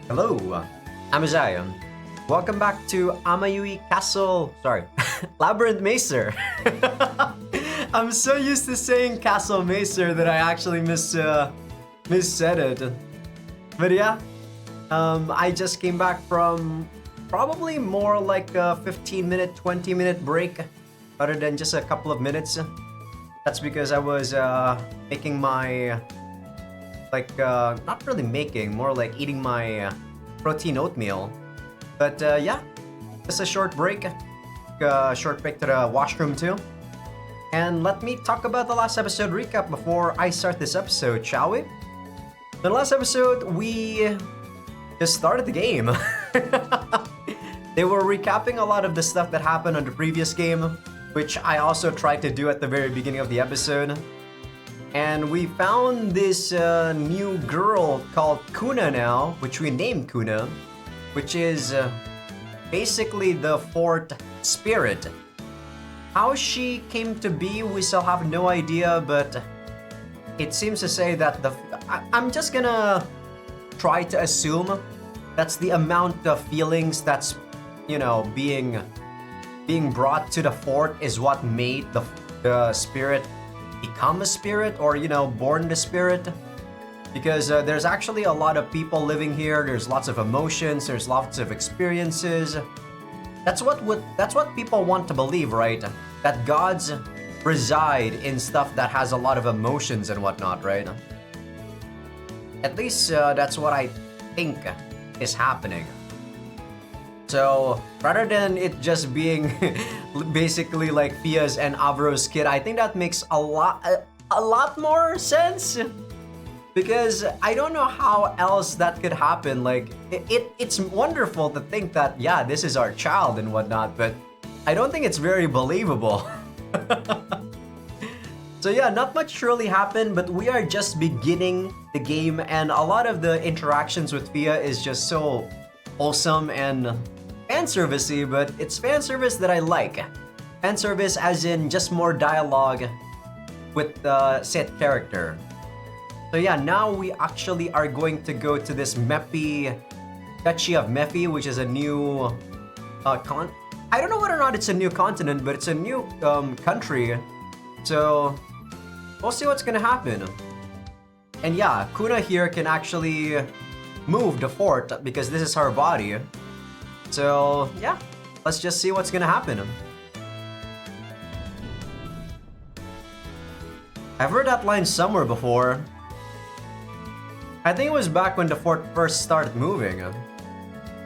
Hello, I'm Azaikyousuke. Welcome back to Amayui Castle. Sorry, Labyrinth Meister. I'm so used to saying Castle Meister that I actually missaid it. But yeah, I just came back from probably more like a 15-minute, 20-minute break rather than just a couple of minutes. That's because I was making my not really making, more like eating my protein oatmeal. But yeah, just a short break. Short break to the washroom too. And let me talk about the last episode recap before I start this episode, shall we? The last episode, we just started the game. They were recapping a lot of the stuff that happened on the previous game, which I also tried to do at the very beginning of the episode. And we found this new girl called Kuna now, which we named Kuna, which is basically the fourth spirit. How she came to be, we still have no idea, but it seems to say that I'm just gonna try to assume that's the amount of feelings that's, being brought to the fort is what made the spirit become a spirit, or born the spirit. Because there's actually a lot of people living here. There's lots of emotions. There's lots of experiences. That's what people want to believe, right? That gods reside in stuff that has a lot of emotions and whatnot, right? At least that's what I think is happening. So rather than it just being basically like Fia's and Avro's kid, I think that makes a lot more sense. Because I don't know how else that could happen. Like it's wonderful to think that, yeah, this is our child and whatnot, but I don't think it's very believable. So yeah, not much really happened, but we are just beginning the game, and a lot of the interactions with Fia is just so wholesome and fan servicey, but it's fan service that I like. Fan service as in just more dialogue with the set character. So yeah, now we actually are going to go to this Duchy of Mephi, which is a new I don't know whether or not it's a new continent, but it's a new country. So we'll see what's gonna happen. And yeah, Kuna here can actually move the fort because this is her body. So yeah, let's just see what's gonna happen. I've heard that line somewhere before. I think it was back when the fort first started moving.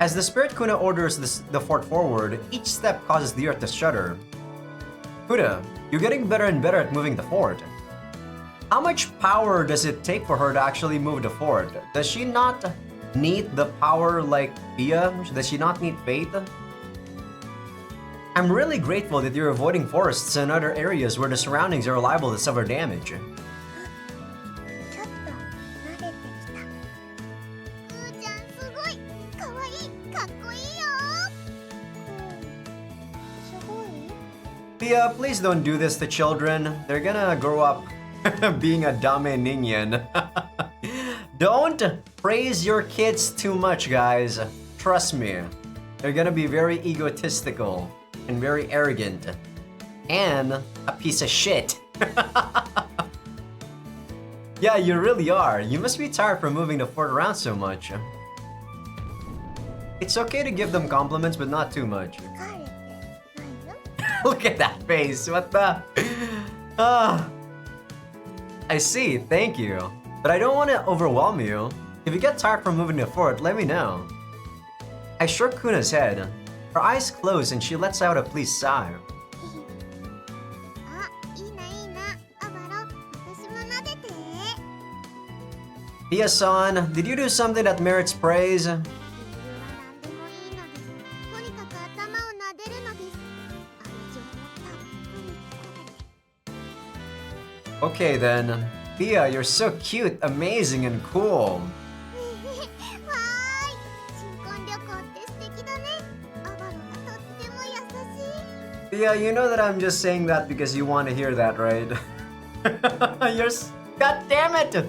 As the spirit Kuna orders the fort forward, each step causes the earth to shudder. Kuna, you're getting better and better at moving the fort. How much power does it take for her to actually move the fort? Does she not need the power like Fia? Does she not need faith? I'm really grateful that you're avoiding forests and other areas where the surroundings are liable to suffer damage. Fia, please don't do this to children. They're gonna grow up being a dame ninyan. Don't praise your kids too much, guys. Trust me. They're gonna be very egotistical and very arrogant. And a piece of shit. Yeah, you really are. You must be tired from moving the fort around so much. It's okay to give them compliments, but not too much. Look at that face. What the? I see. Thank you. But I don't want to overwhelm you. If you get tired from moving the fort, let me know. I stroked Kuna's head. Her eyes close and she lets out a pleased sigh. Fia-san, did you do something that merits praise? Okay then. Fia, you're so cute, amazing, and cool. Fia, you know that I'm just saying that because you want to hear that, right? God damn it!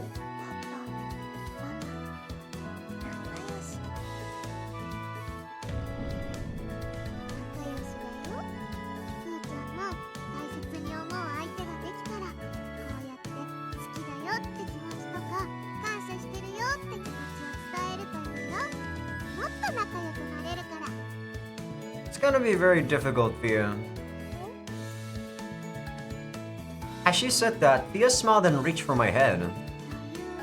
gonna be very difficult for you. As she said that, Thea smiled and reached for my head. という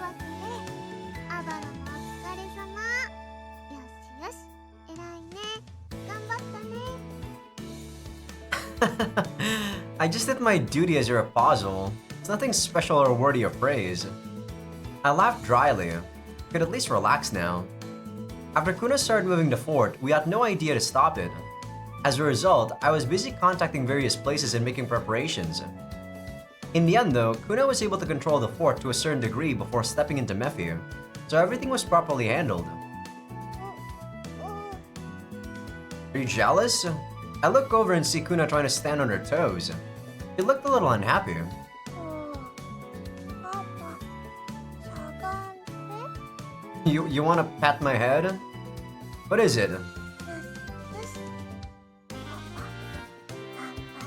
わけで、アバロもお疲れ様。よしよし、偉いね。頑張ったね。I just did my duty as your apostle. It's nothing special or worthy of praise. I laughed dryly. Could at least relax now. After Kuna started moving the fort, we had no idea to stop it. As a result, I was busy contacting various places and making preparations. In the end though, Kuna was able to control the fort to a certain degree before stepping into Mephi, so everything was properly handled. Are you jealous? I look over and see Kuna trying to stand on her toes. She looked a little unhappy. パパ、しゃがんで。You wanna pat my head? What is it? よしよし。パパ、頑張った。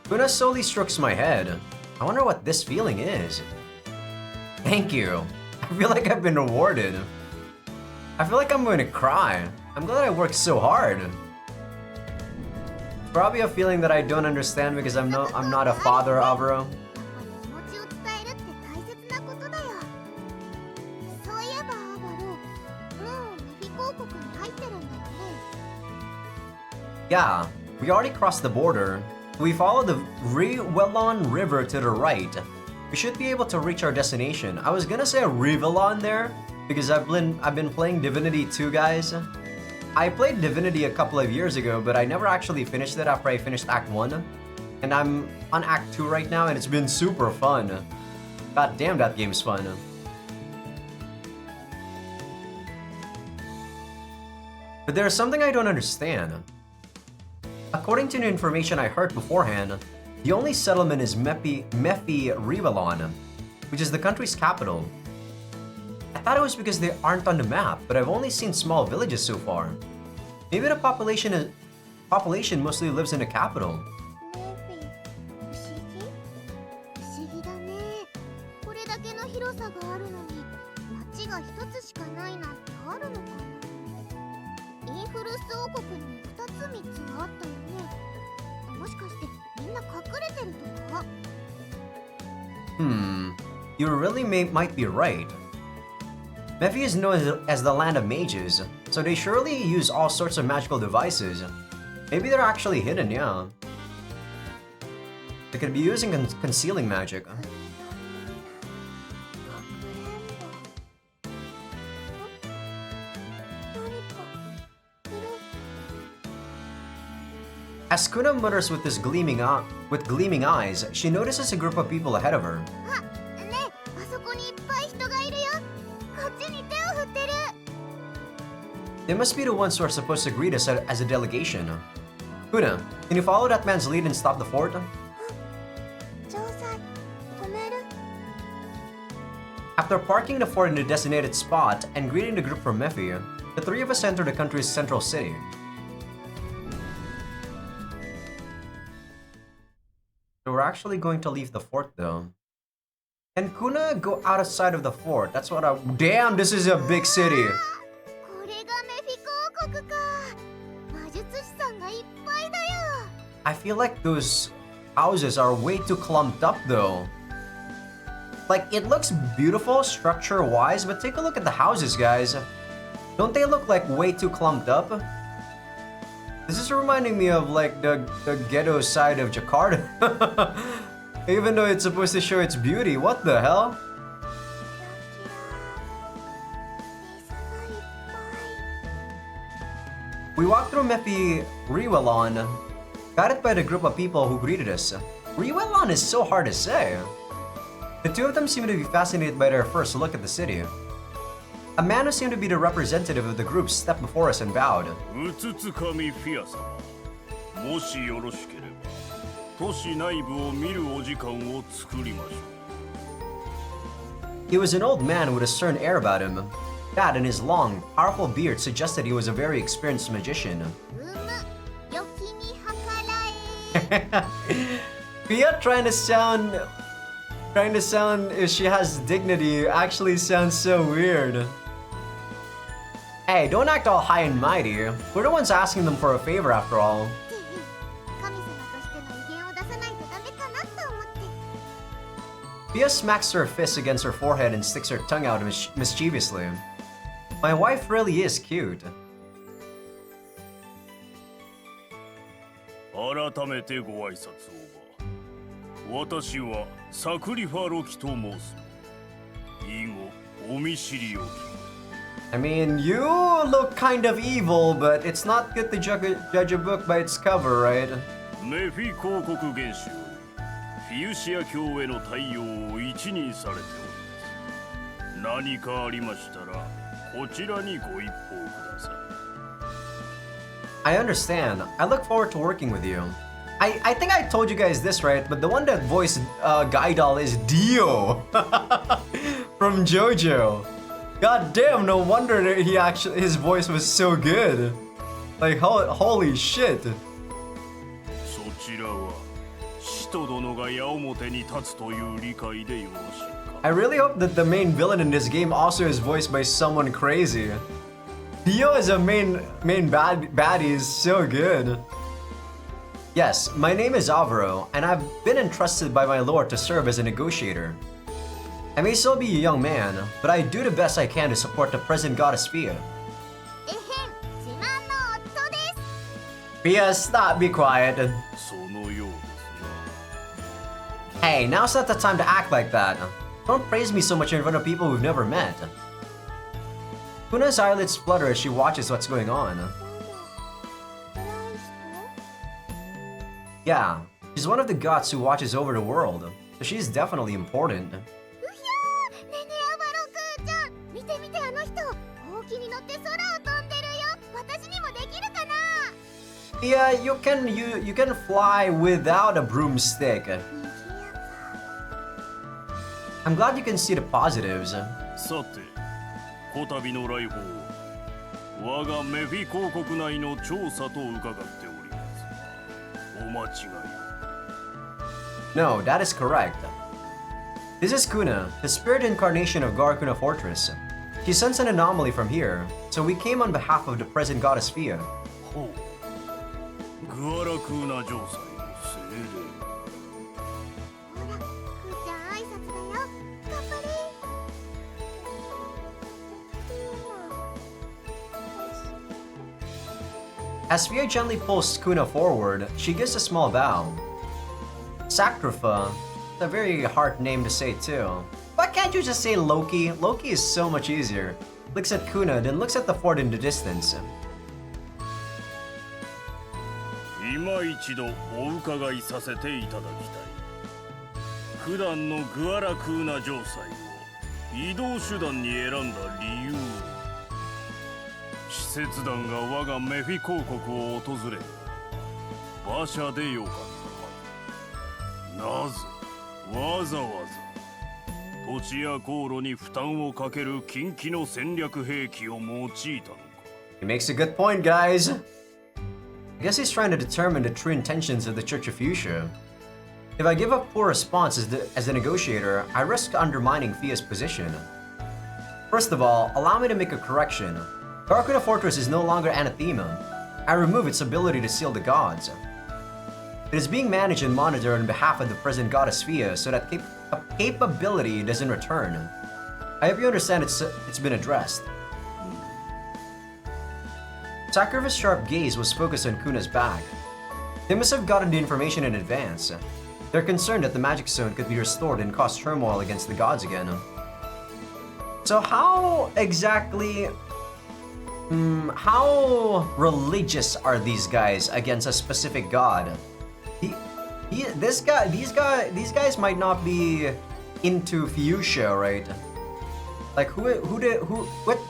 Kuna slowly strokes my head. I wonder what this feeling is. Thank you. I feel like I've been rewarded. I feel like I'm going to cry. I'm glad I worked so hard. Probably a feeling that I don't understand because I'm not a father, Avro. やっぱり気持ちを伝えるって大切なことだよ。そういえばアバロ、もうメフィ公国に入ってるんだよね。Yeah, we already crossed the border. We follow the Riwellon River to the right. We should be able to reach our destination. I was gonna say a Rivelon there because I've been playing Divinity 2, guys. I played Divinity a couple of years ago, but I never actually finished it after I finished Act 1. And I'm on Act 2 right now, and it's been super fun. God damn, that game's fun. But there's something I don't understand. According to the information I heard beforehand, the only settlement is Mephi Rivelon, which is the country's capital. I thought it was because they aren't on the map, but I've only seen small villages so far. Maybe the population mostly lives in the capital. メフィ、不思議？不思議だね。これだけの広さがあるのに、町が一つしかないなんてあるのかな。インフルス王国にも2つ3つあったよね。もしかしてみんな隠れてるとか？ You really might be right. Mephi is known as the land of mages, so they surely use all sorts of magical devices. Maybe they're actually hidden, yeah. They could be using concealing magic. As Kuna mutters with gleaming eyes, she notices a group of people ahead of her. あ、ねえ、あそこにいっぱい人がいるよ。こっちに手を振ってる。 They must be the ones who are supposed to greet us as a delegation. Kuna, can you follow that man's lead and stop the fort? 城塞、止める。 After parking the fort in the designated spot and greeting the group from Mephi, the three of us enter the country's central city. So we're actually going to leave the fort though. Can Kuna go outside of the fort? That's what I... Damn, this is a big city. これがメフィ公国か。魔術師さんがいっぱいだよ。 I feel like those houses are way too clumped up though. Like, it looks beautiful structure-wise, but take a look at the houses, guys. Don't they look like way too clumped up? This is reminding me of like the ghetto side of Jakarta. Even though it's supposed to show its beauty, what the hell? 水がいっぱい。 We walked through Mephi Riwellon, guided by the group of people who greeted us. Riwellon is so hard to say. The two of them seemed to be fascinated by their first look at the city. A man who seemed to be the representative of the group stepped before us and bowed. うつつかみフィア様、もしよろしければ都市内部を見るお時間を作りましょう。 He was an old man with a stern air about him. That and his long, powerful beard suggested he was a very experienced magician. うむ、よきに計らえ。 Pia trying to sound if she has dignity actually sounds so weird. Hey, don't act all high and mighty. We're the ones asking them for a favor after all. 神様としての威厳を出さないとダメかなと思って。 Pia smacks her fist against her forehead and sticks her tongue out mischievously. My wife really is cute. 改めてご挨拶をば。私はサクリファロキと申す。以後お見知りおき。 I mean, you look kind of evil, but it's not good to judge a book by its cover, right? メフィ公国元首よりフィウシア教への対応を一任されております。何かありましたらこちらにご一報ください。 I understand. I look forward to working with you. I think I told you guys this, right? But the one that voiced Gaidal is Dio from JoJo. God damn, no wonder that his voice was so good. Like, holy shit. そちらは使徒殿が矢面に立つという理解でよろしいか。 I really hope that the main villain in this game also is voiced by someone crazy. Dio as a main baddie is so good. Yes, my name is Alvaro, and I've been entrusted by my lord to serve as a negotiator. I may still be a young man, but I do the best I can to support the present goddess Pia. えへん、自慢の夫です。 Pia, stop, be quiet. そのようです Hey, now's not the time to act like that. Don't praise me so much in front of people we've never met. Kuna's eyelids flutter as she watches what's going on. 偉い人？ Yeah, she's one of the gods who watches over the world, so she's definitely important. うひゃー、ねえねえアバロクーちゃん、見て見てあの人、ほうきに乗って空を飛んでるよ。私にもできるかな？ Yeah, you can fly without a broomstick. 賑やか。 I'm glad you can see the positives. さて、こたびの来訪を我がメフィ公国内の調査と伺っております。お間違いを。 No, that is correct. This is Kuna, the spirit incarnation of Garakuna Fortress. She sensed an anomaly from here, so we came on behalf of the present goddess Fia. ほう。グアラクーナ城塞の精霊。ほら、クーちゃん挨拶だよ。頑張れ。As Fia gently pulls Kuna forward, she gives a small bow. Sacrifa, a very hard name to say too. Why can't you just say Loki? Loki is so much easier. Looks at Kuna, then looks at the fort in the distance. 今一度お伺いさせていただきたい。普段のグアラクーナ城塞を移動手段に選んだ理由を。使節団が我がメフィ公国を訪れる馬車でよかったはず。なぜわざわざ土地や航路に負担をかける近畿の戦略兵器を用いたのか。 He makes a good point, guys. I guess he's trying to determine the true intentions of the Church of Fuchsia. If I give a poor response as a negotiator, I risk undermining Fia's position. First of all, allow me to make a correction. Garakuna Fortress is no longer anathema. I remove its ability to seal the gods. It is being managed and monitored on behalf of the present goddess Fia so that capability doesn't return. I hope you understand it's been addressed. Sacrifice's sharp gaze was focused on Kuna's back. They must have gotten the information in advance. They're concerned that the magic zone could be restored and cause turmoil against the gods again. So how exactly... how religious are these guys against a specific god? These guys might not be into Fuchsia, right? Like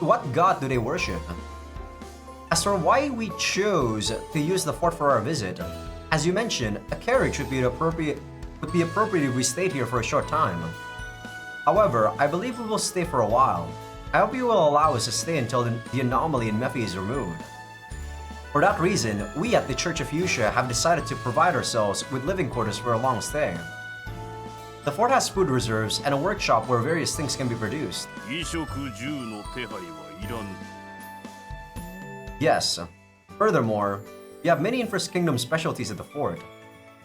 what god do they worship? As for why we chose to use the fort for our visit, as you mentioned, a carriage would be appropriate if we stayed here for a short time. However, I believe we will stay for a while. I hope you will allow us to stay until the anomaly in Mephi is removed. For that reason, we at the Church of Fuchsia have decided to provide ourselves with living quarters for a long stay. The fort has food reserves and a workshop where various things can be produced. 衣食住の手配はいらぬ。Yes. Furthermore, we have many Infest Kingdom specialties at the fort.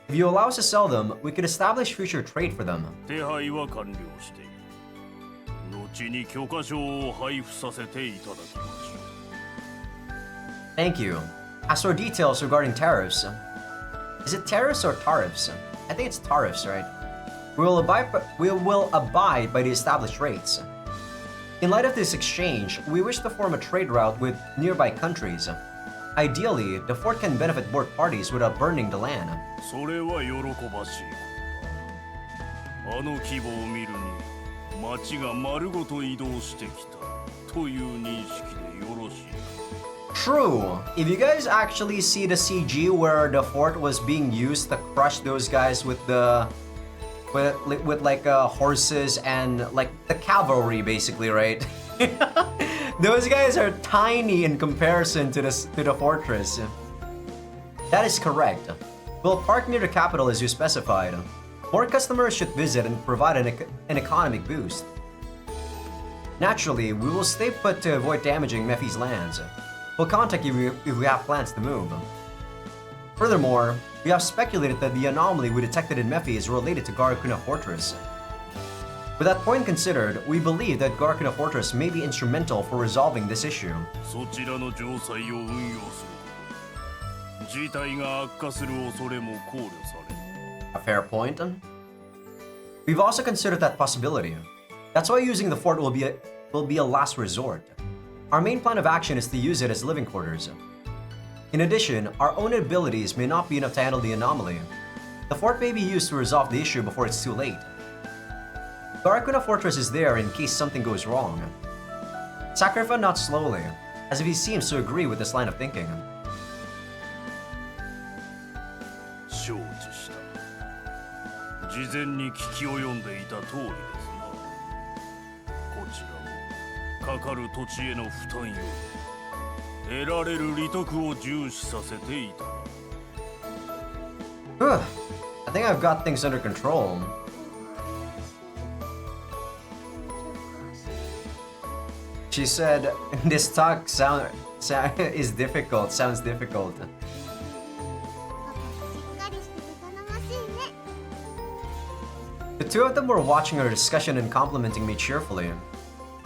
If you allow us to sell them, we could establish future trade for them. 手配は完了している。後に許可証を配布させていただきましょう。 Thank you. As for details regarding tariffs, is it tariffs or tariffs? I think it's tariffs, right? We will abide by the established rates. In light of this exchange, we wish to form a trade route with nearby countries. Ideally, the fort can benefit both parties without burning the land. それは喜ばしいことだ。あの規模を見るに、町が丸ごと移動してきたという認識でよろしい。 True. If you guys actually see the CG where the fort was being used to crush those guys with like horses and like the cavalry, basically, right? Those guys are tiny in comparison to the fortress. That is correct. We'll park near the capital as you specified. More customers should visit and provide an economic boost. Naturally, we will stay put to avoid damaging Mephi's lands. We'll contact you if we have plans to move. Furthermore, we have speculated that the anomaly we detected in Mephi is related to Garakuna Fortress. With that point considered, we believe that Garakuna Fortress may be instrumental for resolving this issue. そちらの城塞を運用することで、事態が悪化する恐れも考慮される。 A fair point. We've also considered that possibility. That's why using the fort will be a last resort. Our main plan of action is to use it as living quarters. In addition, our own abilities may not be enough to handle the anomaly. The fort may be used to resolve the issue before it's too late. Garakuna Fortress is there in case something goes wrong. Sacrifice not slowly, as if he seems to agree with this line of thinking. 承知した。事前に聞き及んでいた通りですな。こちらもかかる土地への負担より得られる利得を重視させていただ。 I think I've got things under control. She said, this talk is difficult, sounds difficult. パパしっかりしてて頼もしいね。 The two of them were watching our discussion and complimenting me cheerfully.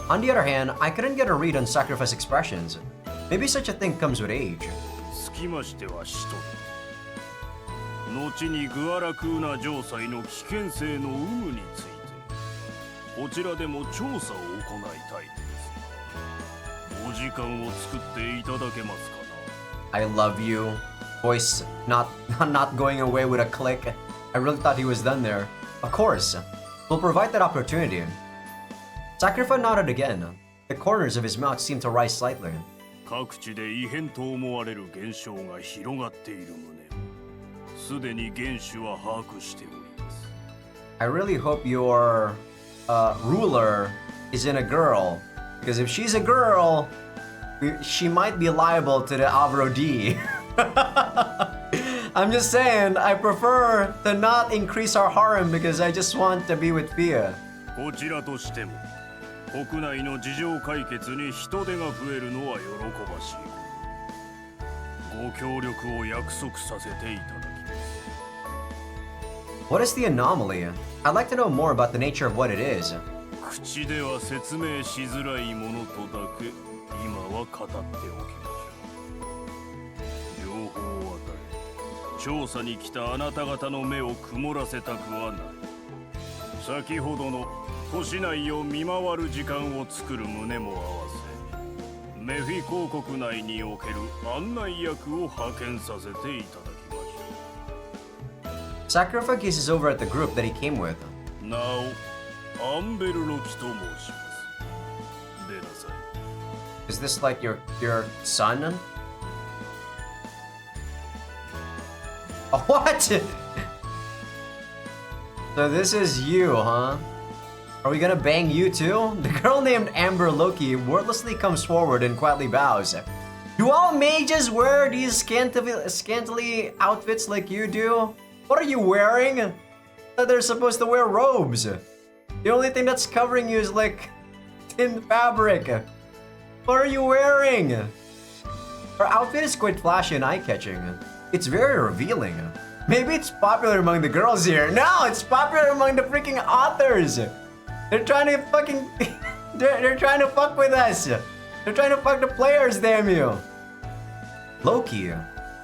On the other hand, I couldn't get a read on Sacrifice expressions. Maybe such a thing comes with age. つきましては使徒だ。後にグアラクーナ城塞の危険性の有無についてこちらでも調査を行いたいのですが、お時間を作っていただけますかな。 I love you. Voice not going away with a click. I really thought he was done there. Of course. We'll provide that opportunity. Sacrifice nodded again. The corners of his mouth seemed to rise slightly. 各地で異変と思われる現象が広がっている旨をすでに原種は把握しております。 I really hope your ruler isn't a girl, because if she's a girl, she might be liable to the Avro D. I'm just saying, I prefer to not increase our harem because I just want to be with Fia. こちらとしても国内の事情解決に人手が増えるのは喜ばしい。ご協力を約束させていただきます。 What is the anomaly? I'd like to know more about the nature of what it is. 口では説明しづらいものとだけ今は語っておきましょう。情報を与え、調査に来たあなた方の目を曇らせたくはない。先ほどの都市内を見回る時間を作る旨も合わせ、メフィ公国内における案内役を派遣させていただきましょう。 Sacrifice gazes over at the group that he came with. なお、アンベルロキと申します。出なさい。 Is this like your son? Oh, what? So this is you, huh? Are we gonna bang you too? The girl named Amber Loki wordlessly comes forward and quietly bows. Do all mages wear these scantily outfits like you do? What are you wearing? They're supposed to wear robes. The only thing that's covering you is like thin fabric. What are you wearing? Her outfit is quite flashy and eye-catching. It's very revealing. Maybe it's popular among the girls here. No, it's popular among the freaking authors. They're trying to fucking... they're trying to fuck with us. They're trying to fuck the players, damn you. Loki.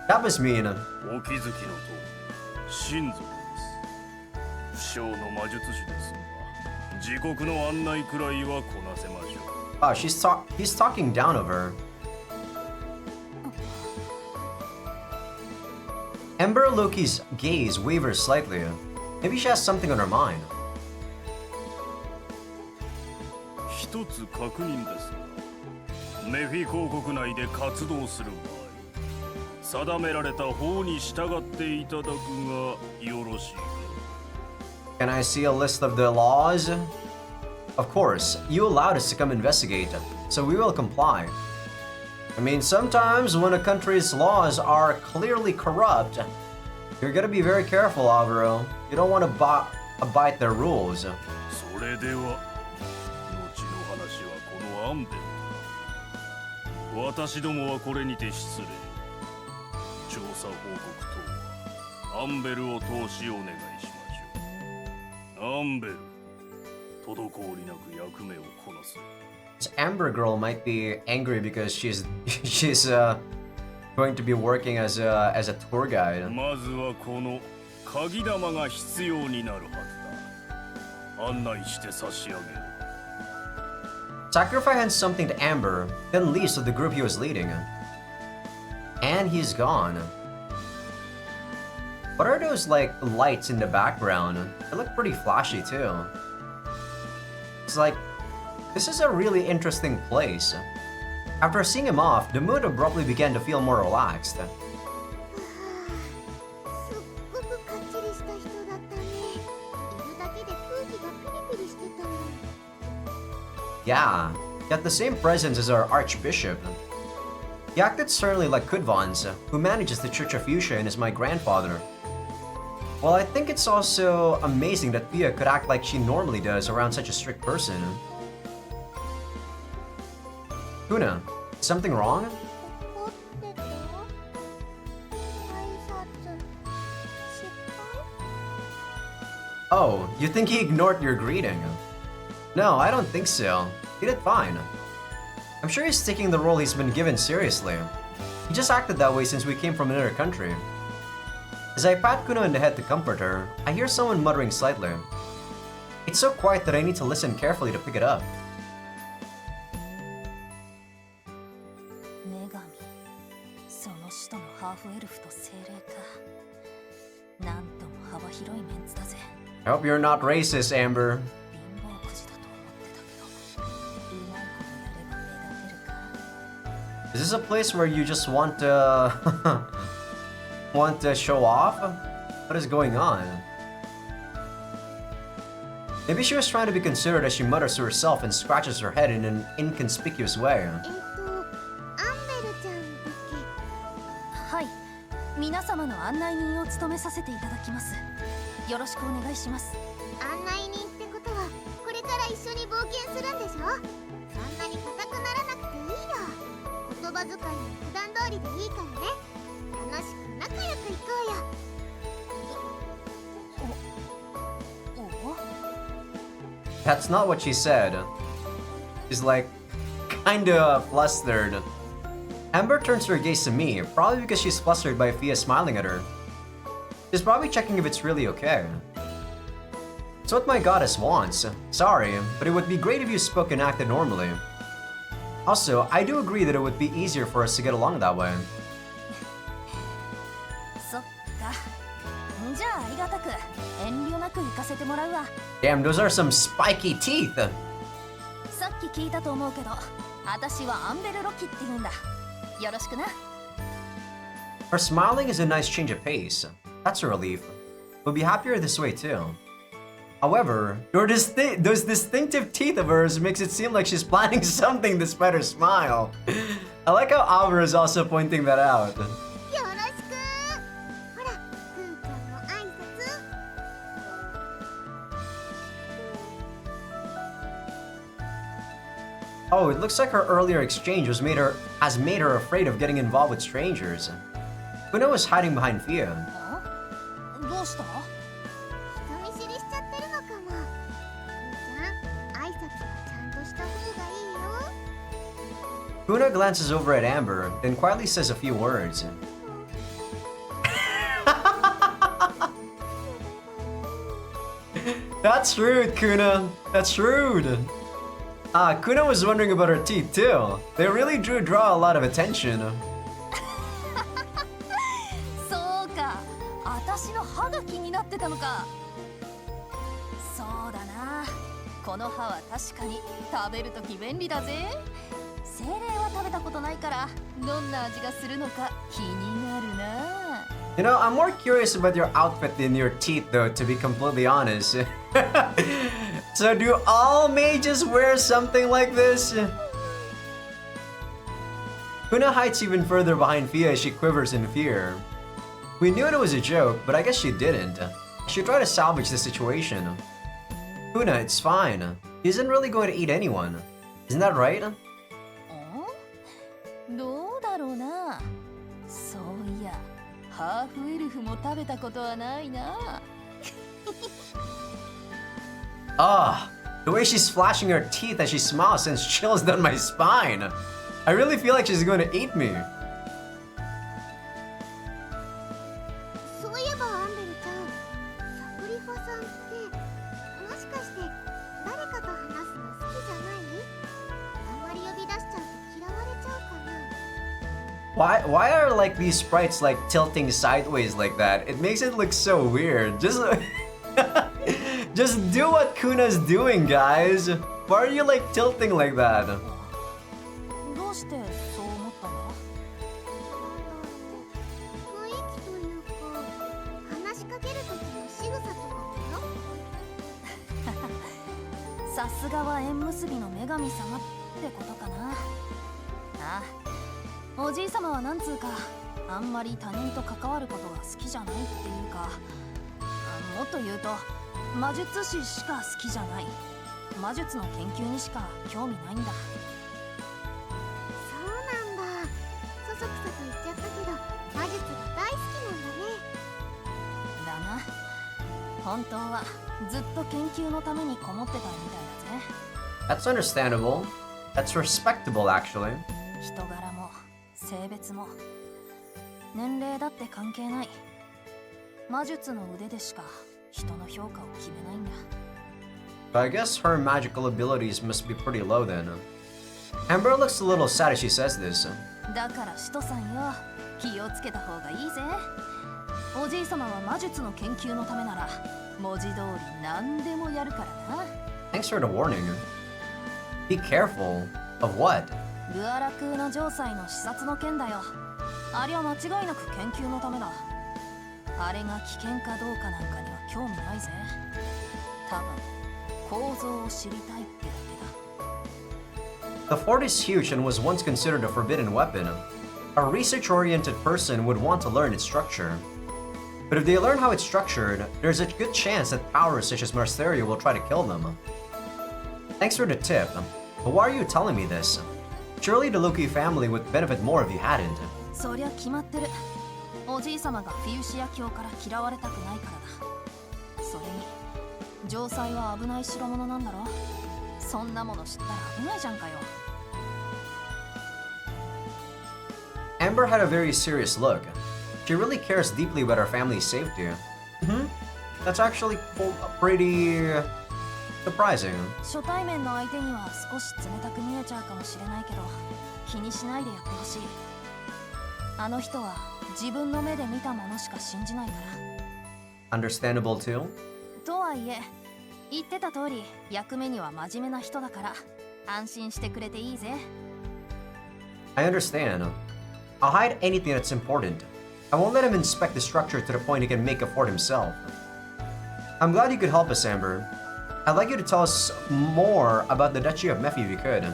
That must mean... お気づきのと神族です。不詳の魔術師ですが、自国の案内くらいはこなせましょう。Oh, he's talking down of her. Ember Loki's gaze wavers slightly. Maybe she has something on her mind. 一つ確認ですが、メフィ公国内で活動する場合、定められた法に従っていただくがよろしいか。 Can I see a list of the laws? Of course, you allowed us to come investigate, so we will comply. I mean, sometimes when a country's laws are clearly corrupt, you're gonna be very careful, Alvaro. You don't want to abide their rules. それでは、後の話はこのアンベルだ。私どもはこれにて失礼。調査報告とはアンベルを通しお願いしましょう。アンベル、滞りなく役目をこなす。This Amber girl might be angry because she's going to be working as a tour guide. まずはこの鍵玉が必要になるはずだ。案内して差し上げる。Sacrifice hands something to Amber, then leaves with the group he was leading. And he's gone. What are those like lights in the background? They look pretty flashy too. It's like, this is a really interesting place. After seeing him off, the mood abruptly began to feel more relaxed. すっごくかっちりした人だったね。いるだけで空気がピリピリしてたもん。 Yeah, yet the same presence as our Archbishop. He acted certainly like Kudvans, who manages the Church of Fuchsia and is my grandfather. Well, I think it's also amazing that Pia could act like she normally does around such a strict person. Kuna, is something wrong? 怒ってた？挨拶失敗？ Oh, you think he ignored your greeting? No, I don't think so. He did fine. I'm sure he's taking the role he's been given seriously. He just acted that way since we came from another country. As I pat Kuno in the head to comfort her, I hear someone muttering slightly. It's so quiet that I need to listen carefully to pick it up. 女神、その使徒のハーフエルフと精霊か。なんとも幅広いメンツだぜ。 I hope you're not racist, Amber. 貧乏くじだと思ってたけど、うまいことやれば目立てるか。 Is this a place where you just want to want to show off? What is going on? Maybe she was trying to be considerate as she mutters to herself and scratches her head in an inconspicuous way. アンベルちゃんだっけ？はい、皆様の案内人を務めさせていただきます。よろしくお願いします。案内人ってことはこれから一緒に冒険するんでしょ？そんなに硬くならなくていいよ。言葉遣いも普段通りでいいからね。楽しく仲良く行こうよ。That's not what she said. She's like, kinda flustered. Amber turns her gaze to me, probably because she's flustered by Fia smiling at her. She's probably checking if it's really okay. It's what my goddess wants. Sorry, but it would be great if you spoke and acted normally. Also, I do agree that it would be easier for us to get along that way. そっか。じゃあありがたく遠慮なく行かせてもらうわ。 Damn, those are some spiky teeth! さっき聞いたと思うけど、私はアンベル・ロキって言うんだ。よろしくな。 Her smiling is a nice change of pace. That's a relief. We'll be happier this way too. However, those distinctive teeth of hers makes it seem like she's planning something despite her smile. I like how Alvaro is also pointing that out. よろしく。ほら、くーちゃんも挨拶。Oh, it looks like her earlier exchange has made her afraid of getting involved with strangers. Kuna was hiding behind Fia. どうした？人見知りしちゃってるのかも。じゃん、挨拶はちゃんとした方がいいよ。 Kuna glances over at Amber, then quietly says a few words. That's rude, Kuna. That's rude. Kuna was wondering about her teeth too. They really draw a lot of attention. そうか、私の歯が気になってたのか。そうだな、この歯は確かに食べるとき便利だぜ。精霊は食べたことないからどんな味がするのか気になるな。 You know, I'm more curious about your outfit than your teeth though, to be completely honest. So do all mages wear something like this? Kuna hides even further behind Fia as she quivers in fear. We knew it was a joke, but I guess she didn't. She tried to salvage the situation. Kuna, it's fine. He isn't really going to eat anyone. Isn't that right? どうだろうな。そういや、ハーフエルフも食べたことはないな。Ah, the way she's flashing her teeth as she smiles sends chills down my spine. I really feel like she's going to eat me. そういえばアンベルちゃん、サクリファさんってもしかして誰かと話すの好きじゃない？あんまり呼び出しちゃうと嫌われちゃうかな。 Why are like these sprites like tilting sideways like that? It makes it look so weird. Just do what Kuna's doing, guys. Why are you like tilting like that? どうしてそう思ったの？雰囲気というか、話しかける時の仕草とかもよ。さすがは縁結びの女神様ってことかな。ああ、おじいさまはなんつうか、あんまり他人と関わることが好きじゃないっていうか、もっと言うと魔術師しか好きじゃない。魔術の研究にしか興味ないんだ。そうなんだ。そそくさと言っちゃったけど、魔術が大好きなんだね。だな。本当はずっと研究のためにこもってたみたいだぜ。 That's understandable. That's respectable, actually. 人柄も性別も年齢だって関係ない。魔術の腕でしか人の評価を決めないんだ。 But I guess her magical abilities must be pretty low then. Amber looks a little sad as she says this. だから使徒さんよ、気をつけた方がいいぜ。おじいさまは魔術の研究のためなら文字通り何でもやるからな。 Thanks for the warning. Be careful. Of what? ルアラクーナ城塞の視察の件だよ。あれは間違いなく研究のためだ。あれが危険かどうかなんかには興味ないぜ。多分構造を知りたいってだけだ。 The fort is huge and was once considered a forbidden weapon. A research-oriented person would want to learn its structure. But if they learn how it's structured, there's a good chance that powers such as Meister will try to kill them. Thanks for the tip. But why are you telling me this? Surely the Loki family would benefit more if you hadn't. そりゃ決まってる。おじいさまがフィウシア教から嫌われたくないからだ。それに城塞は危ない代物なんだろ。そんなもの知ったら危ないじゃんかよ。 Amber had a very serious look. She really cares deeply about her family's safety. That's actually pretty surprising. 初対面の相手には少し冷たく見えちゃうかもしれないけど、気にしないでやってほしい。あの人は自分の目で見たものしか信じないから。 Understandable too. とはいえ、言ってた通り役目には真面目な人だから安心してくれていいぜ。 I understand. I'll hide anything that's important. I won't let him inspect the structure to the point he can make a fort himself. I'm glad you could help us, Amber. I'd like you to tell us more about the Duchy of Mephi if you could.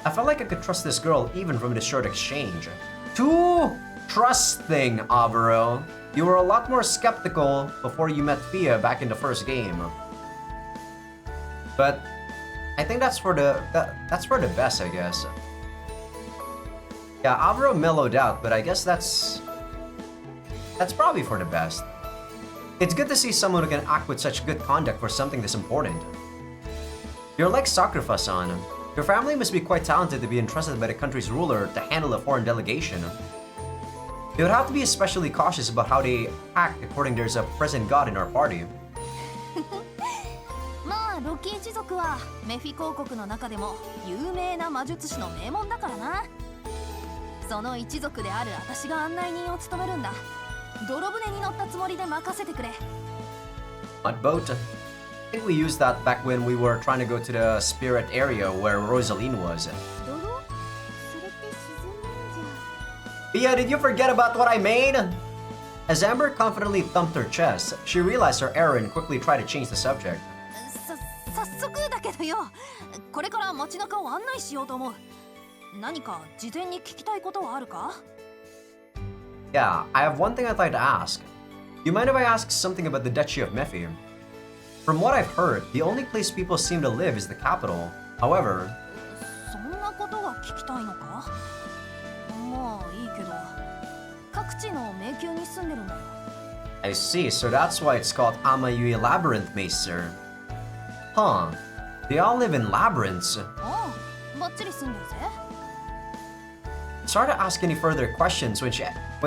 I felt like I could trust this girl even from this short exchange. Too trusting, Avaro. You were a lot more skeptical before you met Fia back in the first game. But I think that's for that's for the best, I guess. Yeah, Avro mellowed out, but I guess that's probably for the best. It's good to see someone who can act with such good conduct for something this important. You're like Sacrifice-san. Your family must be quite talented to be entrusted by the country's ruler to handle a foreign delegation. They would have to be especially cautious about how they act according there's a present god in our party. まあロッキー一族はメフィ公国の中でも有名な魔術師の名門だからな。その一族である私が案内人を務めるんだ。泥船に乗ったつもりで任せてくれ。What boat? I think we used that back when we were trying to go to the spirit area where Rosaline was. 泥？それって沈むんじゃ。 Pia, did you forget about what I made? As Amber confidently thumped her chest, she realized her error and quickly tried to change the subject. 早速だけどよ、これから街中を案内しようと思う。何か事前に聞きたいことはあるか？ Yeah, I have one thing I'd like to ask. You mind if I ask something about the Duchy of Mephi? From what I've heard, the only place people seem to live is the capital. However, そんなことが聞きたいのか？まあいいけど、各地の迷宮に住んでるんだよ。 I see, so that's why it's called Amayui Labyrinth, Meister. Huh. They all live in labyrinths. ああ、バッチリ住んでるぜ。 It's hard to ask any further questions when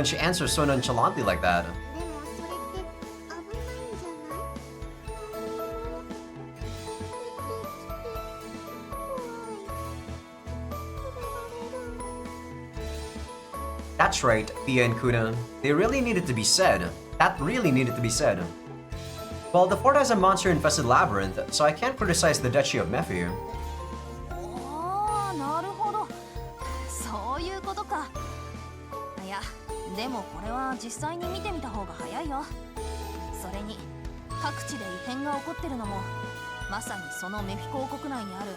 she answers so nonchalantly like that. でもそれって危ないんじゃない？That's right, Pia and Kuna. They really needed to be said. That really needed to be said. Well, the fort has a monster-infested labyrinth, so I can't criticize the Duchy of Mephi. ああ、なるほど。そういうことか。いや、でもこれは実際に見てみた方が早いよ。それに各地で異変が起こってるのもまさにそのメフィ公国内にある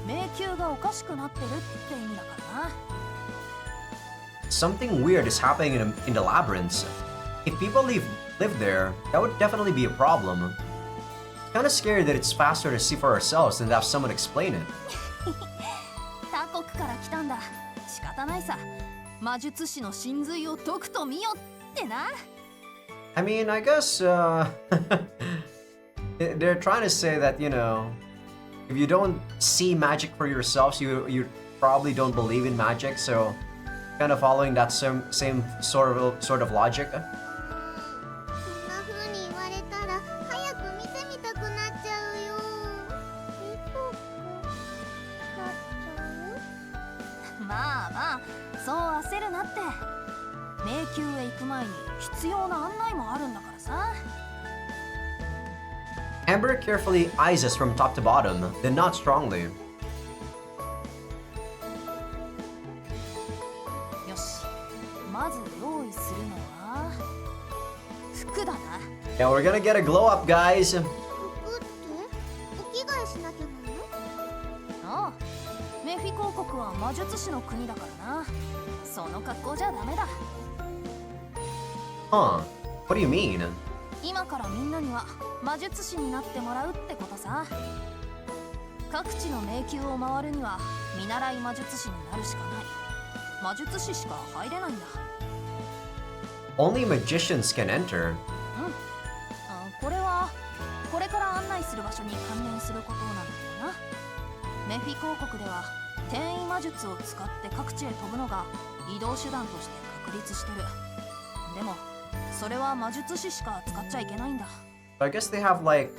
迷宮がおかしくなってるって意味だからな。 Something weird is happening in the labyrinths. If people live there, that would definitely be a problem. It's kind of scary that it's faster to see for ourselves than to have someone explain it. 他国から来たんだ。仕方ないさ。魔術師の真髄を解くと見よってな。 I mean, I guess they're trying to say that, you know, if you don't see magic for yourselves, you probably don't believe in magic. So, kind of following that same sort of logic. そんな風に言われたら早く見てみたくなっちゃうよ。そうか。なっちゃう？まあまあ、そう焦るなって。迷宮へ行く前に必要な案内もあるんだからさ。 Amber carefully eyes us from top to bottom, then nods strongly. よし、まず用意するのは服だな。 Yeah, we're gonna get a glow up, guys. 服ってお着替えしなきゃなの？ああ、メフィ公国は魔術師の国だからな。その格好じゃダメだ。 Huh? What do you mean? 今からみんなには魔術師になってもらうってことさ。各地の迷宮を回るには見習い魔術師になるしかない。魔術師しか入れないんだ。 Only magicians can enter. これはこれから案内する場所に関連することなんだけどな。メフィ公国では転移魔術を使って各地へ飛ぶのが移動手段として確立してる。でもそれは魔術師しか使っちゃいけないんだ。 So I guess they have like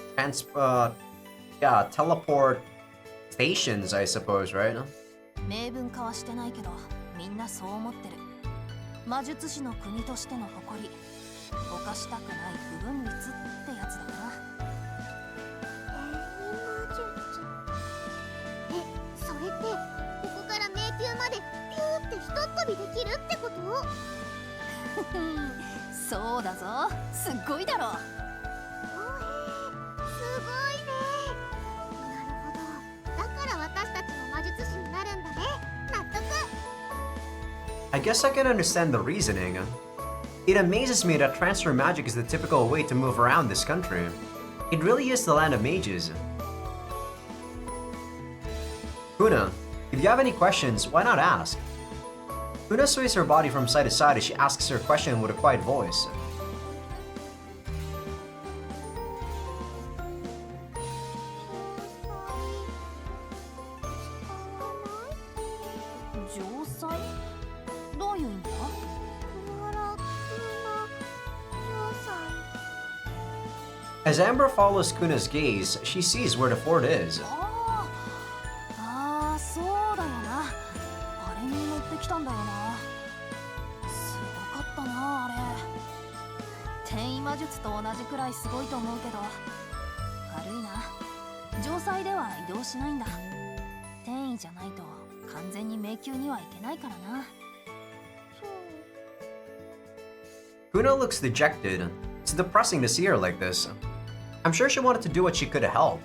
teleport stations, I suppose, right? 明文化はしてないけどみんなそう思ってる。魔術師の国としての誇り、犯したくない不分率ってやつだな。それってここから迷宮までピューってひとっ飛びできるってこと？そうだぞ、すっごいだろ。おへすごいね。なるほど、だから私たちも魔術師になるんだね。納得。 I guess I can understand the reasoning. It amazes me that transfer magic is the typical way to move around this country. It really is the land of mages. Kuna, if you have any questions, why not ask? Kuna sways her body from side to side as she asks her question with a quiet voice. As Amber follows Kuna's gaze, she sees where the fort is. ああ、そうだよな。あれに乗ってきたんだよな。すごかったな、あれ。転移魔術と同じくらいすごいと思うけど、悪いな。城塞では移動しないんだ。転移じゃないと完全に迷宮には行けないからな。Kuna looks dejected. It's depressing to see her like this. I'm sure she wanted to do what she could to help.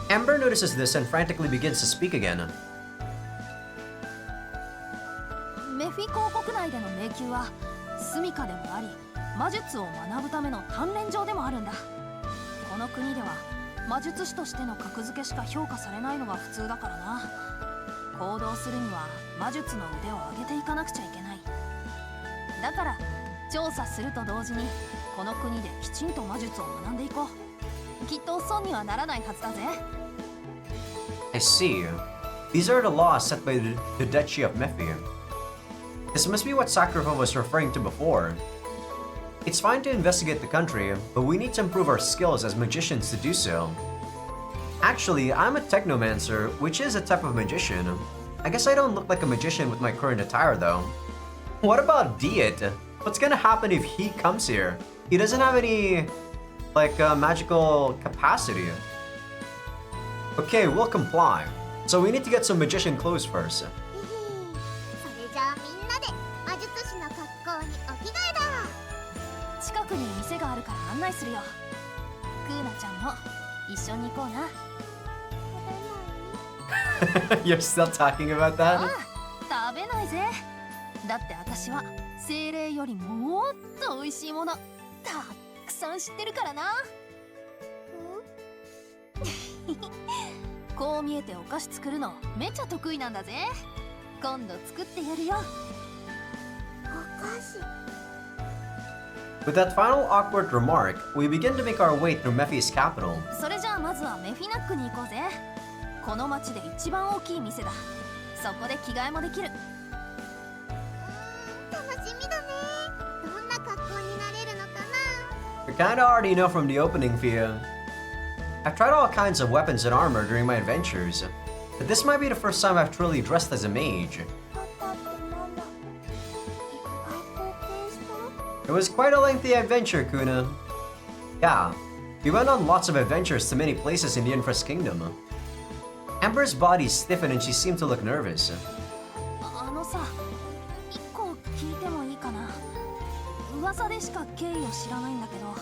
Amber notices this and frantically begins to speak again. メフィ公国内での迷宮は住処でもあり、魔術を学ぶための鍛錬場でもあるんだ。この国では魔術師としての格付けしか評価されないのが普通だからな。行動するには魔術の腕を上げていかなくちゃいけない。だから調査すると同時にこの国できちんと魔術を学んでいこう。きっと損にはならないはずだぜ。I see. These are the laws set by the Duchy of Mephi. This must be what Sakurho was referring to before. It's fine to investigate the country, but we need to improve our skills as magicians to do so. Actually, I'm a technomancer, which is a type of magician. I guess I don't look like a magician with my current attire though. What about Diet? What's gonna happen if he comes here? He doesn't have any, like, magical capacity. Okay, we'll comply. So we need to get some magician clothes first. それじゃあみんなで魔術師の格好にお着替えだ。近くに店があるから案内するよ。クーナちゃんも一緒に行こうな。You're still talking about あ that? あ、食べないぜ。だって私は精霊よりもっと美味しいものたくさん知ってるからな。こう見えてお菓子作るのめちゃ得意なんだぜ。今度作ってやるよ。お菓子。 With that final awkward remark, we begin to make our way through Mephi's capital. それじゃあまずはメフィナックに行こうぜ。この町で一番大きい店だ。そこで着替えもできる。楽しみだね。どんな格好になれるのかな。 You kinda already know from the opening, Fia. I've tried all kinds of weapons and armor during my adventures, but this might be the first time I've truly dressed as a mage. パパってなんだ。いっぱい貢献した。 It was quite a lengthy adventure, Kuna. Yeah, we went on lots of adventures to many places in the Infest Kingdom. Amber's body stiffened and she seemed to look nervous. あのさ、一個聞いてもいいかな。噂でしか経緯を知らないんだけど、う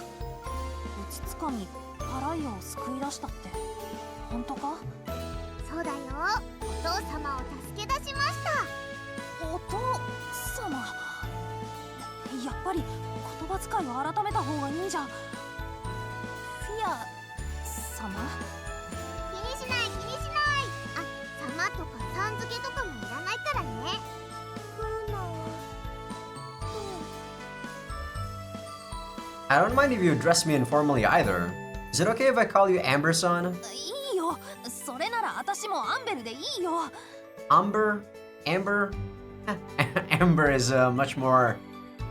つつかみパライアを救い出したって本当か？そうだよ。お父様を助け出しました。お父様。やっぱり言葉遣いを改めた方がいいんじゃ。フィア様？気にしない気にしない。あ、様とかさん付けとかもいらないからね。クーナは。I don't mind if you address me informally either. Is it okay if I call you Amber-san? いいよ。それなら私もアンベルでいいよ。Amber? Amber? Amber is much more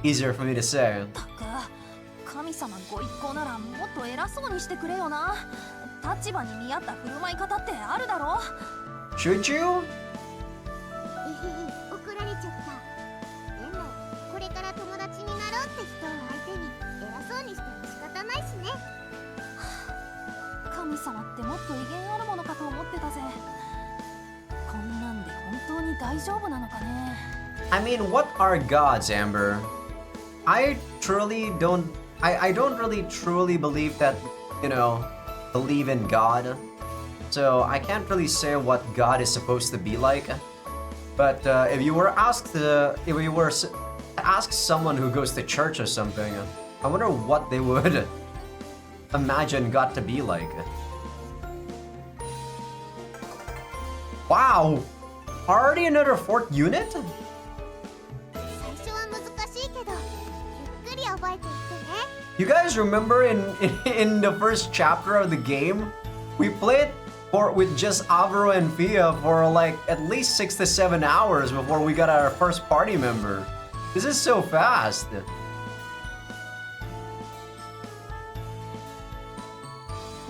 easier for me to say. たく、神様ご一行ならもっと偉そうにしてくれよな。立場に見合った振る舞い方ってあるだろ。 Should you? 怒られちゃった。でもこれから友達になろうって人を相手に偉そうにしても仕方ないしね。神様ってもっと威厳あるものかと思ってたぜ。こんなんで本当に大丈夫なのかね。 I mean, what are gods, Amber? I don't really truly believe that, believe in God. So I can't really say what God is supposed to be like. But if you were to ask someone who goes to church or something, I wonder what they would imagine God to be like. Wow! Already another fourth unit? 最初は難しいけどゆっくり覚えていってね。 You guys remember in the first chapter of the game, we played with just Alvaro and Fia for like at least 6 to 7 hours before we got our first party member. This is so fast.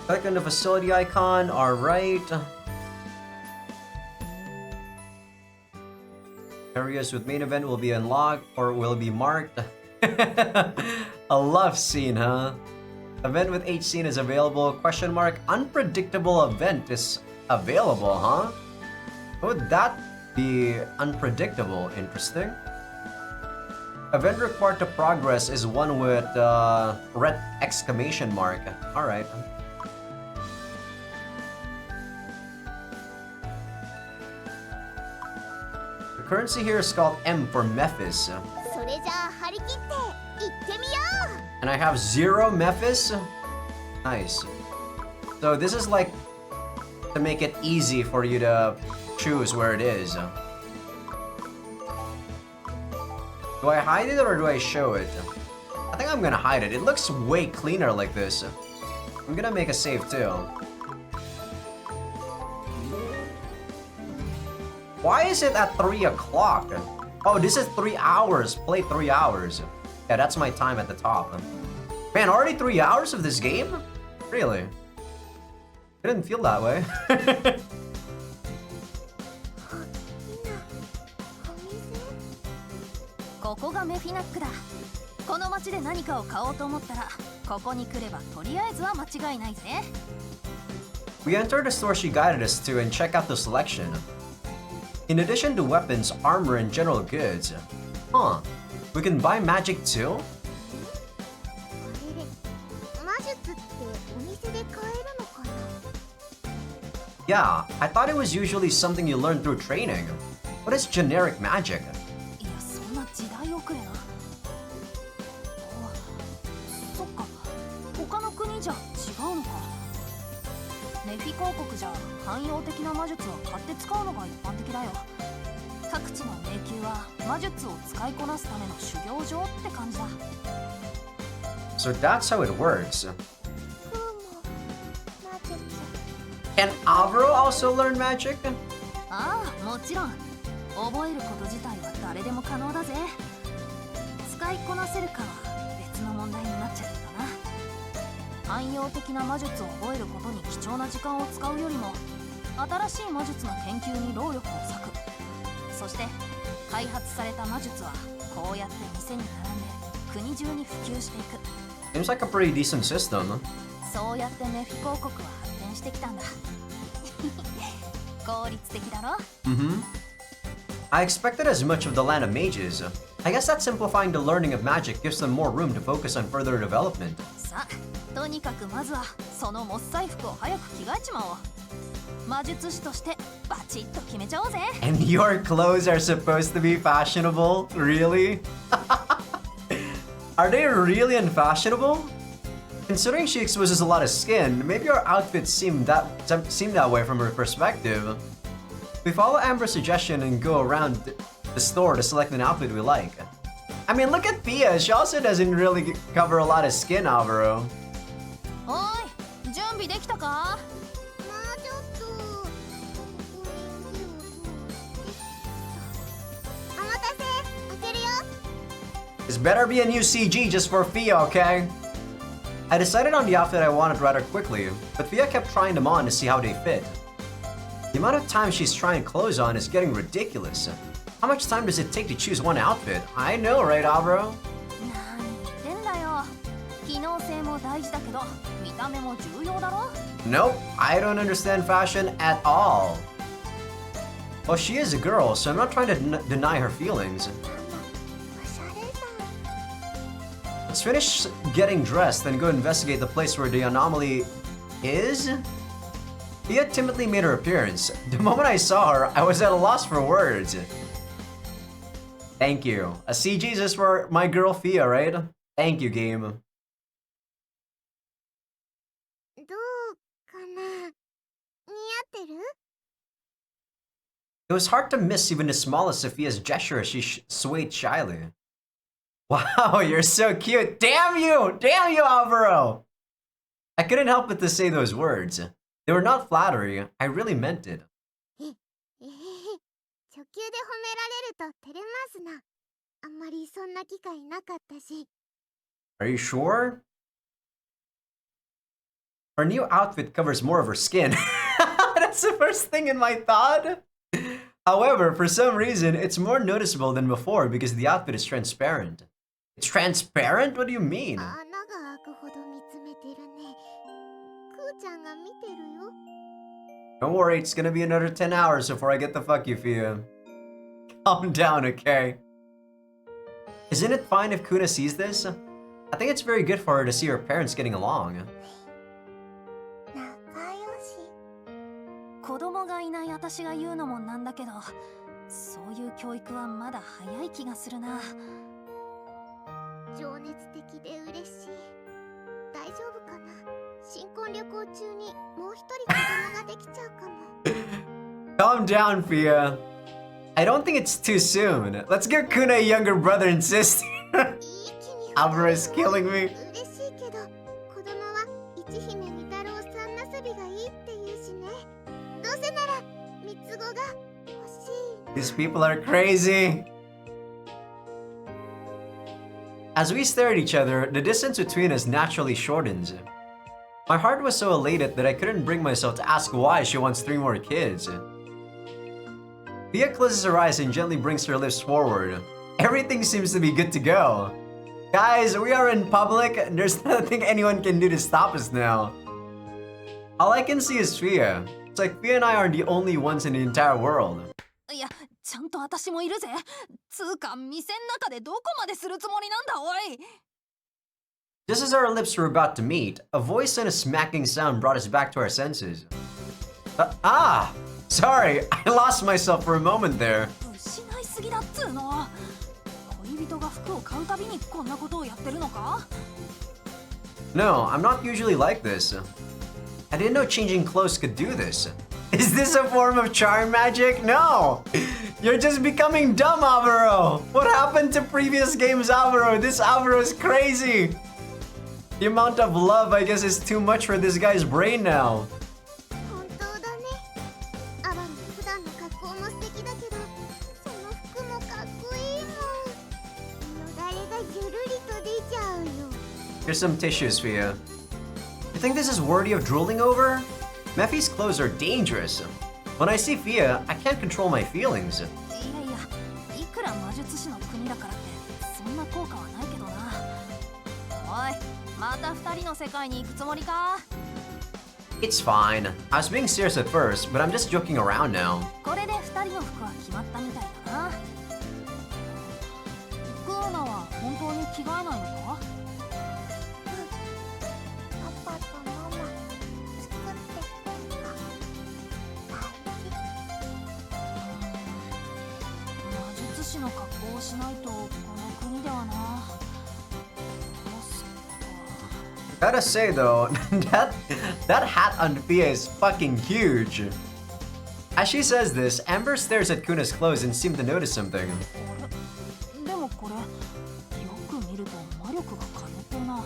Click on the facility icon, alright. Areas with main event will be unlocked or will be marked. A love scene, huh? Event with H scene is available. Question mark. Unpredictable event is available, huh? Would that be unpredictable? Interesting. Event required to progress is one with red exclamation mark. Alright. The currency here is called M for Mephis. それじゃあ張り切って行ってみよう。 And I have 0 Mephis. Nice. So this is like to make it easy for you to choose where it is. Do I hide it or do I show it? I think I'm gonna hide it. It looks way cleaner like this. I'm gonna make a save too. Why is it at 3 o'clock? Oh, this is 3 hours. Play 3 hours. Yeah, that's my time at the top. Man, already 3 hours of this game? Really? I didn't feel that way. ここがメフィナックだ。この街で何かを買おうと思ったらここに来ればとりあえずは間違いないぜ。 We entered the store she guided us to and check out the selection. In addition to weapons, armor, and general goods. Huh. We can buy magic too? これ魔術ってお店で買えるのかな。 Yeah, I thought it was usually something you learn through training. What is generic magic? いやそんな時代遅れな。そっか他の国じゃ違うのか。メフィ公国じゃ汎用的な魔術は買って使うのが一般的だよ。各地の迷宮は魔術を使いこなすための修行場って感じだ。 So that's how it works. フーも魔術。 Can Alvaro also learn magic? ああもちろん覚えること自体は誰でも可能だぜ。使いこなせるかは別の問題になっちゃうけどな。汎用的な魔術を覚えることに貴重な時間を使うよりも新しい魔術の研究に労力を割く。そして開発された魔術はこうやって店に並んで国中に普及していく。 Seems like a pretty decent system. そうやってメフィ公国は発展してきたんだ。効率的だろ。 Mm-hmm. I expected as much of the land of mages. I guess that simplifying the learning of magic gives them more room to focus on further development. さあとにかくまずはそのもっさい服を早く着替えちまおう。魔術師としてバチッと決めちゃおうぜ。 And your clothes are supposed to be fashionable? Really? Are they really unfashionable? Considering she exposes a lot of skin, maybe our outfits seem that way from her perspective. We follow Amber's suggestion and go around the store to select an outfit we like. I mean, look at Pia. She also doesn't really cover a lot of skin, Alvaro. おい準備できたか。まあちょっとお待たせ開けるよ。 This better be a new CG just for Fia, okay? I decided on the outfit I wanted rather quickly, but Fia kept trying them on to see how they fit. The amount of time she's trying clothes on is getting ridiculous. How much time does it take to choose one outfit? I know, right, Alvaro? 何言ってんだよ。機能性も大事だけど見た目も重要だろ。 Nope, I don't understand fashion at all. Well, she is a girl, so I'm not trying to deny her feelings. おしゃれさ。 Let's finish getting dressed and go investigate the place where the anomaly is. Fia timidly made her appearance. The moment I saw her, I was at a loss for words. Thank you. A CG is for my girl Fia, right? Thank you, game. どうかな。似合ってる？ It was hard to miss even the smallest Sophia's gesture as she swayed shyly. Wow, you're so cute. Damn you! Damn you, Alvaro! I couldn't help but to say those words. They were not flattery. I really meant it. えへへ初級で褒められると照れますな。あんまりそんな機会なかったし。 Are you sure? Her new outfit covers more of her skin. That's the first thing in my thought. However, for some reason, it's more noticeable than before because the outfit is transparent. It's transparent? What do you mean? 穴が開くほど見つめてるね。クーちゃんが見てるよ。 Don't worry, it's gonna be another 10 hours before I get the fuck you, Fia. Calm down, okay? Isn't it fine if Kuna sees this? I think it's very good for her to see her parents getting along. 仲良し。子供がいない私が言うのもなんだけど、そういう教育はまだ早い気がするな。情熱的で嬉しい。大丈夫かな。新婚旅行中にもう一人子供ができちゃうかも。Calm down, Fia. I don't think it's too soon. Let's give Kuna a younger brother and sister. いい気に Alvaro is killing me. 嬉しいけど、子供は一姫二太郎さんなすびがいいって言うしね。どうせなら三つ子が欲しい。 These people are crazy. As we stare at each other, the distance between us naturally shortens. My heart was so elated that I couldn't bring myself to ask why she wants 3 more kids. Fia closes her eyes and gently brings her lips forward. Everything seems to be good to go. Guys, we are in public. There's nothing anyone can do to stop us now. All I can see is Fia. It's like Fia and I are the only ones in the entire world. いや、ちゃんと私もいるぜ。つうか、店の中でどこまでするつもりなんだ、おい。 Just as our lips were about to meet, a voice and a smacking sound brought us back to our senses. Sorry, I lost myself for a moment there. 失いすぎだっつうの。恋人が服を買うたびにこんなことをやってるのか？ No, I'm not usually like this. I didn't know changing clothes could do this. Is this a form of charm magic? No! You're just becoming dumb, Alvaro! What happened to previous games, Alvaro? This Alvaro is crazy! The amount of love, I guess, is too much for this guy's brain now. 本当だね。アバン普段の格好も素敵だけど、その服もかっこいいもん。よだれがゆるりと出ちゃうよ。 Here's some tissues, Fia. You think this is worthy of drooling over? Mephi's clothes are dangerous. When I see Fia, I can't control my feelings. いやいや、いくら魔術師の国だからってそんな効果はないけどな。おい、また二人の世界に行くつもりか？ It's fine. I was being serious at first, but I'm just joking around now. これで二人の服は決まったみたいだな。クーナは本当に着替えないのか？パパとママ作ってくれた。魔術師の格好をしないとこの国ではな。 Gotta say though, that hat on Fia is fucking huge. As she says this, Amber stares at Kuna's clothes and seemed to notice something. でもこれよく見ると魔力が通ってるな。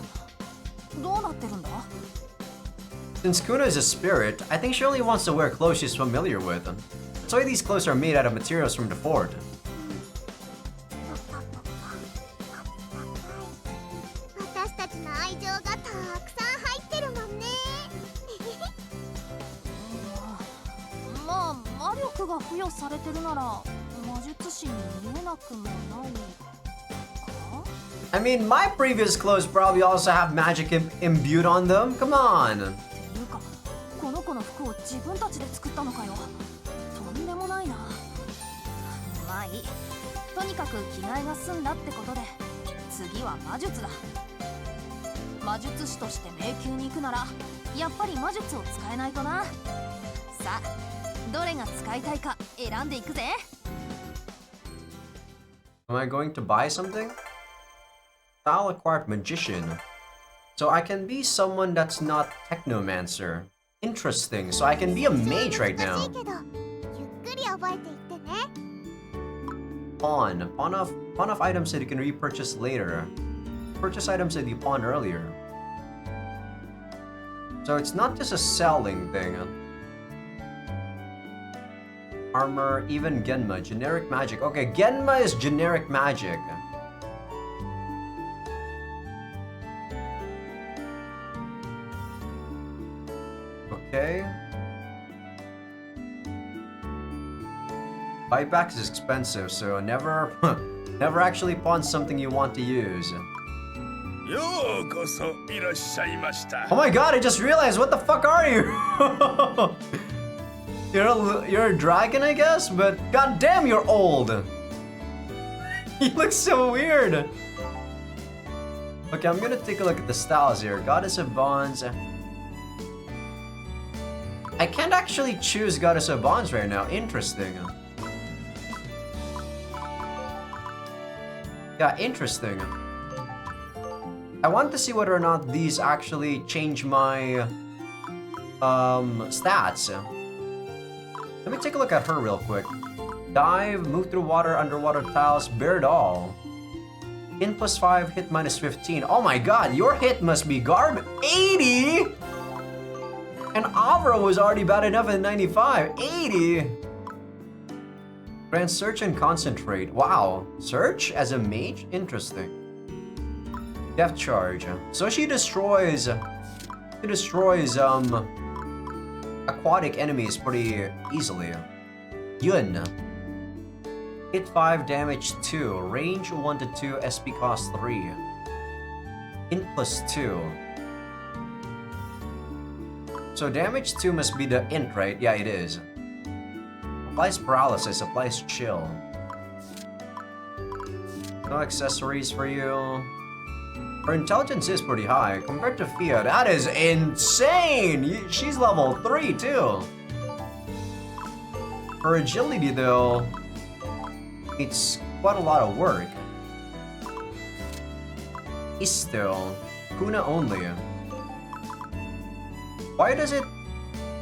どうなってるんだ？ Since Kuna is a spirit, I think she only wants to wear clothes she's familiar with. That's why these clothes are made out of materials from the fort. 私たちの愛情がたくさん入ってるもんね。まあ魔力が付与されてるなら魔術師に見えなくもないか？ I mean, my previous clothes probably also have magic imbued on them. Come on. っていうかこの子の服を自分たちで作ったのかよ。とんでもないな。まあいい。とにかく着替えが済んだってことで次は魔術だ。魔術師として迷宮に行くならやっぱり魔術を使えないとな。さあどれが使いたいか選んでいくぜ。 Am I going to buy something? Style acquired magician. So I can be someone that's not technomancer. Interesting. So I can be a mage right 難 now. しいけどゆっくり覚えていってね。ね。 Pawn. Pawn of items that you can repurchase later. Purchase items that you pawned earlier. So it's not just a selling thing. Armor, even Genma, generic magic. Okay, Genma is generic magic. Okay. Buyback is expensive, so never never actually pawn something you want to use. ようこそいらっしゃいました。 Oh my god, I just realized, what the fuck are you? You're a dragon, I guess, but goddamn, you're old. You look so weird. Okay, I'm gonna take a look at the styles here. Goddess of Bonds. I can't actually choose Goddess of Bonds right now. Interesting. Yeah, interesting. I want to see whether or not these actually change my stats. Let me take a look at her real quick. Dive, move through water, underwater tiles, bear doll. In +5, hit -15. Oh my god, your hit must be garbage. 80? And Avro was already bad enough at 95. 80? Grant search and concentrate. Wow. Search as a mage? Interesting. Death charge. So she destroys aquatic enemies pretty easily. Yun. Hit 5, damage 2, range 1 to 2, SP cost 3. Int +2. So damage 2 must be the int, right? Yeah, it is. Applies paralysis, applies chill. No accessories for you. Her intelligence is pretty high. Compared to Fia, that is insane! She's level 3 too. Her agility though, it's quite a lot of work. Still, Kuna only. Why does it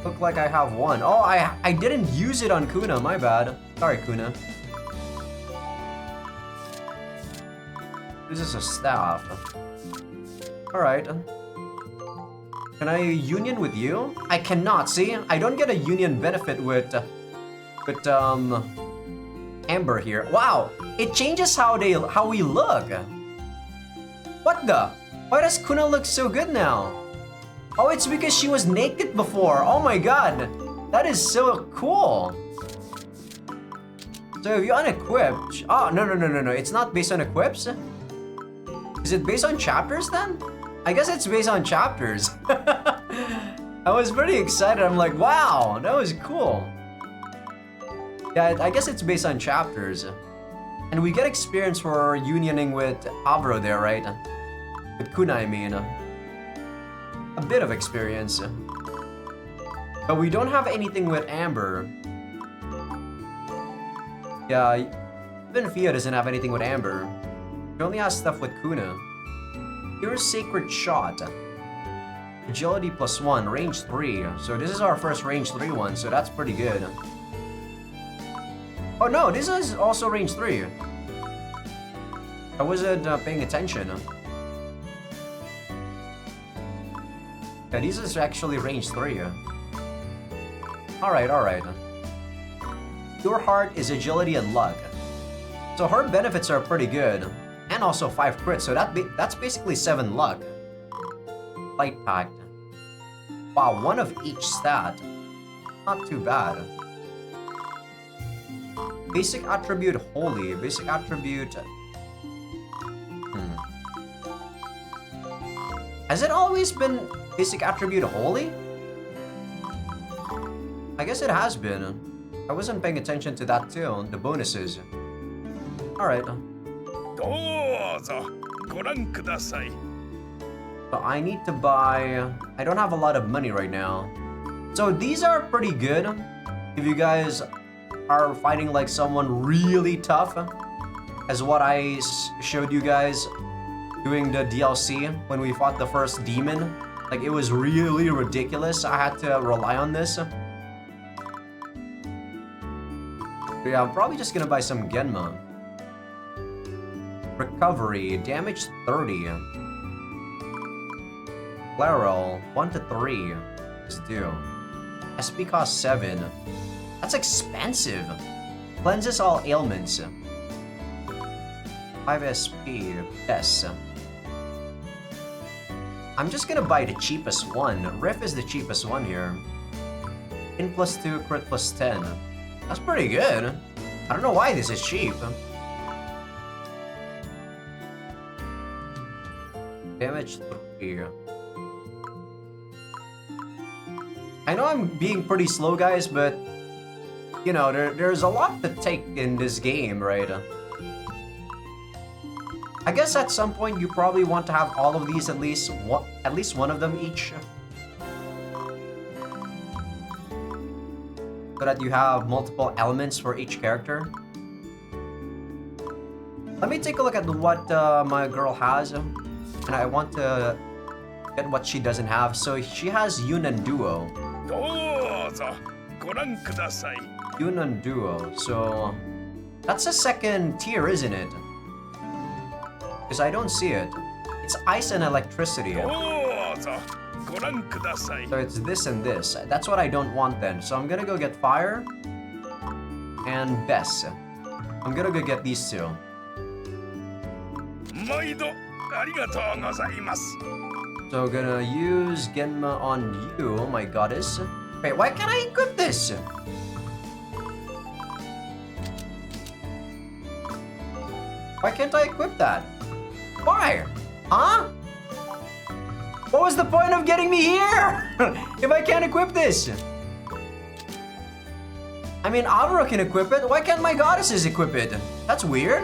look like I have one? Oh, I didn't use it on Kuna, my bad. Sorry, Kuna. This is a staff. Alright. Can I union with you? I cannot, see? I don't get a union benefit with Amber here. Wow! It changes how we look! What the? Why does Kuna look so good now? Oh, it's because she was naked before. Oh my god! That is so cool! So if you unequip... Oh, no. It's not based on equips? Is it based on chapters then? I guess it's based on chapters. I was pretty excited. I'm like, wow, that was cool. Yeah, I guess it's based on chapters. And we get experience for unioning with Avro there, right? With Kuna, I mean. A bit of experience. But we don't have anything with Amber. Yeah, even Fia doesn't have anything with Amber. She only has stuff with Kuna. Here's Sacred Shot. Agility +1, range 3. So this is our first range 3 one, so that's pretty good. Oh no, this is also range 3. I wasn't paying attention. Yeah, this is actually range 3. Alright. Your heart is agility and luck. So her benefits are pretty good. And also 5 crits, so that's basically 7 luck. Light pact. Wow, 1 of each stat. Not too bad. Basic attribute holy. Basic attribute... Has it always been basic attribute holy? I guess it has been. I wasn't paying attention to that too, the bonuses. Alright. どうぞご覧ください。 So I need to buy... I don't have a lot of money right now. So these are pretty good. If you guys are fighting like someone really tough. As what I showed you guys doing the DLC when we fought the first demon. Like it was really ridiculous. I had to rely on this. Yeah, I'm probably just gonna buy some Genma. Recovery, damage 30. Claral, 1 to 3. Let's do. SP cost 7. That's expensive. Cleanses all ailments. 5 SP, yes. I'm just gonna buy the cheapest one. Riff is the cheapest one here. In plus 2, crit plus 10. That's pretty good. I don't know why this is cheap. Damage 3. I know I'm being pretty slow, guys, but you know, there's a lot to take in this game, right? I guess at some point you probably want to have all of these, at least one of them each, so that you have multiple elements for each character. Let me take a look at what my girl has, and I want to get what she doesn't have. So she has Yunnan Duo. Yunnan Duo. So that's a second tier, isn't it? Because I don't see it. It's ice and electricity. So it's this and this. That's what I don't want then. So I'm gonna go get fire and Bess. I'm gonna go get these two. So gonna use Genma on you, oh my goddess. Wait, why can't I equip this? Why can't I equip that? Why? Huh? What was the point of getting me here if I can't equip this? I mean, Avro can equip it. Why can't my goddesses equip it? That's weird.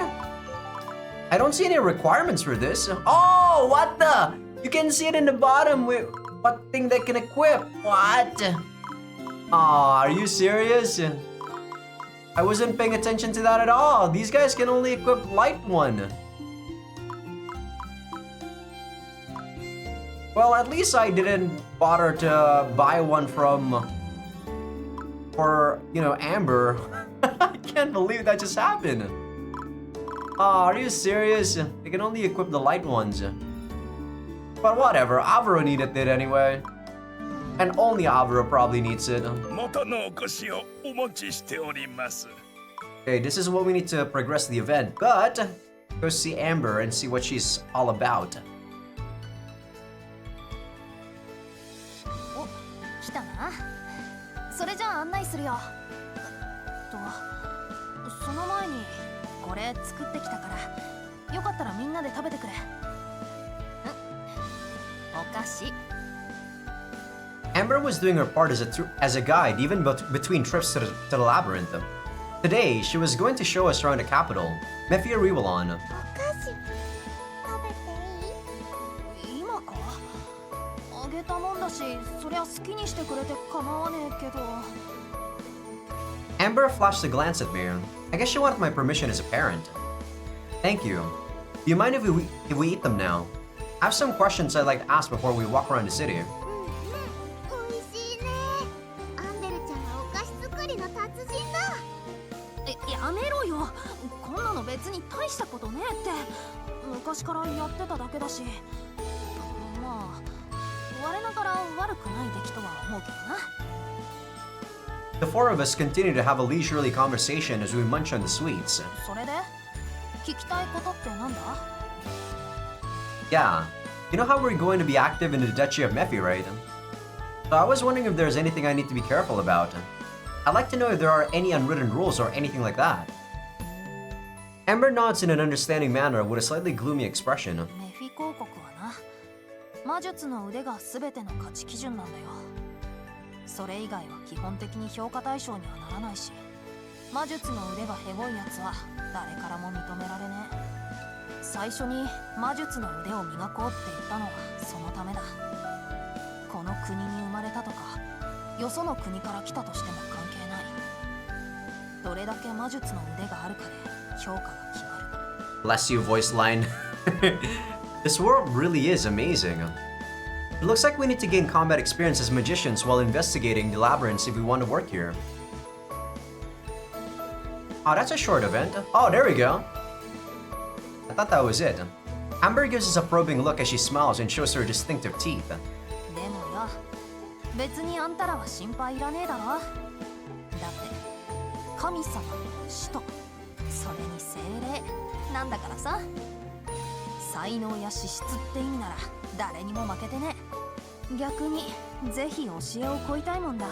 I don't see any requirements for this. Oh, what the? You can see it in the bottom with what thing they can equip. What? Aw, are you serious? I wasn't paying attention to that at all. These guys can only equip light one. Well, at least I didn't bother to buy one for, you know, Amber. I can't believe that just happened. Aw, are you serious? They can only equip the light ones. But whatever, Avro needed it anyway. And only Avro probably needs it. Okay, this is what we need to progress the event, but go see Amber and see what she's all about. お、来たな。それじゃあ案内するよ。その前にこれ作ってきたから、よかったらみんなで食べてくれ。お菓子。 Amber was doing her part as a guide, even between trips to the labyrinth. Today, she was going to show us around the capital, Mephiariwalon. 今か？あげたもんだし、そりゃ好きにしてくれて構わねえけど。 Amber flashed a glance at me. I guess she wanted my permission as a parent. Thank you. Do you mind if we eat them now? I have some questions I'd like to ask before we walk around the city. やめろよ。こんなの別に大したことねえって。昔からやってただけだし。まあ、我ながら悪くない出来とは思うけどな。 The four of us continue to have a leisurely conversation as we munch on the sweets. それで聞きたいことってなんだ? Yeah. You know how we're going to be active in the Duchy of Mephi, right? So I was wondering if there's anything I need to be careful about. I'd like to know if there are any unwritten rules or anything like that. Amber nods in an understanding manner with a slightly gloomy expression. メフィ公国はな、魔術の腕が全ての価値基準なんだよ。それ以外は基本的に評価対象にはならないし、魔術の腕がヘボいやつは誰からも認められねえ。最初に魔術の腕を磨こうって言ったのはそのためだ。この国に生まれたとか、よその国から来たとしても関係ない。どれだけ魔術の腕があるかで評価が決まる。Bless you, voice line. This world really is amazing. It looks like we need to gain combat experience as magicians while investigating the labyrinths if we want to work here. Oh, that's a short event. Oh, there we go. I thought that was it. Amber gives us a probing look as she smiles and shows her distinctive teeth. でもよ、別にあんたらは心配いらねえだろ。だって神様、使徒、それに精霊なんだからさ。才能や資質って意味なら誰にも負けてね。逆にぜひ教えを乞いたいもんだ。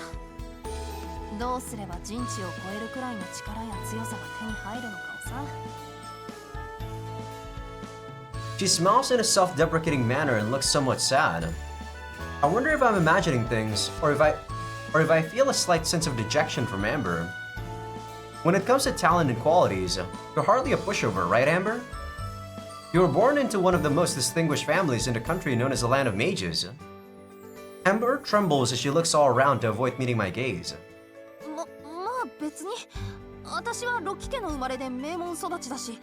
どうすれば人知を超えるくらいの力や強さが手に入るのかをさ。She smiles in a self-deprecating manner and looks somewhat sad. I wonder if I'm imagining things, or if I feel a slight sense of dejection from Amber. When it comes to talent and qualities, you're hardly a pushover, right, Amber? You were born into one of the most distinguished families in the country known as the Land of Mages. Amber trembles as she looks all around to avoid meeting my gaze. まあ別に私はロキ家の生まれで名門育ちだし、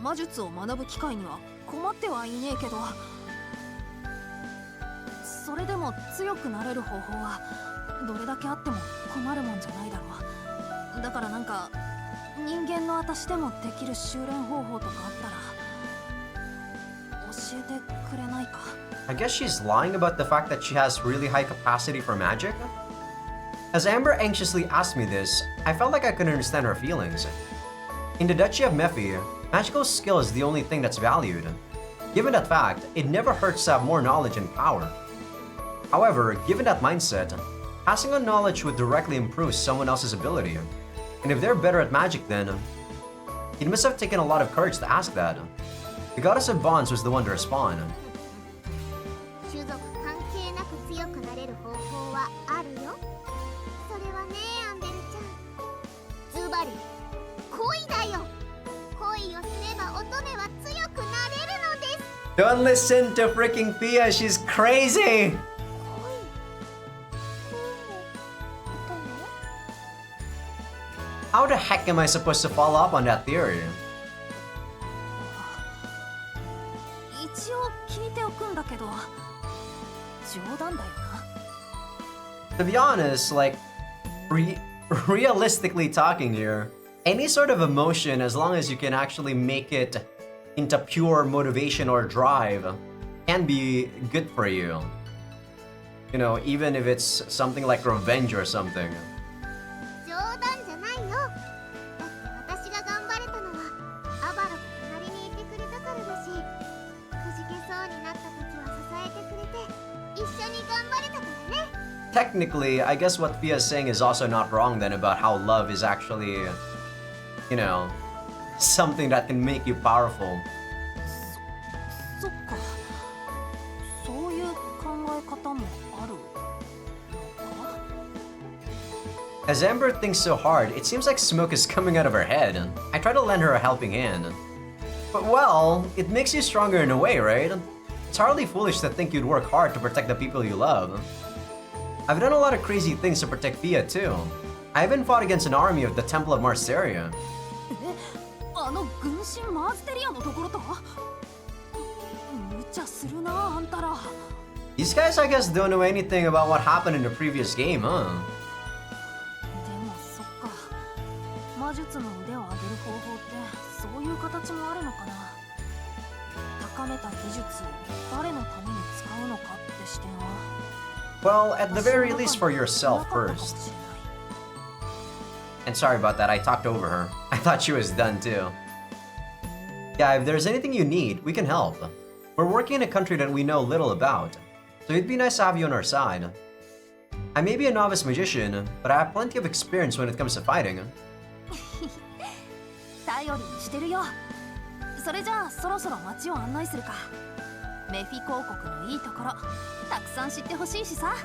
魔術を学ぶ機会には困ってはいねえけど、それでも強くなれる方法はどれだけあっても困るもんじゃないだろう。だからなんか人間の私でもできる修練方法とかあったら教えてくれないか。 I guess she's lying about the fact that she has really high capacity for magic? As Amber anxiously asked me this, I felt like I couldn't understand her feelings. In the Duchy of Mephi, magical skill is the only thing that's valued. Given that fact, it never hurts to have more knowledge and power. However, given that mindset, passing on knowledge would directly improve someone else's ability. And if they're better at magic then, it must have taken a lot of courage to ask that. The goddess of bonds was the one to respond. 種族関係なく強くなれる方法はあるよ。それはね、アンベルちゃん。ズバリ恋だよ。恋をすれば乙女は強くなれるのです。 Don't listen to freaking Thea, she's crazy! 恋。How the heck am I supposed to follow up on that theory? 一応聞いておくんだけど、冗談だよな。 To be honest, like, realistically talking here, any sort of emotion, as long as you can actually make it into pure motivation or drive, can be good for you. You know, even if it's something like revenge or something. 冗談じゃないよ。だって私が頑張れたのはアバロが隣にいてくれたからだし、くじけそうになった時は支えてくれて一緒に頑張れたからね。 Technically, I guess what Fia's saying is also not wrong then about how love is actually, you know, something that can make you powerful. そっか。そういう考え方もあるのか。 As Amber thinks so hard, it seems like smoke is coming out of her head. I try to lend her a helping hand. But well, it makes you stronger in a way, right? It's hardly foolish to think you'd work hard to protect the people you love. I've done a lot of crazy things to protect Fia too. I even fought against an army of the Temple of Marsteria. あの軍神マーステリアのところと？無茶するなあんたら。 These guys, I guess, don't know anything about what happened in the previous game, huh? でもそっか。魔術の腕を上げる方法ってそういう形もあるのかな。高めた技術を誰のために使うのかって視点は。 Well, at the very least for yourself first. And sorry about that, I talked over her. I thought she was done too. Yeah, if there's anything you need, we can help. We're working in a country that we know little about, so it'd be nice to have you on our side. I may be a novice magician, but I have plenty of experience when it comes to fighting. 頼りにしてるよ。それじゃあそろそろ街を案内するか。メフィ公国のいいところたくさん知ってほしいしさ。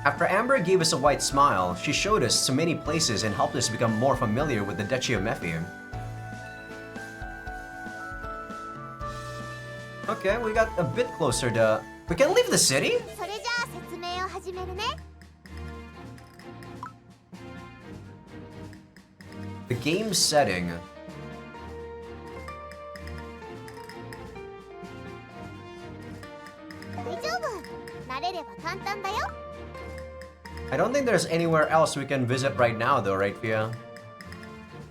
After Amber gave us a white smile, she showed us so many places and helped us become more familiar with the Duchy of Mephi. Okay, we got a bit closer to... We can leave the city? それじゃあ説明を始めるね。 The game setting. 大丈夫。慣れれば簡単だよ。 I don't think there's anywhere else we can visit right now though, right, Fia?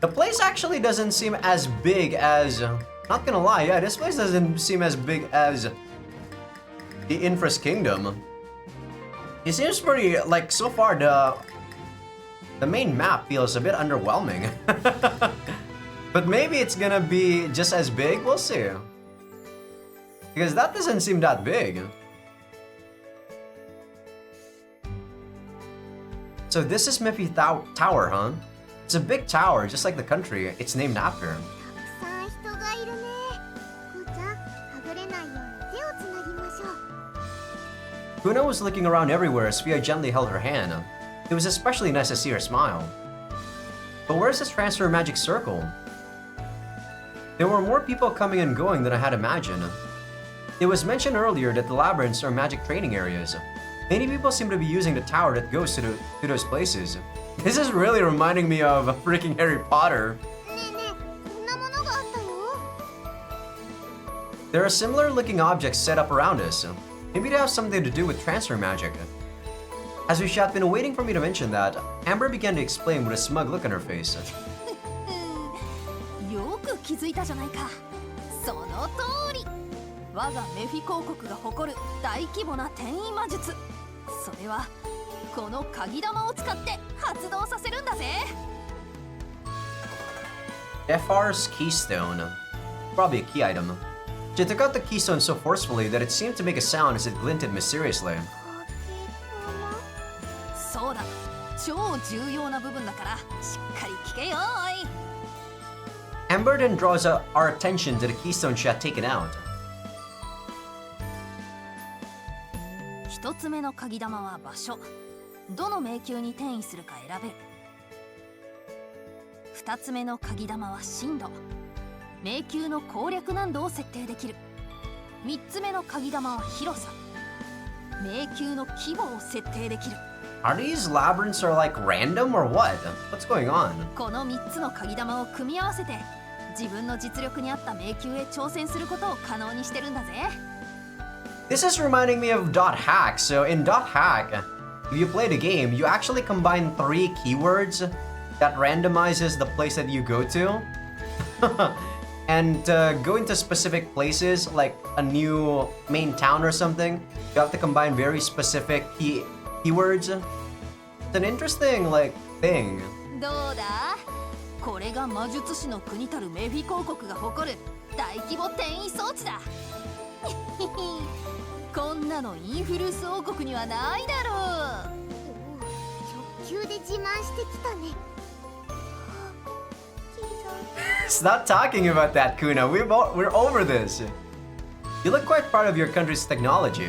The place actually doesn't seem as big as... not gonna lie, yeah, this place doesn't seem as big as the Infra's Kingdom. It seems pretty, like, so far the main map feels a bit underwhelming. But maybe it's gonna be just as big, we'll see. Because that doesn't seem that big. So this is Mephi Tower, huh? It's a big tower, just like the country it's named after. たくさん人がいるね。こうちゃん、はぐれないように手をつなぎましょう。 Kuna was looking around everywhere as Fia gently held her hand. It was especially nice to see her smile. But where's this transfer magic circle? There were more people coming and going than I had imagined. It was mentioned earlier that the labyrinths are magic training areas. Many people seem to be using the tower that goes to those places. This is really reminding me of freaking Harry Potter. ねえねえ、こんなものがあったよ。 There are similar looking objects set up around us. Maybe they have something to do with transfer magic. As she had been waiting for me to mention that, Amber began to explain with a smug look on her face. よく気づいたじゃないか。その通り。我がメフィ公国が誇る大規模な転移魔術。それはこの鍵玉を使って発動させるんだぜ。FR's keystone. Probably a key item. She took out the keystone so forcefully that it seemed to make a sound as it glinted mysteriously. そうだ。超重要な部分だからしっかり聞けよおい。Amber then draws our attention to the keystone she had taken out. 一つ目の鍵玉は場所。どの迷宮に転移するか選べる。二つ目の鍵玉は深度。迷宮の攻略難度を設定できる。三つ目の鍵玉は広さ。迷宮の規模を設定できる。Are these labyrinths are like random or what? What's going on? この三つの鍵玉を組み合わせて自分の実力に合った迷宮へ挑戦することを可能にしてるんだぜ。This is reminding me of Dot Hack. So in Dot Hack, if you play the game, you actually combine 3 keywords that randomizes the place that you go to. And go into specific places, like a new main town or something, you have to combine very specific keywords. It's an interesting, like, thing. どうだ？これが魔術師の国たるメフィ公国が誇る大規模転移装置だ。こんなのインフルース王国にはないだろう。直球で自慢してきたね。 Stop talking about that, Kuna. We're over this. You look quite proud of your country's technology.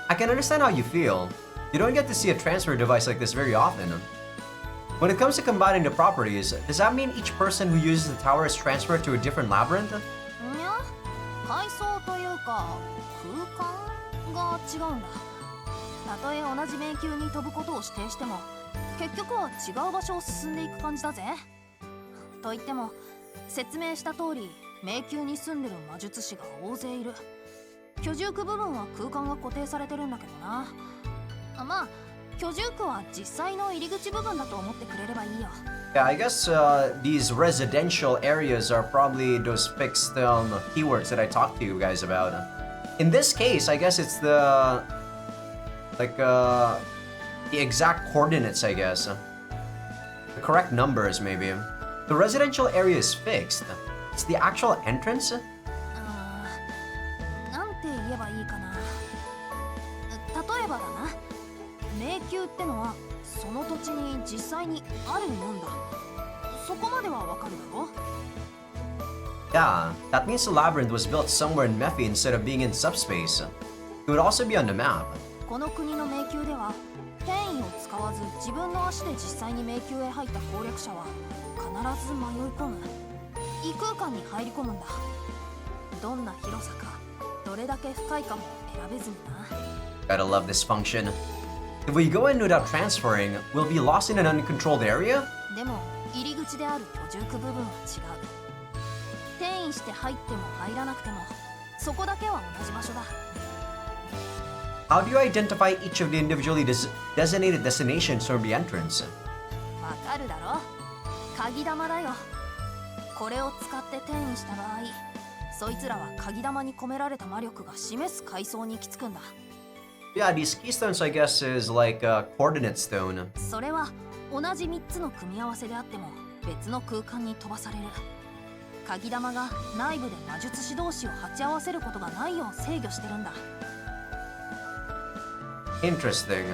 I can understand how you feel. You don't get to see a transfer device like this very often. When it comes to combining the properties, does that mean each person who uses the tower is transferred to a different labyrinth? いや、階層というか空間が違うんだ。たとえ同じ迷宮に飛ぶことを指定しても、結局は違う場所を進んでいく感じだぜ。と言っても、説明した通り、迷宮に住んでる魔術師が大勢いる。居住区部分は空間が固定されてるんだけどな。まあ、居住区は実際の入り口部分だと思ってくれればいいよ。Yeah, I guess these residential areas are probably those fixed keywords that I talked to you guys about. In this case, I guess it's the exact coordinates, I guess. The correct numbers, maybe. The residential area is fixed. It's the actual entrance? なんて言えばいいかな。例えばだな。迷宮ってのはその土地に実際にあるもんだ。そこまではわかるだろ？ Yeah, that means the labyrinth was built somewhere in Mephi instead of being in subspace. It would also be on the map. この国の迷宮では転移を使わず自分の足で実際に迷宮へ入った攻略者は必ず迷い込む。異空間に入り込むんだ。どんな広さか、どれだけ深いかも選べずにな。Gotta love this function. If we go in without transferring, we'll be lost in an uncontrolled area? でも入り口である居住区部分は違う。転移して入っても入らなくてもそこだけは同じ場所だ。How do you identify each of the individually designated destinations from the entrance? わかるだろ？鍵玉だよ。これを使って転移した場合、そいつらは鍵玉に込められた魔力が示す階層に行き着くんだ。Yeah, these keystones, I guess, is like a coordinate stone. それは同じ3つの組み合わせであっても別の空間に飛ばされる。鍵玉が内部で魔術師同士を鉢合わせることがないよう制御してるんだ。Interesting.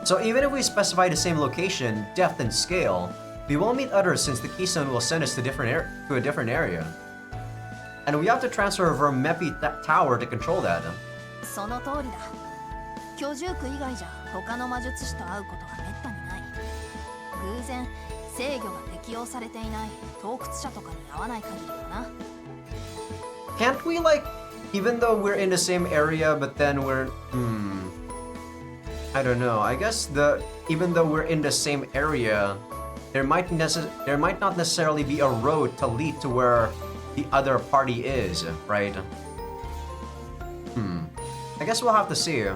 So even if we specify the same location, depth, and scale, we won't meet others since the keystone will send us to a different area. And we have to transfer over a Mepi tower to control that. その通りだ。居住区以外じゃ他の魔術師と会うことはめったにない。偶然制御が適用されていない洞窟者とかに会わない限りだな。Can't we, like, even though we're in the same area, but then we're... I don't know. I guess even though we're in the same area, there might not necessarily be a road to lead to where the other party is, right? I guess we'll have to see.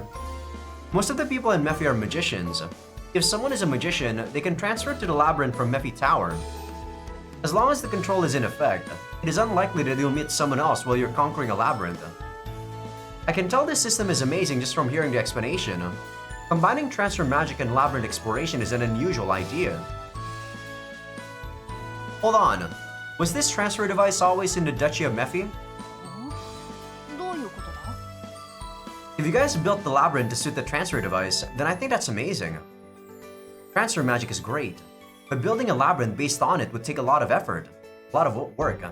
Most of the people in Mephi are magicians. If someone is a magician, they can transfer to the Labyrinth from Mephi Tower. As long as the control is in effect, it is unlikely that you'll meet someone else while you're conquering a labyrinth. I can tell this system is amazing just from hearing the explanation. Combining transfer magic and labyrinth exploration is an unusual idea. Hold on, was this transfer device always in the Duchy of Mephi? どういうことだ？ If you guys built the labyrinth to suit the transfer device, then I think that's amazing. Transfer magic is great, but building a labyrinth based on it would take a lot of effort, a lot of work.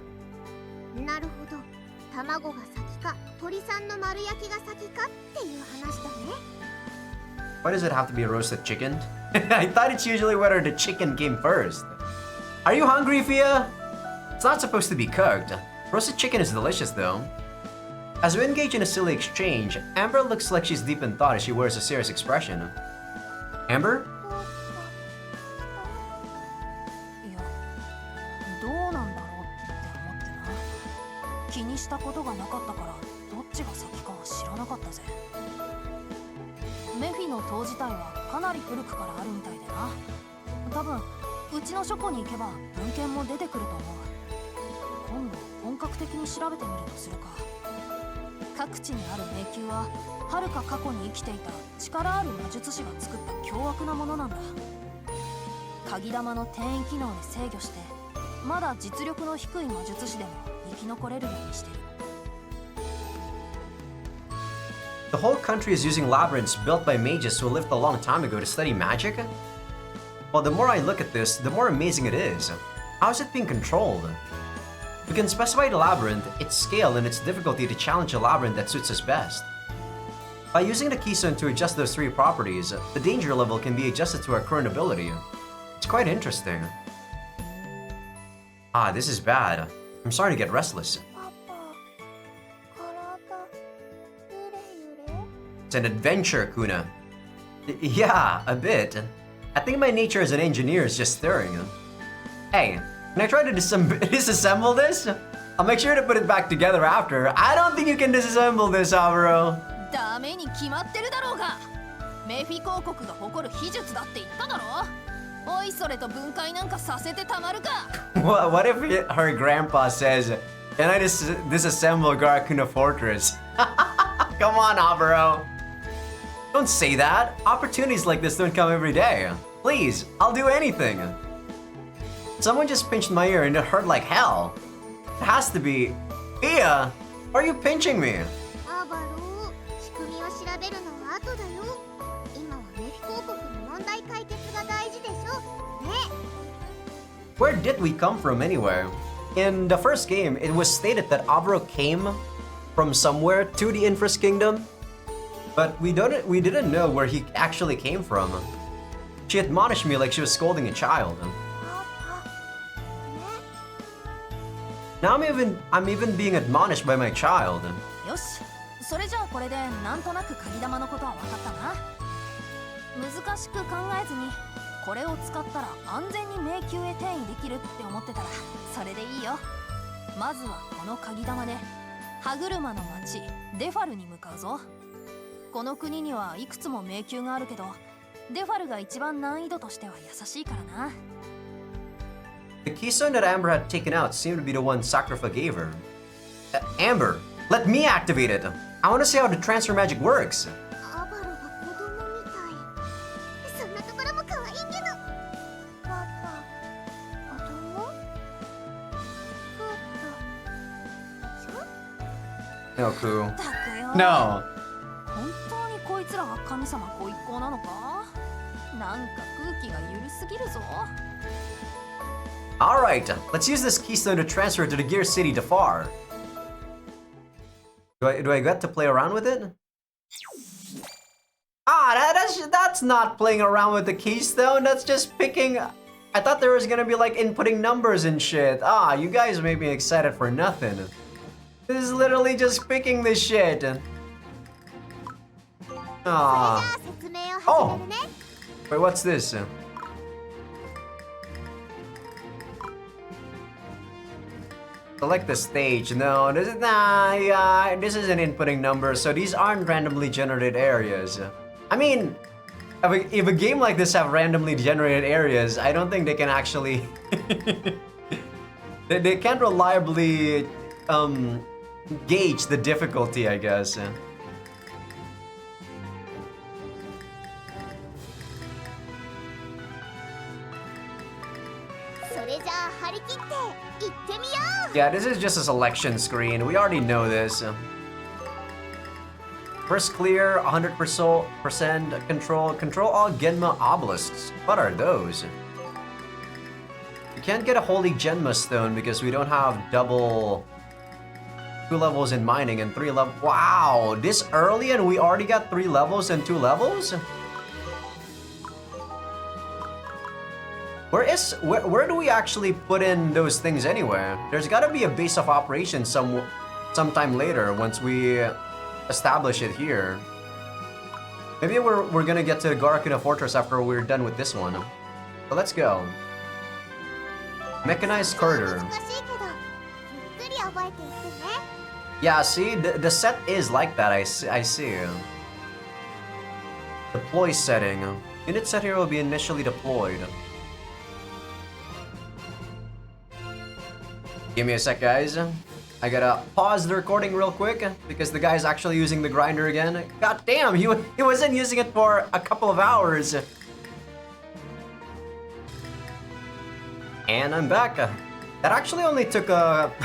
なるほど。卵が先か鳥さんの丸焼きが先かっていう話だね。 Why does it have to be a roasted chicken? I thought it's usually whether the chicken came first. Are you hungry, Fia? It's not supposed to be cooked. Roasted chicken is delicious though. As we engage in a silly exchange, Amber looks like she's deep in thought as she wears a serious expression. Amber? いや、どうなんだろうって思ってな。気にしたことがなかったからどっちが先かは知らなかったぜ。メフィの塔自体はかなり古くからあるみたいでな。多分うちの書庫に行けば文献も出てくると思う。今度本格的に調べてみるとするか。各地にある迷宮は遥か過去に生きていた力ある魔術師が作った凶悪なものなんだ。鍵玉の転移機能に制御してまだ実力の低い魔術師でも生き残れるようにしてる。The whole country is using labyrinths built by mages who lived a long time ago to study magic? Well, the more I look at this, the more amazing it is. How is it being controlled? We can specify the labyrinth, its scale, and its difficulty to challenge a labyrinth that suits us best. By using the keystone to adjust those three properties, the danger level can be adjusted to our current ability. It's quite interesting. Ah, this is bad. I'm starting to get restless. パパ、体ゆれゆれ？ It's an adventure, Kuna. Yeah, a bit. I think my nature as an engineer is just stirring. Hey, can I try to disassemble this? I'll make sure to put it back together after. I don't think you can disassemble this, Alvaro. ダメに決まってるだろうが。メフィ公国が誇る秘術だって言っただろ。おいそれと分解なんかさせてたまるか。What if her grandpa says, "Can I disassemble Garakuna Fortress?" Come on, Alvaro. Don't say that. Opportunities like this don't come every day. Please, I'll do anything. Someone just pinched my ear and it hurt like hell. It has to be... Ia, why are you pinching me? アバロー、仕組みを調べるのは後だよ。今はメフィ公国の問題解決が大事でしょ。ね。Where did we come from anyway? In the first game, it was stated that Avro came from somewhere to the Infras Kingdom, but we didn't know where he actually came from. She admonished me like she was scolding a child. パパ、ね。 Now I'm even being admonished by my child. よし、それじゃあこれでなんとなく鍵玉のことは分かったな。難しく考えずにこれを使ったら安全に迷宮へ転移できるって思ってたらそれでいいよ。まずはこの鍵玉で歯車の町デファルに向かうぞ。この国にはいくつも迷宮があるけどデファルが一番難易度としては優しいからな。The keystone that Amber had taken out seemed to be the one Sacrifa gave her. Amber, let me activate it. I want to see how the transfer magic works. アバロが子供みたい。そんなところも可愛いけど。パパ、子供？そう？ No, Ku. ったくよ。 No. 本当にこいつらが神様ご一行なのか？なんか空気が緩すぎるぞ。 Alright, let's use this keystone to transfer to the Gear City Dafar. Do I get to play around with it? Ah, that's not playing around with the keystone, that's just picking... I thought there was gonna be like inputting numbers and shit. Ah, you guys made me excited for nothing. This is literally just picking this shit. Ah. それじゃあ説明を始めるね。 Wait, what's this? Select the stage. No, this is this isn't inputting numbers, so these aren't randomly generated areas. I mean, if a game like this have randomly generated areas, I don't think they can actually they can't reliably gauge the difficulty, I guess. それじゃあ張り切って行ってみよう。 Yeah, this is just a selection screen. We already know this. First clear, 100% control. Control all Genma obelisks. What are those? We can't get a holy Genma stone because we don't have double 2 levels in mining and 3 levels. Wow, this early and we already got 3 levels and 2 levels? Where do we actually put in those things anywhere? There's gotta be a base of operations sometime later once we establish it here. Maybe we're gonna get to Garakuna Fortress after we're done with this one. So let's go. Mechanized corridor. 難しいけどゆっくり覚えていってね。 Yeah, see, the set is like that. I see. Deploy setting. Unit set here will be initially deployed. Give me a sec, guys. I gotta pause the recording real quick because the guy's actually using the grinder again. God damn, he wasn't using it for a couple of hours. And I'm back. That actually only took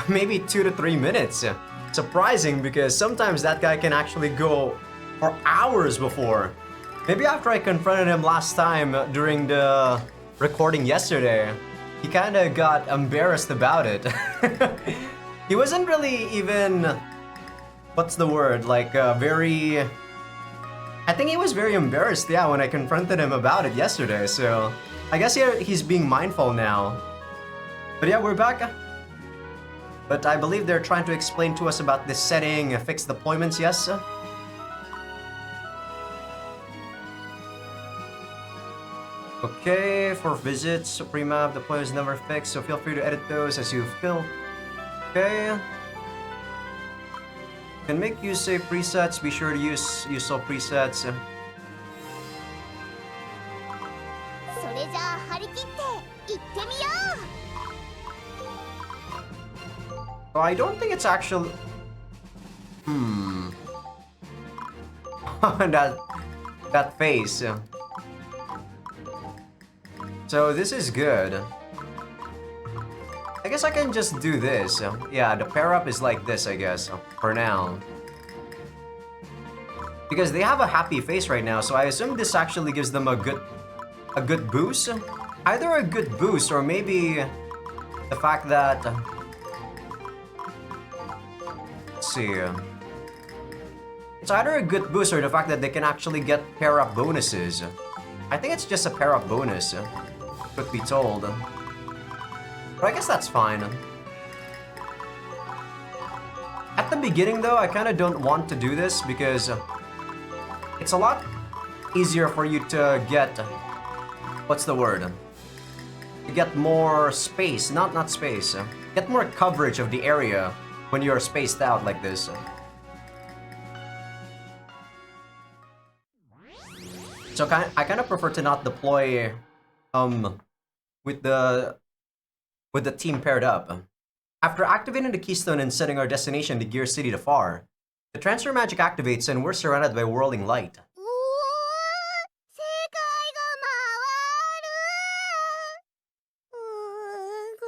maybe 2 to 3 minutes. Surprising because sometimes that guy can actually go for hours before. Maybe after I confronted him last time during the recording yesterday, he kind of got embarrassed about it. He wasn't really even, what's the word, like very... I think he was very embarrassed, yeah, when I confronted him about it yesterday, so... I guess he's being mindful now. But yeah, we're back. But I believe they're trying to explain to us about this setting, fixed deployments, yes? Okay, for visits, Supreme Map, the point is never fixed, so feel free to edit those as you feel. Okay. Can make use of presets, be sure to use all presets. それじゃあ張り切って行ってみよ So I don't think it's actually... that face. So this is good. I guess I can just do this. Yeah, the pair up is like this, I guess, for now. Because they have a happy face right now, so I assume this actually gives them a good boost. Either a good boost or maybe the fact that... Let's see. It's either a good boost or the fact that they can actually get pair up bonuses. I think it's just a pair up bonus, could be told. But I guess that's fine. At the beginning though, I kind of don't want to do this because it's a lot easier for you to get, what's the word? To get more space, not space, get more coverage of the area when you're spaced out like this. So I kind of prefer to not deploy with the with the team paired up. After activating the keystone and setting our destination to Gear City Far, the transfer magic activates and we're surrounded by whirling light. うおー、世界が回る。ぐ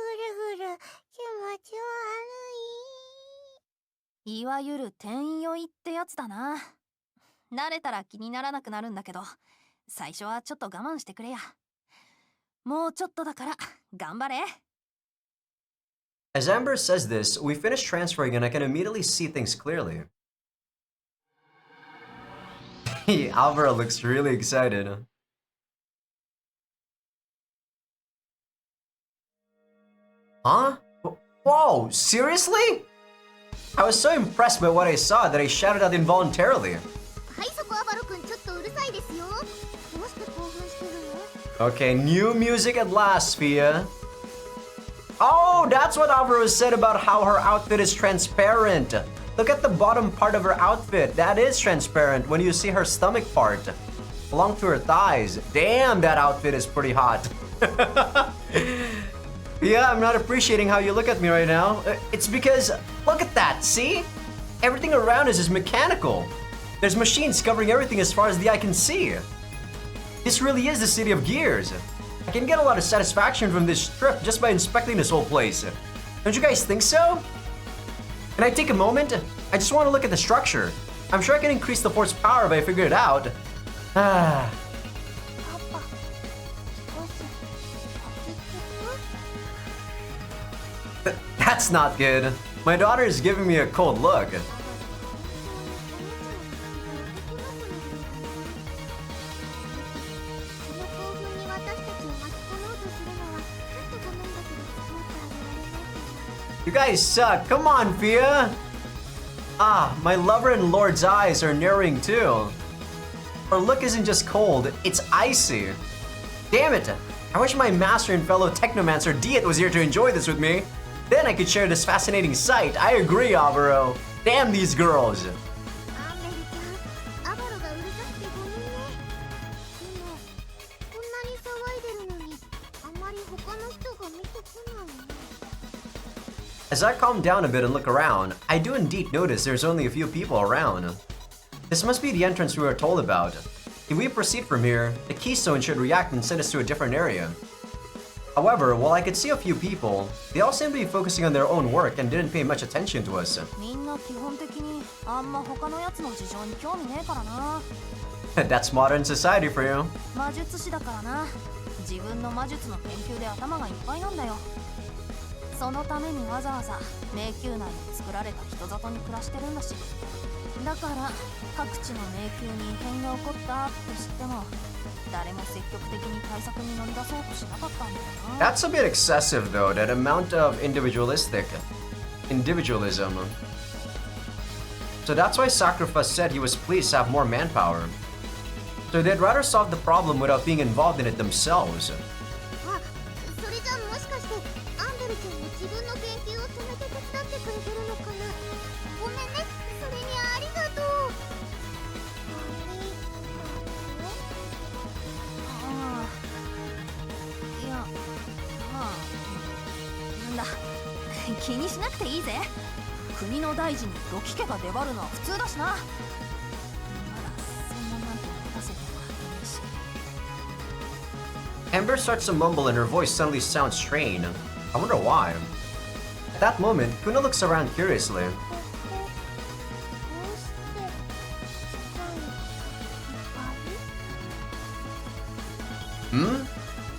るぐる気持ち悪い。いわゆる転酔いってやつだな。慣れたら気にならなくなるんだけど、最初はちょっと我慢してくれや。もうちょっとだから頑張れ。As Amber says this, we finish transferring and I can immediately see things clearly. Alvaro looks really excited. Huh? Whoa, seriously? I was so impressed by what I saw that I shouted out involuntarily. はい、そこアバロ君ちょっとうるさいですよ。どうして興奮してるの？ Okay, new music at last, Fia. Oh, that's what Alvaro said about how her outfit is transparent. Look at the bottom part of her outfit. That is transparent when you see her stomach part. Along to her thighs. Damn, that outfit is pretty hot. Yeah, I'm not appreciating how you look at me right now. It's because, look at that, see? Everything around us is mechanical. There's machines covering everything as far as the eye can see. This really is the city of gears. I can get a lot of satisfaction from this trip just by inspecting this whole place. Don't you guys think so? Can I take a moment? I just want to look at the structure. I'm sure I can increase the force power if I figure it out. Ah. パパ、少し落ち着く？ That's not good. My daughter is giving me a cold look. その興奮に私たちを巻き込もうとするのはちょっとごめんだけど付き合ってあげられないかな。 You guys suck. Come on, Fia. Ah, my lover and lord's eyes are narrowing too. Her look isn't just cold, it's icy. Damn it. I wish my master and fellow technomancer Diet was here to enjoy this with me. Then I could share this fascinating sight. I agree, Alvaro. Damn these girls. アンベルちゃん、アバロがうるさくてごめんね。でも、こんなに騒いでるのに、あまり他の人が見てこないね。 As I calm down a bit and look around, I do indeed notice there's only a few people around. This must be the entrance we were told about. If we proceed from here, the keystone should react and send us to a different area. However, while I could see a few people, they all seemed to be focusing on their own work and didn't pay much attention to us. みんな基本的にあんま他のやつの事情に興味ねえからな。 That's modern society for you. 魔術師だからな。自分の魔術の研究で頭がいっぱいなんだよ。そのためにわざわざ迷宮内に作られた人里に暮らしてるんだし。だから各地の迷宮に異変が起こったって知っても誰も積極的に対策に乗り出そうとしなかったんだよな。 That's a bit excessive though, that amount of individualism. So that's why Sacrifice said he was pleased to have more manpower. So they'd rather solve the problem without being involved in it themselves. あ、それじゃもしかしてアンベルちゃんも自分の研究を止めて手伝ってくれてるのかな。ごめんね、それにありがとう。ああ、いや、まあ、なんだ、気にしなくていいぜ。国の大臣にロキ家が出張るのは普通だしな。まだ専門なんて持たせてもらってないし。 Amber starts to mumble and her voice suddenly sounds strained. I wonder why. At that moment, Kuna looks around curiously. ここ、どうして機械いっぱい？ Hmm?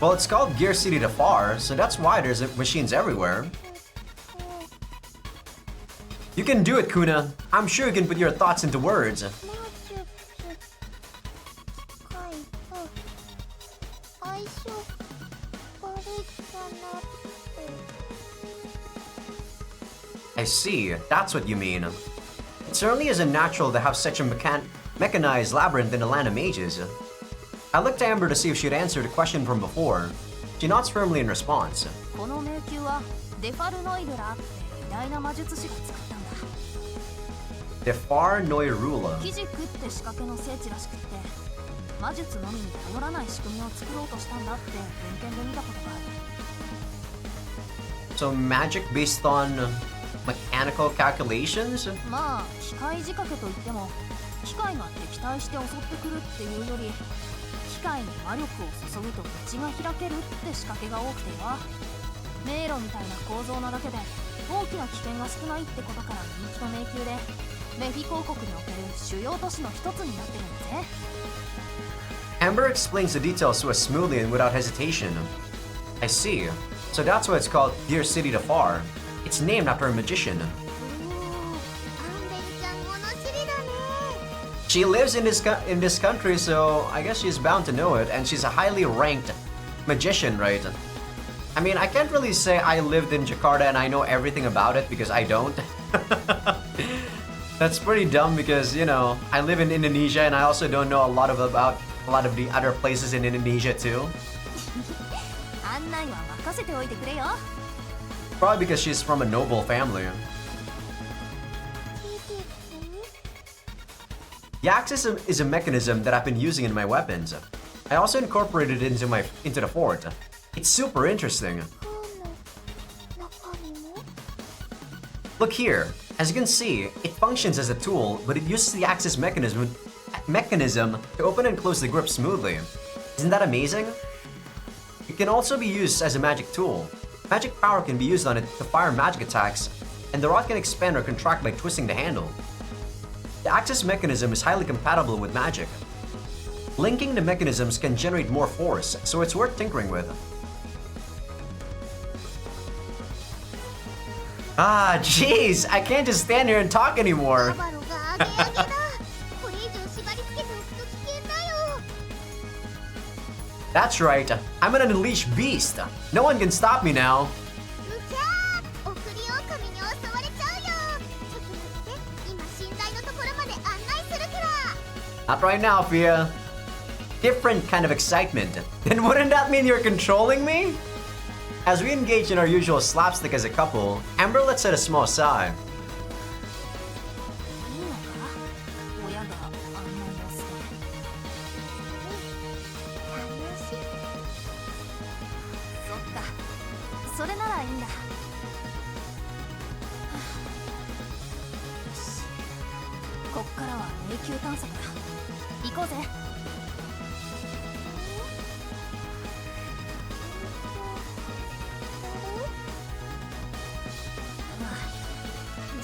Well, it's called Gear City Far, so that's why there's machines everywhere. You can do it, Kuna. I'm sure you can put your thoughts into words. 魔術、機械と相性悪いかなって。 I see. That's what you mean. It certainly isn't natural to have such a mechanized labyrinth in the land of mages. I looked to Amber to see if she'd answered a question from before. She nods firmly in response. この迷宮はデファルノイルラーって偉大な魔術師が作ったんだ。 Defar Noirula. 基軸って仕掛けの聖地らしくって魔術のみに頼らない仕組みを作ろうとしたんだって文献で見たことがある。So magic based on mechanical calculations? まあ機械仕掛けといっても機械が敵対して襲ってくるっていうより機械に魔力を注ぐと道が開けるって仕掛けが多くてよ。迷路みたいな構造なだけで大きな危険が少ないってことから人気の迷宮でメフィ公国における主要都市の一つになってるんだぜ。 Amber explains the details to us smoothly and without hesitation. I see. So that's why it's called Dear City to Far. It's named after a magician. おお、アンベルちゃん物知りだね。 She lives in this country, so I guess she's bound to know it, and she's a highly ranked magician, right? I mean, I can't really say I lived in Jakarta and I know everything about it because I don't. That's pretty dumb because, you know, I live in Indonesia and I also don't know about a lot of the other places in Indonesia too. 案内は任せておいてくれよ。 Probably because she's from a noble family. 聞いて、The axis is a mechanism that I've been using in my weapons. I also incorporated it into the fort. It's super interesting. 本の中身も Look here. As you can see, it functions as a tool, but it uses the axis mechanism to open and close the grip smoothly. Isn't that amazing? It can also be used as a magic tool. Magic power can be used on it to fire magic attacks, and the rod can expand or contract by twisting the handle. The axis mechanism is highly compatible with magic. Linking the mechanisms can generate more force, so it's worth tinkering with. Ah, jeez, I can't just stand here and talk バ anymore. バロがアゲアゲだ。これ以上縛り付けておくと危険だよ。 That's right, I'm an unleashed beast. No one can stop me now. うちゃー、送り狼に襲われちゃうよ。ちょっと待って、今信頼のところまで案内するから。 Not right now, Fia. Different kind of excitement. Then wouldn't that mean you're controlling me? As we engage in our usual slapstick as a couple, Amber lets out a small sigh. いいのか親が案内をして。楽しい。そっかそれならいいんだ。よしこっからは迷宮探索だ。行こうぜ。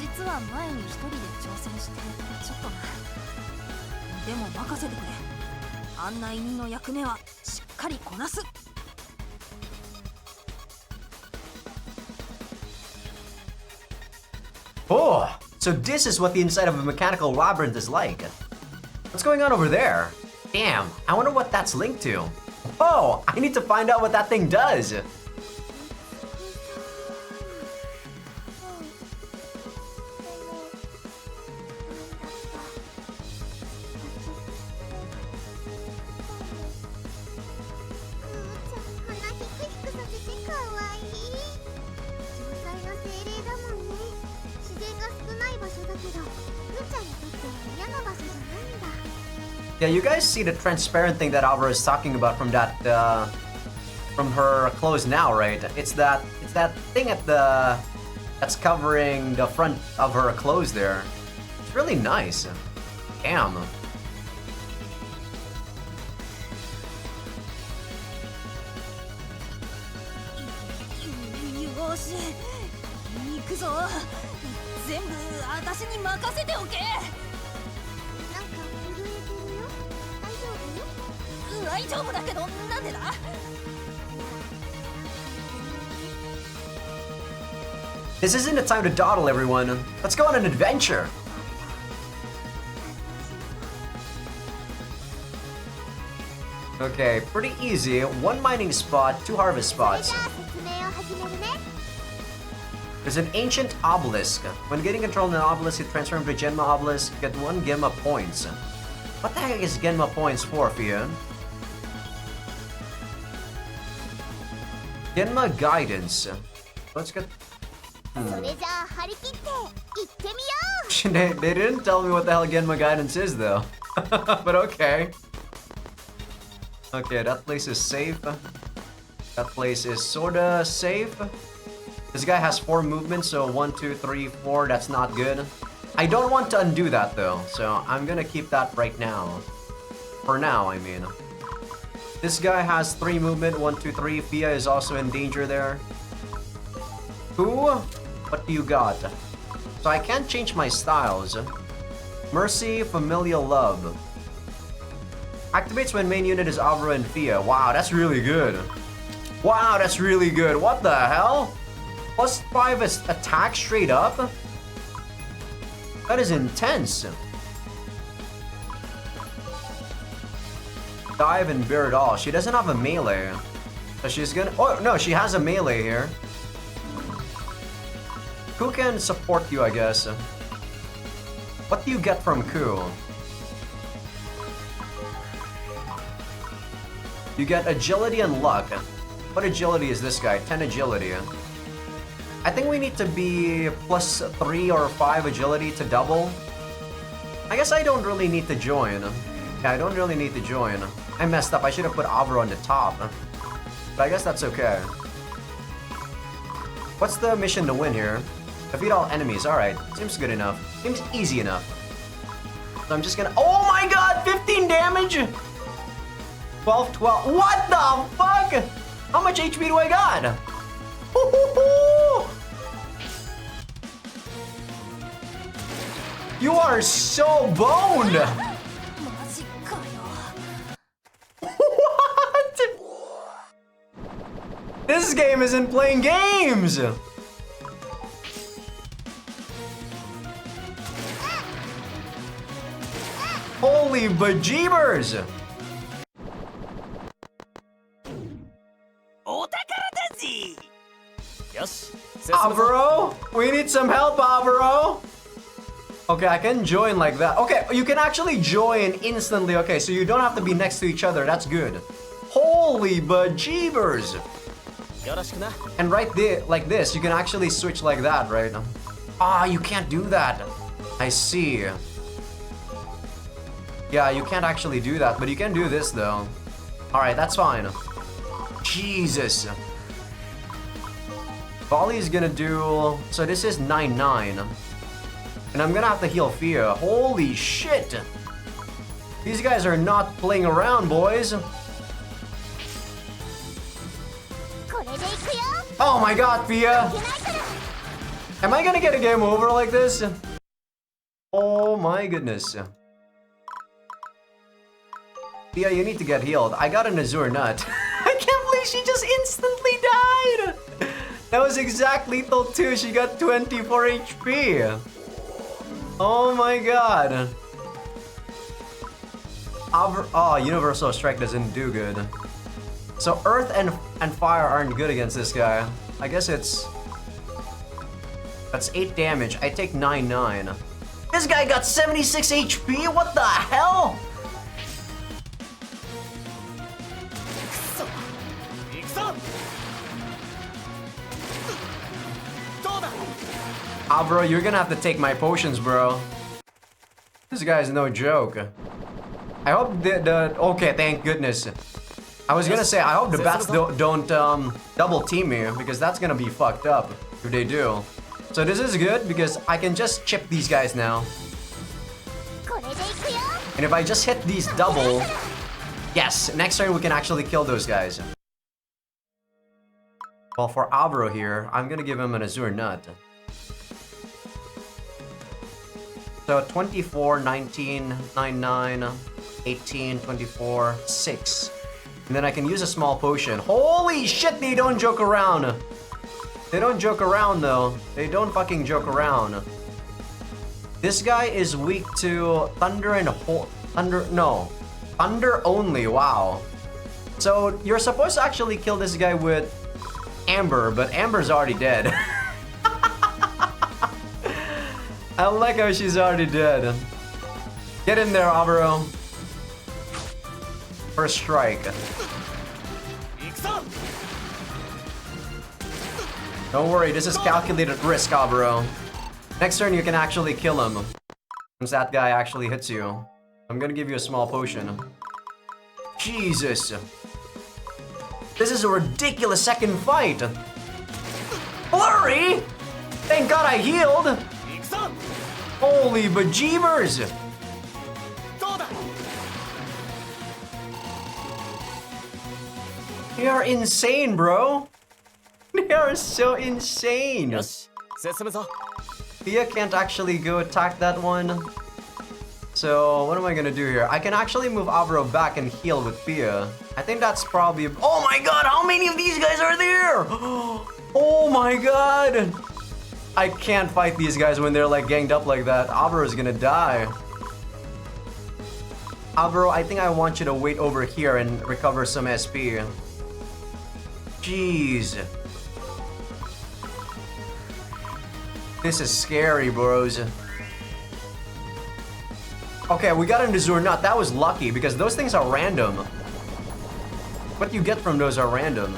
実は前に一人で挑戦してちょっとな。でも任せてくれ。案内人の役目はしっかりこなす。 Oh, so this is what the inside of a mechanical labyrinth is like. What's going on over there? Damn, I wonder what that's linked to. Oh, I need to find out what that thing does. Yeah, you guys see the transparent thing that Alvaro is talking about from that, from her clothes now, right? It's that thing that's covering the front of her clothes there. It's really nice. Damn. This isn't the time to dawdle, everyone. Let's go on an adventure. Okay, pretty easy. 1 mining spot, 2 harvest spots. There's an ancient obelisk. When getting control of an obelisk, you transform to Genma obelisk, get 1 Genma points. What the heck is Genma points for, Fia? Genma guidance. Let's get... They didn't tell me what the hell Genma guidance is, though. But okay. Okay, that place is safe. That place is sorta safe. This guy has 4 movements, so 1, 2, 3, 4. That's not good. I don't want to undo that though, so I'm gonna keep that right now. For now, I mean. This guy has 3 movement, 1, 2, 3. Fia is also in danger there. Who? What do you got? So I can't change my styles. Mercy, Familial Love. Activates when main unit is Avro and Fia. Wow, that's really good. Wow, that's really good. What the hell? +5 is attack straight up? That is intense. Dive and bear it all. She doesn't have a melee. So she's gonna... Oh, no, she has a melee here. Who can support you, I guess? What do you get from Ku? You get agility and luck. What agility is this guy? 10 agility. I think we need to be +3 or 5 agility to double. I guess I don't really need to join. Yeah, I don't really need to join. I messed up. I should have put Avro on the top. But I guess that's okay. What's the mission to win here? Defeat all enemies. Alright. Seems good enough. Seems easy enough. So I'm just gonna... Oh my god! 15 damage! 12, 12. What the fuck? How much HP do I got? You are so boned! What? This game isn't playing games! Holy bejeebers! Avro? We need some help, Avro! Okay, I can join like that. Okay, you can actually join instantly. Okay, so you don't have to be next to each other. That's good. Holy bejeebers! And right there, like this, you can actually switch like that, right? Ah, you can't do that. I see. Yeah, you can't actually do that, but you can do this though. Alright, that's fine. Jesus. Volley is gonna do... So this is 9-9. And I'm gonna have to heal Fia. Holy shit! These guys are not playing around, boys. Oh my god, Fia! Am I gonna get a game over like this? Oh my goodness. Fia, you need to get healed. I got an Azure Nut. I can't believe she just instantly died! That was exact lethal too. She got 24 HP. Oh my god. Oh, Universal Strike doesn't do good. So Earth and Fire aren't good against this guy. I guess it's... That's 8 damage. I take 9-9. This guy got 76 HP? What the hell? Ah, bro, you're gonna have to take my potions, bro. This guy's no joke. I hope okay, thank goodness. I was gonna say, I hope the bats don't double team me, because that's gonna be fucked up if they do. So this is good, because I can just chip these guys now. And if I just hit these double... Yes, next turn we can actually kill those guys. Well, for Avro here, I'm gonna give him an Azure Nut. So 24, 19, 9, 9, 18, 24, 6. And then I can use a small potion. Holy shit, they don't joke around. They don't joke around though. They don't fucking joke around. This guy is weak to thunder and thunder only, wow. So you're supposed to actually kill this guy with Amber, but Amber's already dead. I like how she's already dead. Get in there, Avro. First strike. Don't worry, this is calculated risk, Avro. Next turn, you can actually kill him. Once that guy actually hits you. I'm gonna give you a small potion. Jesus. This is a ridiculous second fight. Flurry? Thank God I healed! 行くぞ Holy bejeebers! どうだ They are insane, bro! They are so insane! よし進むぞ Thea can't actually go attack that one. So, what am I gonna do here? I can actually move Avro back and heal with Thea. I think that's probably... Oh my god, how many of these guys are there? Oh my god! I can't fight these guys when they're like ganged up like that. Avro is gonna die. Avro, I think I want you to wait over here and recover some SP. Jeez. This is scary, bros. Okay, we got into Zurnut. That was lucky because those things are random. What you get from those are random.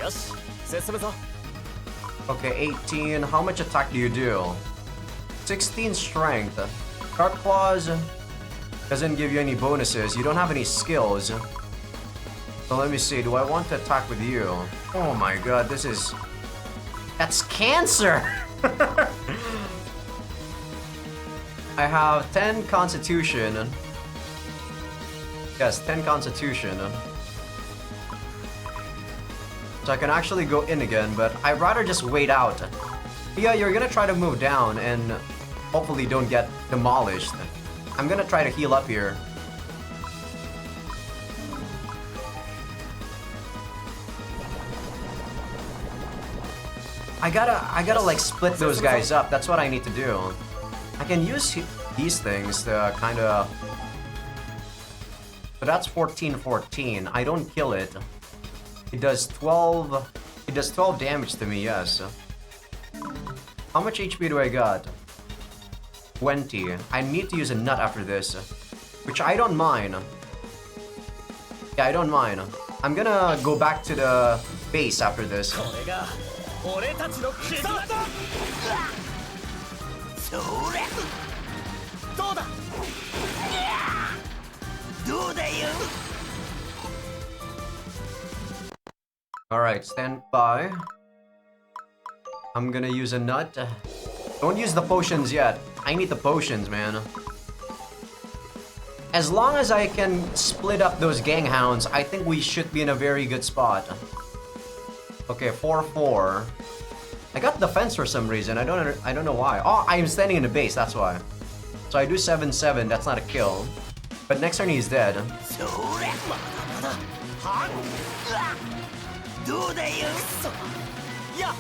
よし進むぞ Okay, 18. How much attack do you do? 16 strength. Dark Claws doesn't give you any bonuses. You don't have any skills. So let me see. Do I want to attack with you? Oh my god, this is... That's cancer! I have 10 constitution. Yes, 10 constitution. So I can actually go in again, but I'd rather just wait out. Yeah, you're gonna try to move down and hopefully don't get demolished. I'm gonna try to heal up here. I gotta like split those guys up. That's what I need to do. I can use these things to kind of... But that's 14-14. I don't kill it. It does 12... It does 12 damage to me, yes. How much HP do I got? 20. I need to use a nut after this. Which I don't mind. Yeah, I don't mind. I'm gonna go back to the base after this. これが俺たちの絆だそれどうだどうだよ Alright, stand by. I'm gonna use a nut. Don't use the potions yet. I need the potions, man. As long as I can split up those ganghounds, I think we should be in a very good spot. Okay, 4-4. I got defense for some reason. I don't know why. Oh, I am standing in the base, that's why. So I do 7-7, that's not a kill. But next turn he's dead. それまだまだはんどうだよそや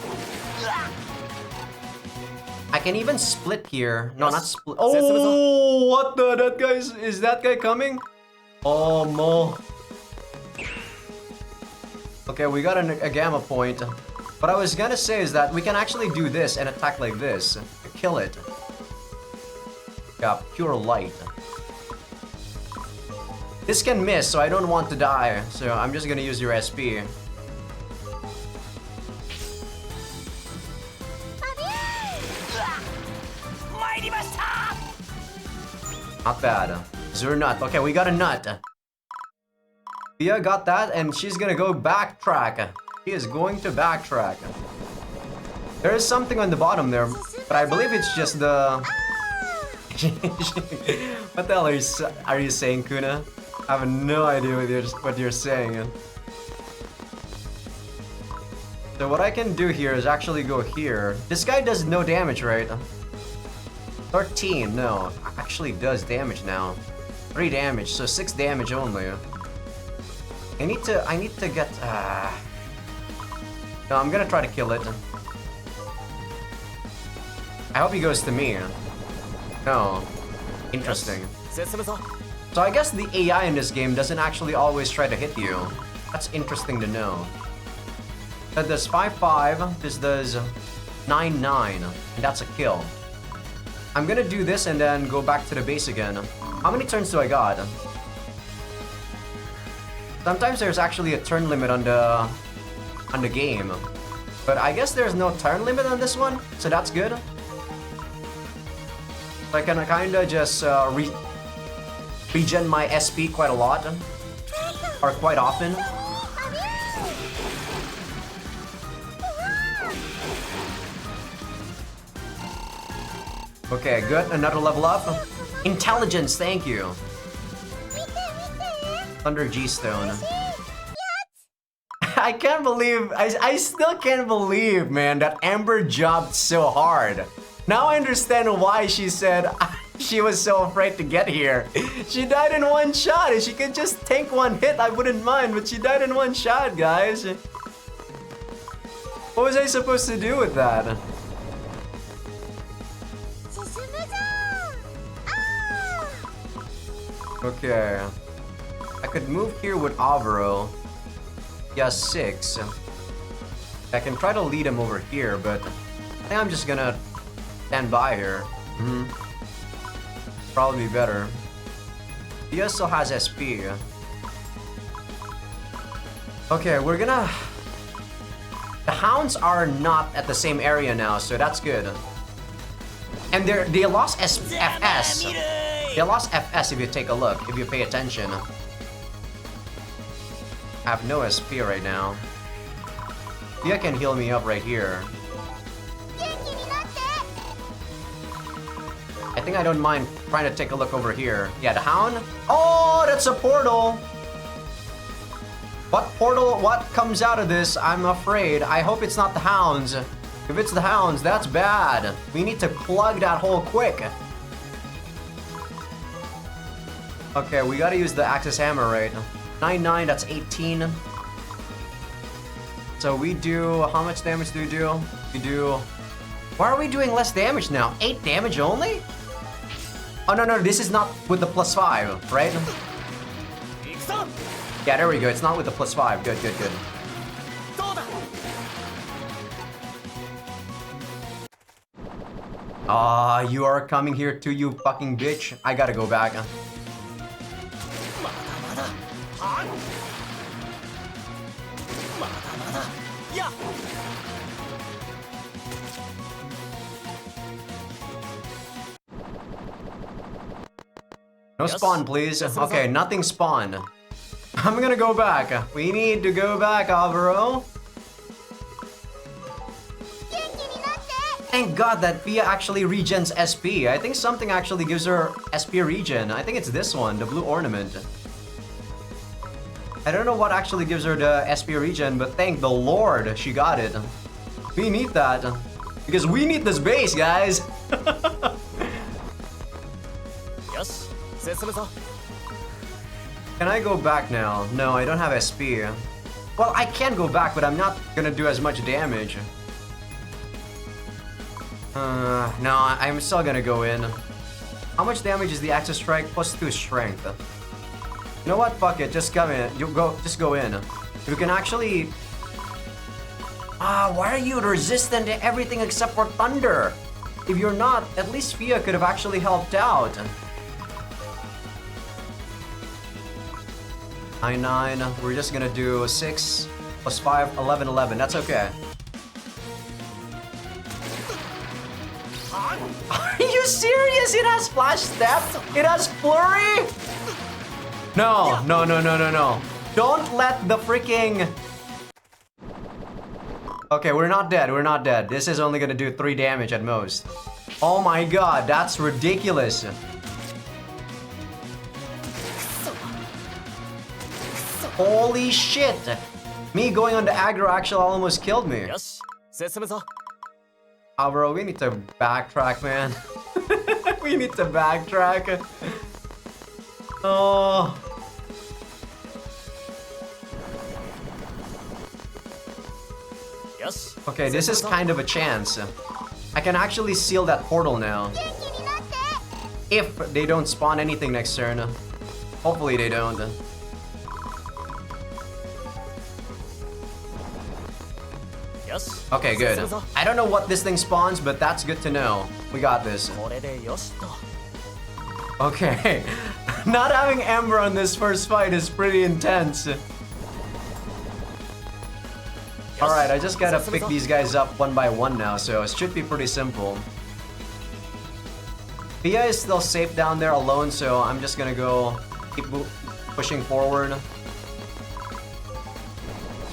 I can even split here. No, not split. Oh, what the? That guy's... Is that guy coming? Oh, Mo. Okay, we got a gamma point. What I was gonna say is that we can actually do this and attack like this. Kill it. Yeah, pure light. This can miss, so I don't want to die. So I'm just gonna use your SP. Not bad. Zurnut. Okay, we got a nut. Thea got that, and she's gonna go backtrack. She is going to backtrack. There is something on the bottom there, but I believe it's just the... What the hell are you saying, Kuna? I have no idea what you're saying. So what I can do here is actually go here. This guy does no damage, right? 13, no. Actually does damage now. 3 damage, so 6 damage only. I need to get... No, I'm gonna try to kill it. I hope he goes to me. No. Interesting. So I guess the AI in this game doesn't actually always try to hit you. That's interesting to know. That does 5-5, this does 9-9, and that's a kill. I'm gonna do this and then go back to the base again. How many turns do I got? Sometimes there's actually a turn limit on the game. But I guess there's no turn limit on this one, so that's good. So I can kinda just regen my SP quite a lot. Or quite often. Okay, good. Another level up. Intelligence, thank you. 見て見て Thunder G Stone. I can't believe, I still can't believe, man, that Amber jumped so hard. Now I understand why she said she was so afraid to get here. She died in one shot. If she could just tank one hit, I wouldn't mind, but she died in one shot, guys. What was I supposed to do with that? 進むじゃんあ Okay. I could move here with Avro. Yeah, 6. I can try to lead him over here, but I think I'm just gonna stand by here. Probably be better. He still has SP. Okay, we're gonna... The hounds are not at the same area now, so that's good. And they lost FS. They lost FS if you take a look, if you pay attention. I have no SP right now. Thea can heal me up right here. 元気になって I think I don't mind trying to take a look over here. Yeah, the hound. Oh, that's a portal. What portal? What comes out of this? I'm afraid. I hope it's not the hounds. If it's the hounds, that's bad. We need to plug that hole quick. Okay, we gotta use the Axis Hammer, right? 9, that's 18. So we do... How much damage do we do? We do... Why are we doing less damage now? 8 damage only? Oh, no, this is not with the +5, right? 行くぞ Yeah, there we go. It's not with the +5. Good. どうだ Ah, you are coming here too, you fucking bitch. I gotta go back. まだまだはんまだまだや No spawn, please. Okay, nothing spawned. I'm gonna go back. We need to go back, Alvaro. 元気になって Thank God that Pia actually regens SP. I think something actually gives her SP regen. I think it's this one, the blue ornament. I don't know what actually gives her the SP regen, but thank the Lord she got it. We need that. Because we need this base, guys. よし進むぞ Can I go back now? No, I don't have SP. Well, I can go back, but I'm not gonna do as much damage. No, I'm still gonna go in. How much damage is the Axis Strike? +2 strength. You know what? Fuck it. Just come in. Just go in. You can actually... why are you resistant to everything except for thunder? If you're not, at least Fia could have actually helped out. 9, we're just gonna do 6 + 5, 11. That's okay. Are you serious? It has Flash Step? It has Flurry? No. Don't let the freaking... Okay, we're not dead. This is only gonna do 3 damage at most. Oh my god, that's ridiculous. Holy shit! Me going on the aggro actually almost killed me. よし進むぞ Bro, we need to backtrack, man. We need to backtrack. Oh. Okay, this is kind of a chance. I can actually seal that portal now. 元気になって If they don't spawn anything next turn. Hopefully they don't. Okay, good. I don't know what this thing spawns, but that's good to know. We got this. これでよしと Okay. Not having Ember on this first fight is pretty intense. Alright, I just gotta pick these guys up one by one now, so it should be pretty simple. Pia is still safe down there alone, so I'm just gonna go keep pushing forward.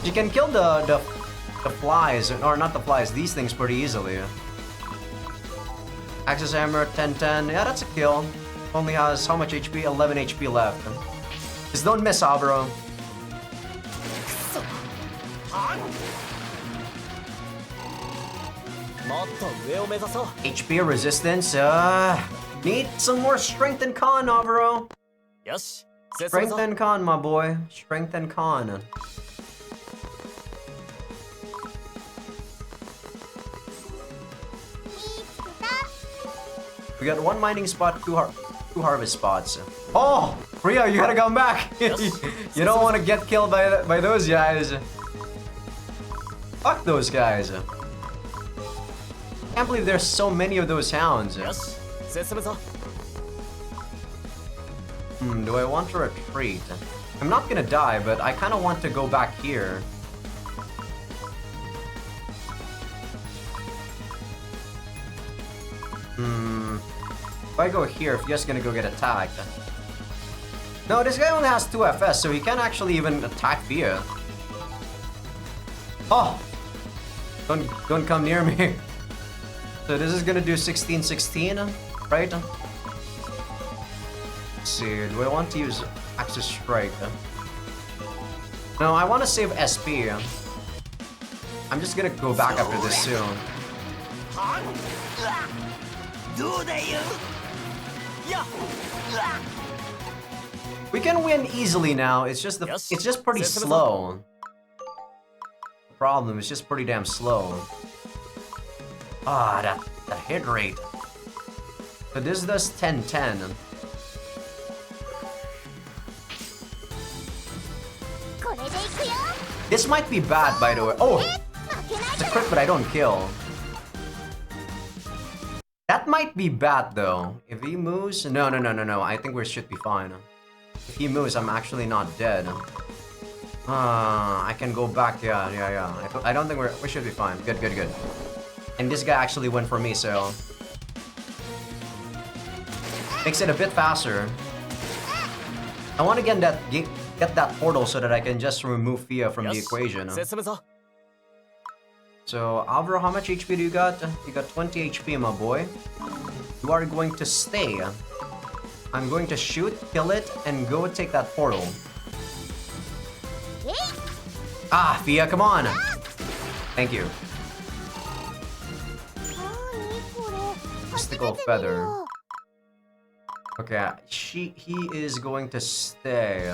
You can kill the flies, or not the flies, these things pretty easily. Axis Hammer, 10-10. Yeah, that's a kill. Only has how much HP? 11 HP left. Just don't miss, Abro. もっと上を目指そう。 HP resistance. Need some more strength and con, Abro. よし、進むぞ。 Strength and con, my boy. Strength and con. We got one mining spot, two harvest spots. Oh, Rio, you gotta come back. You don't want to get killed by those guys. Fuck those guys. Can't believe there's so many of those hounds. よし、進むぞ。 Do I want to retreat? I'm not gonna die, but I kind of want to go back here. If I go here, if you're just gonna go get attacked. No, this guy only has 2 FS, so he can't actually even attack via. Oh! Don't come near me. So this is gonna do 16-16, right? Let's see, do I want to use Axis Strike? No, I want to save SP. I'm just gonna go back after this soon. どうだよ。やっ。 We can win easily now. It's just it's just pretty slow. The problem is just pretty damn slow. Ah, that hit rate. So this does 10-10. This might be bad, by the way. Oh, it's a crit, but I don't kill. That might be bad though. If he moves, no. I think we should be fine. If he moves, I'm actually not dead. I can go back. Yeah. I don't think we should be fine. Good. And this guy actually went for me, so makes it a bit faster. I want to get that portal so that I can just remove Fia from the equation. 進むぞ。 So, Alvaro, how much HP do you got? You got 20 HP, my boy. You are going to stay. I'm going to shoot, kill it, and go take that portal. Ah, Fia, come on! Thank you. Mystical Feather. Okay, he is going to stay.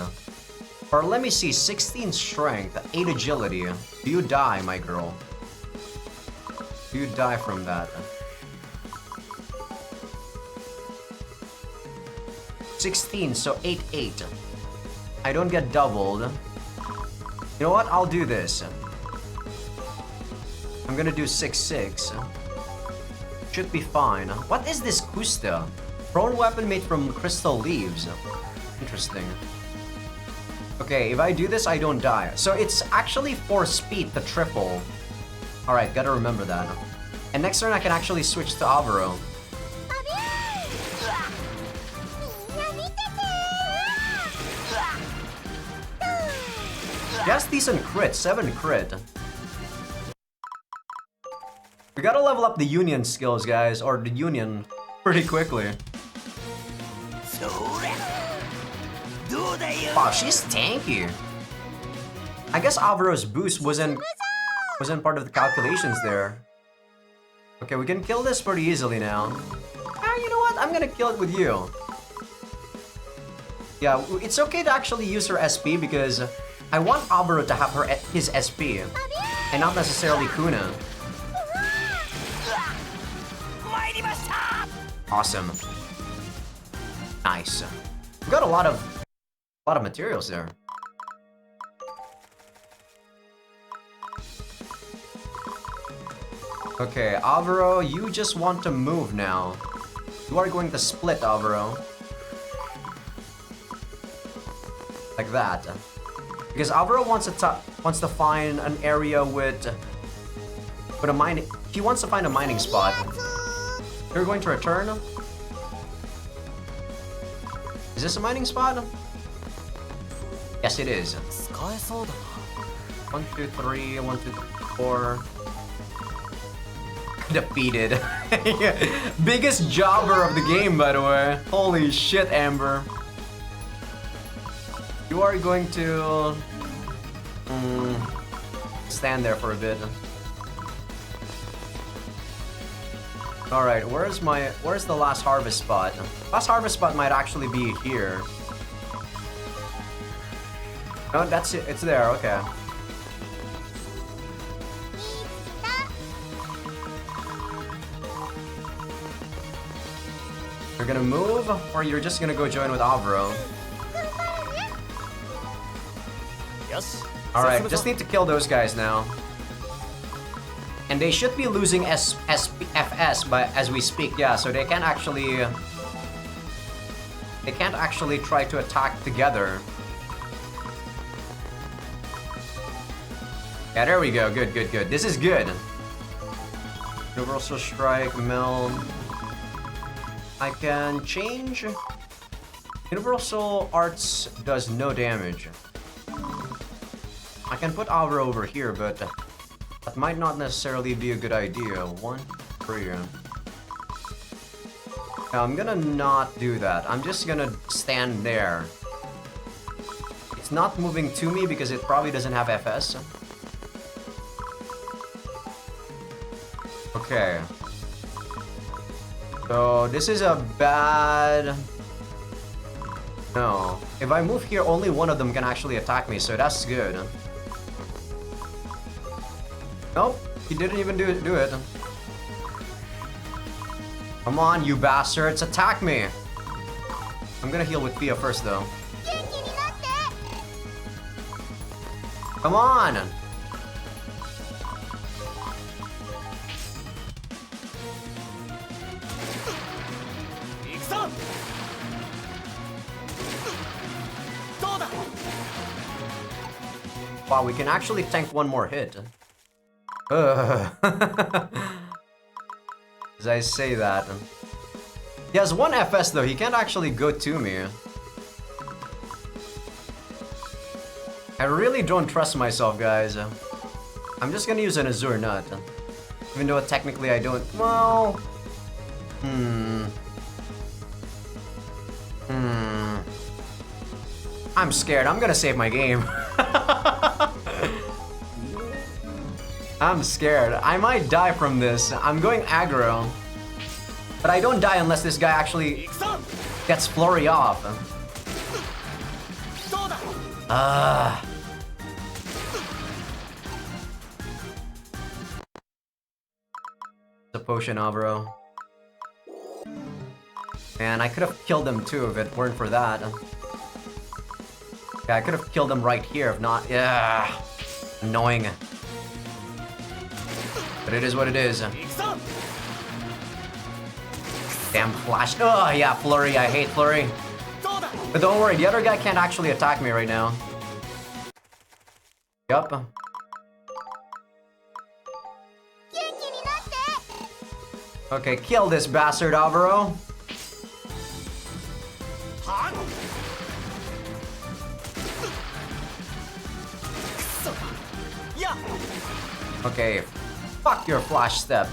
Or let me see, 16 strength, 8 agility. Do you die, my girl? Do you die from that? 16, so 8-8. I don't get doubled. You know what? I'll do this. I'm gonna do 6-6. Should be fine. What is this Kusta? Prone weapon made from crystal leaves. Interesting. Okay, if I do this, I don't die. So it's actually 4 speed to triple. Alright, gotta remember that. And next turn I can actually switch to Alvaro. Just decent crit, 7 crit. We gotta level up the union skills, guys, or the union pretty quickly. Wow, she's tanky. I guess Alvaro's boost wasn't part of the calculations there. Okay, we can kill this pretty easily now. You know what? I'm gonna kill it with you. Yeah, it's okay to actually use her SP because I want Alvaro to have his SP and not necessarily Kuna. Awesome. Nice. We got a lot of materials there. Okay, Alvaro, you just want to move now. You are going to split, Alvaro. Like that. Because Alvaro wants to find an area with a mining. He wants to find a mining spot. You're going to return. Is this a mining spot? Yes, it is. 使えそうだな。 1, 2, 3, 1, 2, 3, 4. Defeated. Biggest jobber of the game, by the way. Holy shit, Amber. You are going to stand there for a bit. Alright, where's the last harvest spot? Last harvest spot might actually be here. No, that's it. It's there, okay. You're gonna move, or you're just gonna go join with Avro? Yes. Alright, just need to kill those guys now. And they should be losing FS as we speak, yeah, so they can't actually try to attack together. Yeah, there we go. Good, good, good. This is good. Universal Strike, meld. I can change. Universal Arts does no damage. I can put Aura over here, but that might not necessarily be a good idea. 1, 3. Now, I'm gonna not do that. I'm just gonna stand there. It's not moving to me because it probably doesn't have FS. Okay. So, this is a bad... No. If I move here, only one of them can actually attack me, so that's good. Nope, he didn't even do it. Come on, you bastards, attack me! I'm gonna heal with Thea first, though. Come on! Wow, we can actually tank one more hit. As I say that. He has 1 FS though, he can't actually go to me. I really don't trust myself, guys. I'm just gonna use an Azure Nut. Even though technically I don't... Well... I'm scared, I'm gonna save my game. I'm scared. I might die from this. I'm going aggro. But I don't die unless this guy actually gets Flurry off. The potion, Avro. Man, I could have killed him too if it weren't for that. Yeah, I could have killed him right here if not. Yeah. Annoying. But it is what it is. Damn flash. Oh, yeah, Flurry. I hate Flurry. But don't worry, the other guy can't actually attack me right now. Yup. Okay, kill this bastard, Avro. Okay, fuck your flash step.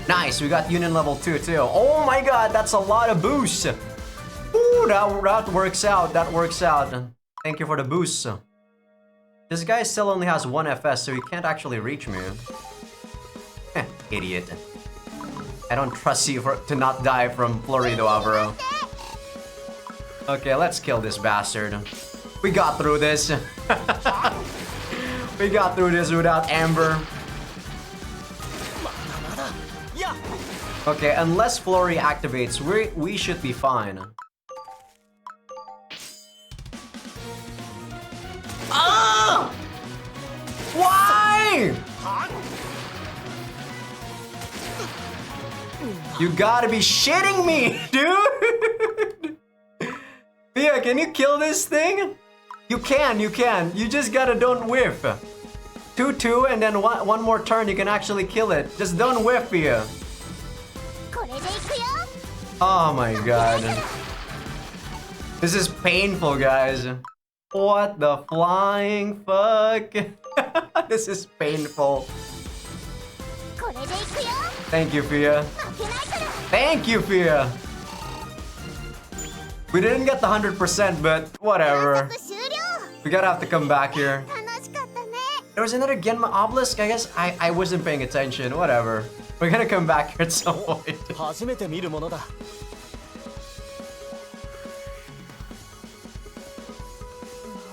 Nice, we got Union level 2 too. Oh my god, that's a lot of boost. Ooh, that works out, that works out. Thank you for the boost. This guy still only has 1 FS, so he can't actually reach me. Idiot. I don't trust you to not die from Flurry though, Avro. Okay, let's kill this bastard. We got through this. We got through this without Amber. Okay, unless Flurry activates, we should be fine. Ah! Why? You gotta be shitting me, dude! Yeah, can you kill this thing? You can. You just gotta don't whiff. 2-2 and then one more turn you can actually kill it. Just don't whiff here. Oh my god. This is painful, guys. What the flying fuck? This is painful. Thank you, Fia. 負けないから。 Thank you, Fia. We didn't get the 100%, but whatever. 探索終了。 We gotta have to come back here. 楽しかったね。 There was another Genma obelisk. I guess I wasn't paying attention. Whatever. We're gonna come back here at some point. 初めて見るものだ。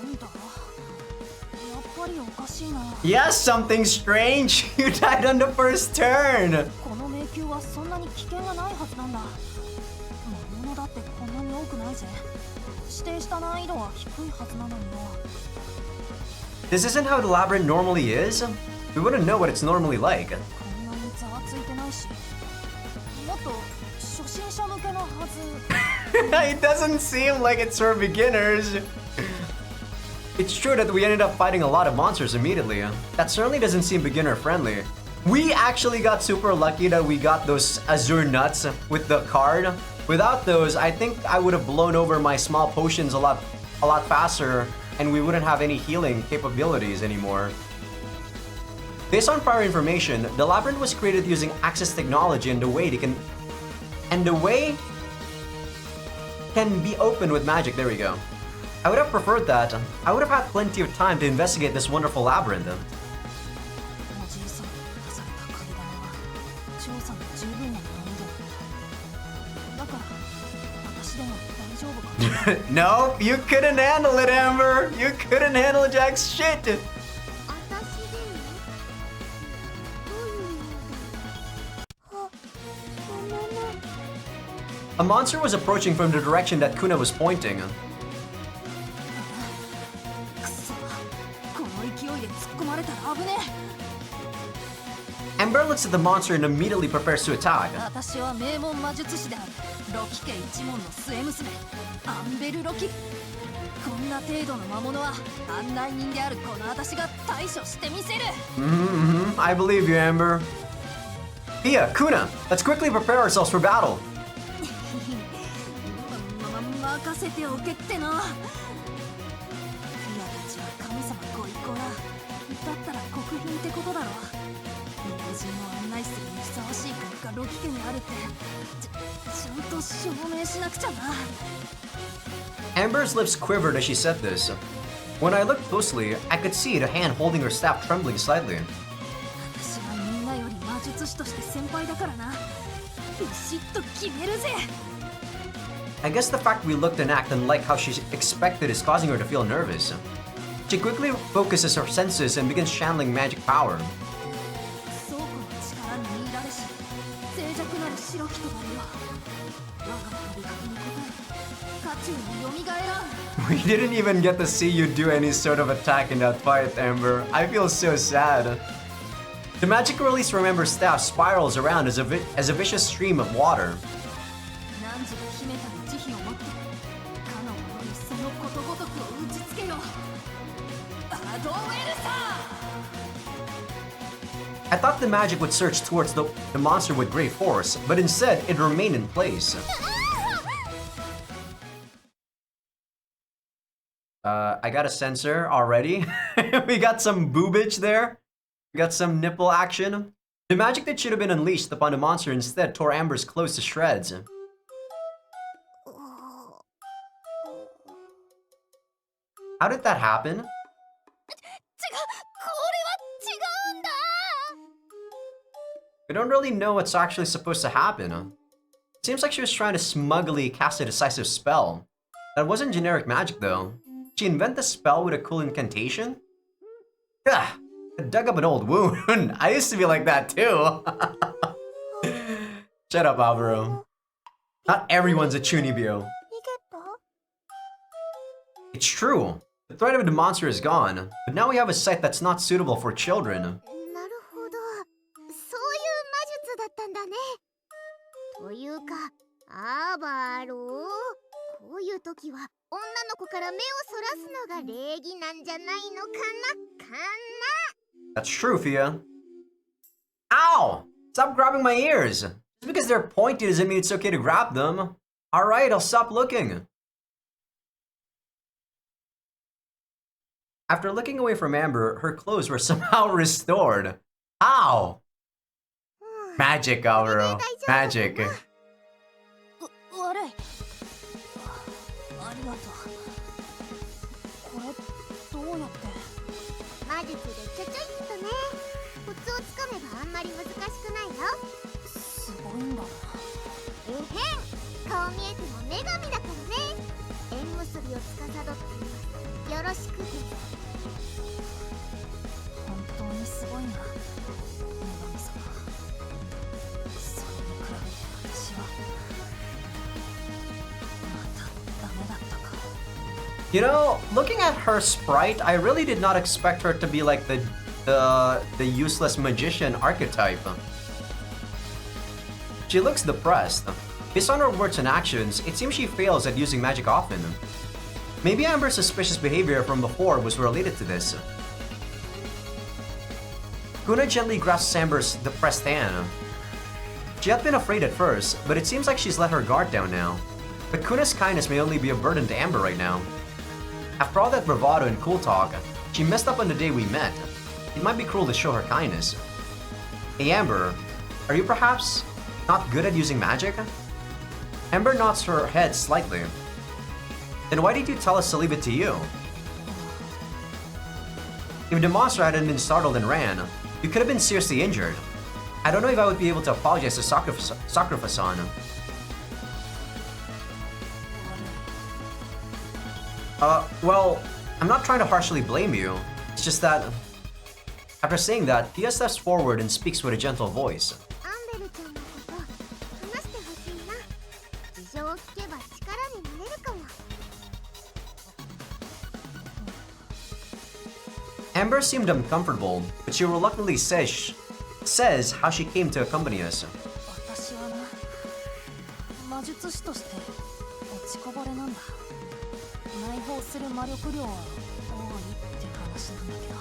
なんだ、やっぱりおかしいな。 Yes, something strange. You died on the first turn. この迷宮はそんなに危険がないはずなんだ。魔物だってこんなに多くないぜ。指定した難易度は低いはずなのによ。 This isn't how the labyrinth normally is. We wouldn't know what it's normally like. こんなにざわついてないし、もっと初心者向けのはず。It doesn't seem like it's for beginners. It's true that we ended up fighting a lot of monsters immediately. That certainly doesn't seem beginner friendly. We actually got super lucky that we got those azure nuts with the card. Without those, I think I would have blown over my small potions a lot faster, and we wouldn't have any healing capabilities anymore. Based on prior information, the labyrinth was created using Axis technology, and the way can be opened with magic. There we go. I would have preferred that. I would have had plenty of time to investigate this wonderful labyrinth. おじいさんが出された階段は調査の十分な難易度だから私でも大丈夫かな。 No, you couldn't handle it, Amber. You couldn't handle Jack's shit. 私でも。どういう意味だ。は、ごめんね。 A monster was approaching from the direction that Kuna was pointing. くそ、この勢いで突っ込まれたら危ねえ。 Amber looks at the monster and immediately prepares to attack. 私は名門魔術師であるロキ家一門の末娘アンベル・ロキ。こんな程度の魔物は案内人であるこの私が対処してみせる。 I believe you, Amber. Pia, Kuna, let's quickly prepare ourselves for battle. 任せておけってな。フィアたちは神様ご意向だ。だったら国賓ってことだろ。友人を案内するにふさわしい国がロキ家にあるってちゃんと証明しなくちゃな。 Amber's lips quivered as she said this. When I looked closely, I could see the hand holding her staff trembling slightly. 私はみんなより魔術師として先輩だからな。ビシッと決めるぜ。 I guess the fact we looked and acted like how she expected is causing her to feel nervous. She quickly focuses her senses and begins channeling magic power. 倉庫の力に見入られし静寂なる白きとばりよ。我が呼びかけに応え渦中によみがえらん。 We didn't even get to see you do any sort of attack in that fight, Amber. I feel so sad. The magic release from Amber's staff spirals around as a vicious stream of water. 汝が秘めたる慈悲をもってかの者にそのことごとくを打ちつけよ。アドウェルサ I thought the magic would surge towards the monster with great force, but instead it remained in place. I got a sensor already. We got some boobage there. We got some nipple action. The magic that should have been unleashed upon the monster instead tore Amber's clothes to shreds. How did that happen? これは違うんだ。 We don't really know what's actually supposed to happen. It seems like she was trying to smugly cast a decisive spell. That wasn't generic magic though. Did she invent the spell with a cool incantation? Ugh, it dug up an old wound. I used to be like that too. Shut up, Alvaro. Not everyone's a Chunibyo. 逃げた。 It's true. The threat of the monster is gone, but now we have a site that's not suitable for children. なるほど。そういう魔術だったんだね。というか、アーバロー。こういう時は女の子から目をそらすのが礼儀なんじゃないのかな。 That's true, Fia. Ow! Stop grabbing my ears! Just because they're pointy doesn't mean it's okay to grab them. Alright, I'll stop looking. After looking away from Amber, her clothes were somehow restored. Ow! うん。Magic, Kaoru. Magic. 悪い。ありがとう。これどうやって？魔術でちょちょいっとね。コツをつかめばあんまり難しくないよ。すごいんだな。えへん、顔見えても女神だからね。縁結びを司っています。よろしくです。本当にすごいな、女神様。それに比べて私はまたダメだったか。You know, looking at her sprite, I really did not expect her to be like the useless magician archetype. She looks depressed. Based on her words and actions, it seems she fails at using magic often. Maybe Amber's suspicious behavior from before was related to this. Kuna gently grasps Amber's depressed hand. She had been afraid at first, but it seems like she's let her guard down now. But Kuna's kindness may only be a burden to Amber right now. After all that bravado and cool talk, she messed up on the day we met. It might be cruel to show her kindness. Hey Amber, are you perhaps not good at using magic? Amber nods her head slightly. Then why did you tell us to leave it to you? If the monster hadn't been startled and ran, you could have been seriously injured. I don't know if I would be able to apologize to Sakura-san. Well, I'm not trying to harshly blame you. It's just that... After saying that, Pia steps forward and speaks with a gentle voice. アンベルちゃんのこと話してほしいな。事情を聞けば力になれるかも。Amber seemed uncomfortable, but she reluctantly says how she came to accompany us. 私はな、魔術師として落ちこぼれなんだ。内包する魔力量は多いって話なんだけど、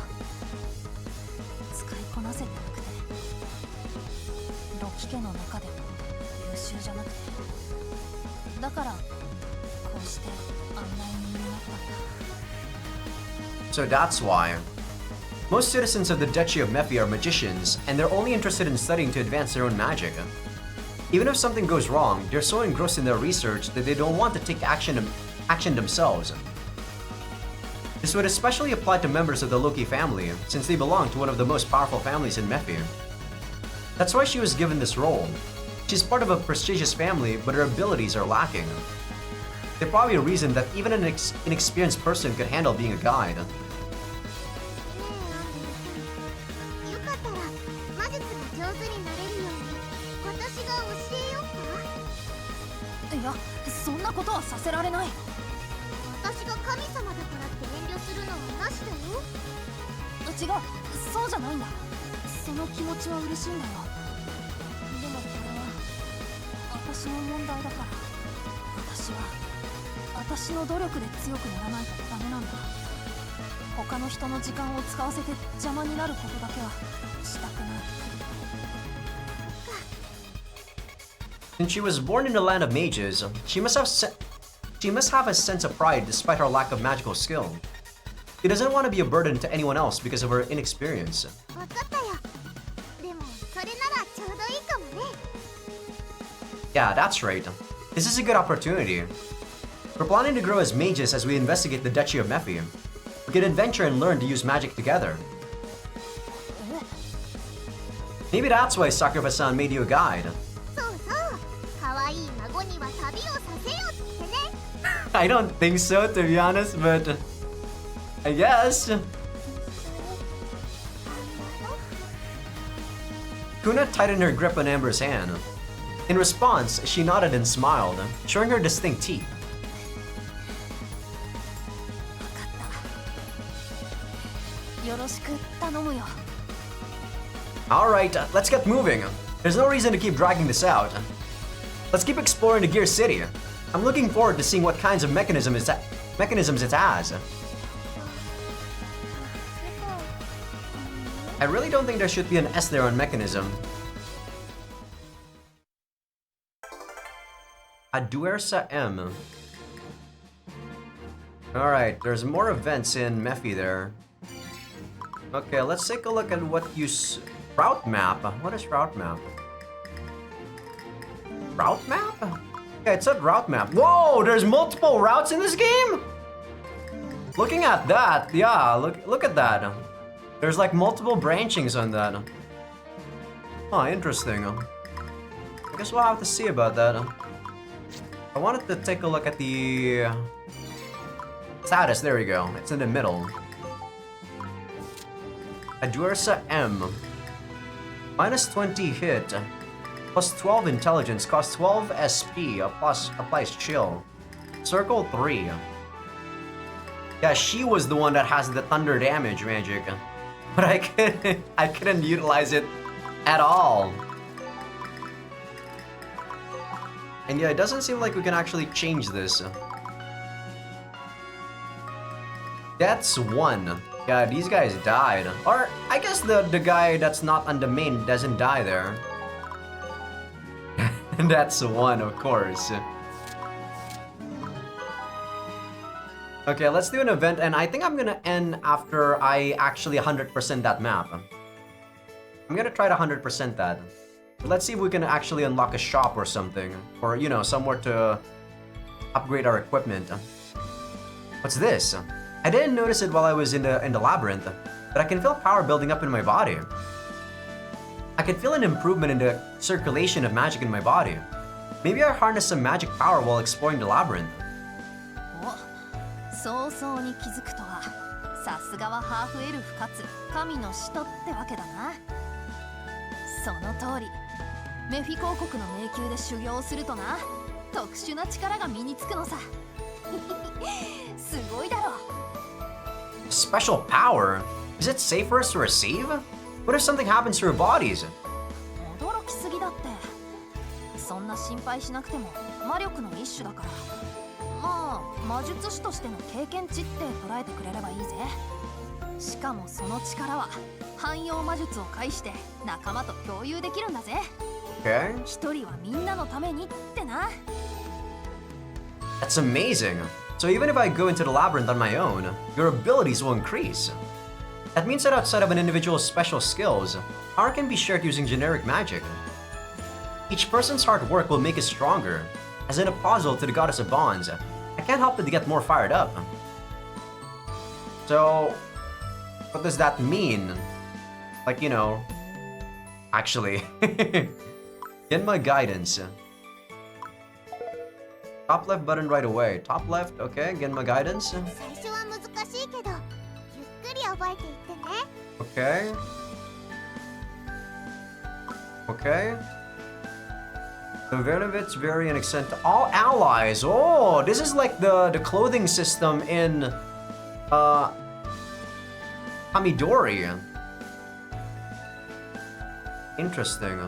使いこなせてなくて、ロキ家の中でも優秀じゃなくて、だからこうして案内人になったんだ。 So that's why. Most citizens of the Duchy of Mephi are magicians, and they're only interested in studying to advance their own magic. Even if something goes wrong, they're so engrossed in their research that they don't want to take action themselves. This would especially apply to members of the Loki family, since they belong to one of the most powerful families in Mephi. That's why she was given this role. She's part of a prestigious family, but her abilities are lacking. There's probably a reason that even an inexperienced person could handle being a guide. ねえアンベルさん、よかったら魔術が上手になれるように私が教えようか。いや、そんなことはさせられない。私が神様だからって遠慮するのはなしだよ。違う、そうじゃないんだ。その気持ちは嬉しいんだよ。でもこれは私の問題だから、私の努力で強くならないとダメなんだ。他の人の時間を使わせて邪魔になることだけはしたくない。 Since she was born in the land of mages, she must have a sense of pride despite her lack of magical skill. She doesn't want to be a burden to anyone else because of her inexperience. わかったよ。でもそれならちょうどいいかもね。 Yeah, that's right. This is a good opportunity. We're planning to grow as mages as we investigate the Duchy of Mephi. We can adventure and learn to use magic together. Maybe that's why Sakura-san made you a guide. そうそう。可愛い孫には旅をさせよってね。I don't think so, to be honest, but I guess. Kuna tightened her grip on Amber's hand. In response, she nodded and smiled, showing her distinct teeth. よろしく頼むよ。 Alright, let's get moving. There's no reason to keep dragging this out. Let's keep exploring the Gear City. I'm looking forward to seeing what kinds of mechanisms it has. I really don't think there should be an S there on mechanism. Aduersa M. Alright, there's more events in Mephi there. Okay, let's take a look at what you... Route map? What is route map? route map? Yeah, it said route map. Whoa, there's multiple routes in this game? Looking at that, yeah, look at that. There's like multiple branchings on that. Oh, interesting. I guess we'll have to see about that. I wanted to take a look at the status. There we go. It's in the middle. Adursa M. Minus 20 hit. Plus 12 intelligence. Costs 12 SP. Applies chill. Circle 3. Yeah, she was the one that has the thunder damage magic. But I couldn't utilize it at all. And yeah, it doesn't seem like we can actually change this. That's 1. Yeah, these guys died. Or, I guess the guy that's not on the main doesn't die there. And that's 1, of course. Okay, let's do an event, and I think I'm gonna end after I actually 100% that map. I'm gonna try to 100% that. Let's see if we can actually unlock a shop or something. Or, you know, somewhere to upgrade our equipment. What's this? I didn't notice it while I was in the labyrinth, but I can feel power building up in my body. I can feel an improvement in the circulation of magic in my body. Maybe I harness some magic power while exploring the labyrinth. 早々に気づくとは、さすがはハーフエルフかつ神の使徒ってわけだな。その通り、メフィ公国の迷宮で修行するとな、特殊な力が身につくのさ。すごいだろ。Special power? Is it safe for us to receive? What if something happens to our bodies? 驚きすぎだって。そんな心配しなくても魔力の一種だから。まあ、魔術師としての経験値って捉えてくれればいいぜ。しかもその力は汎用魔術を介して仲間と共有できるんだぜ。Okay. 一人はみんなのためにってな。That's amazing. So even if I go into the labyrinth on my own, your abilities will increase. That means that outside of an individual's special skills, power can be shared using generic magic. Each person's hard work will make it stronger. As in a puzzle to the goddess of bonds, I can't help but to get more fired up. So, what does that mean? Like, you know, actually, get my guidance. Top left button right away. Top left, okay, get my guidance. 最初は難しいけど、ゆっくり覚えていってね。Okay. Okay. The benefits vary in extent to all allies. Oh, this is like the clothing system in Hamidori. Interesting.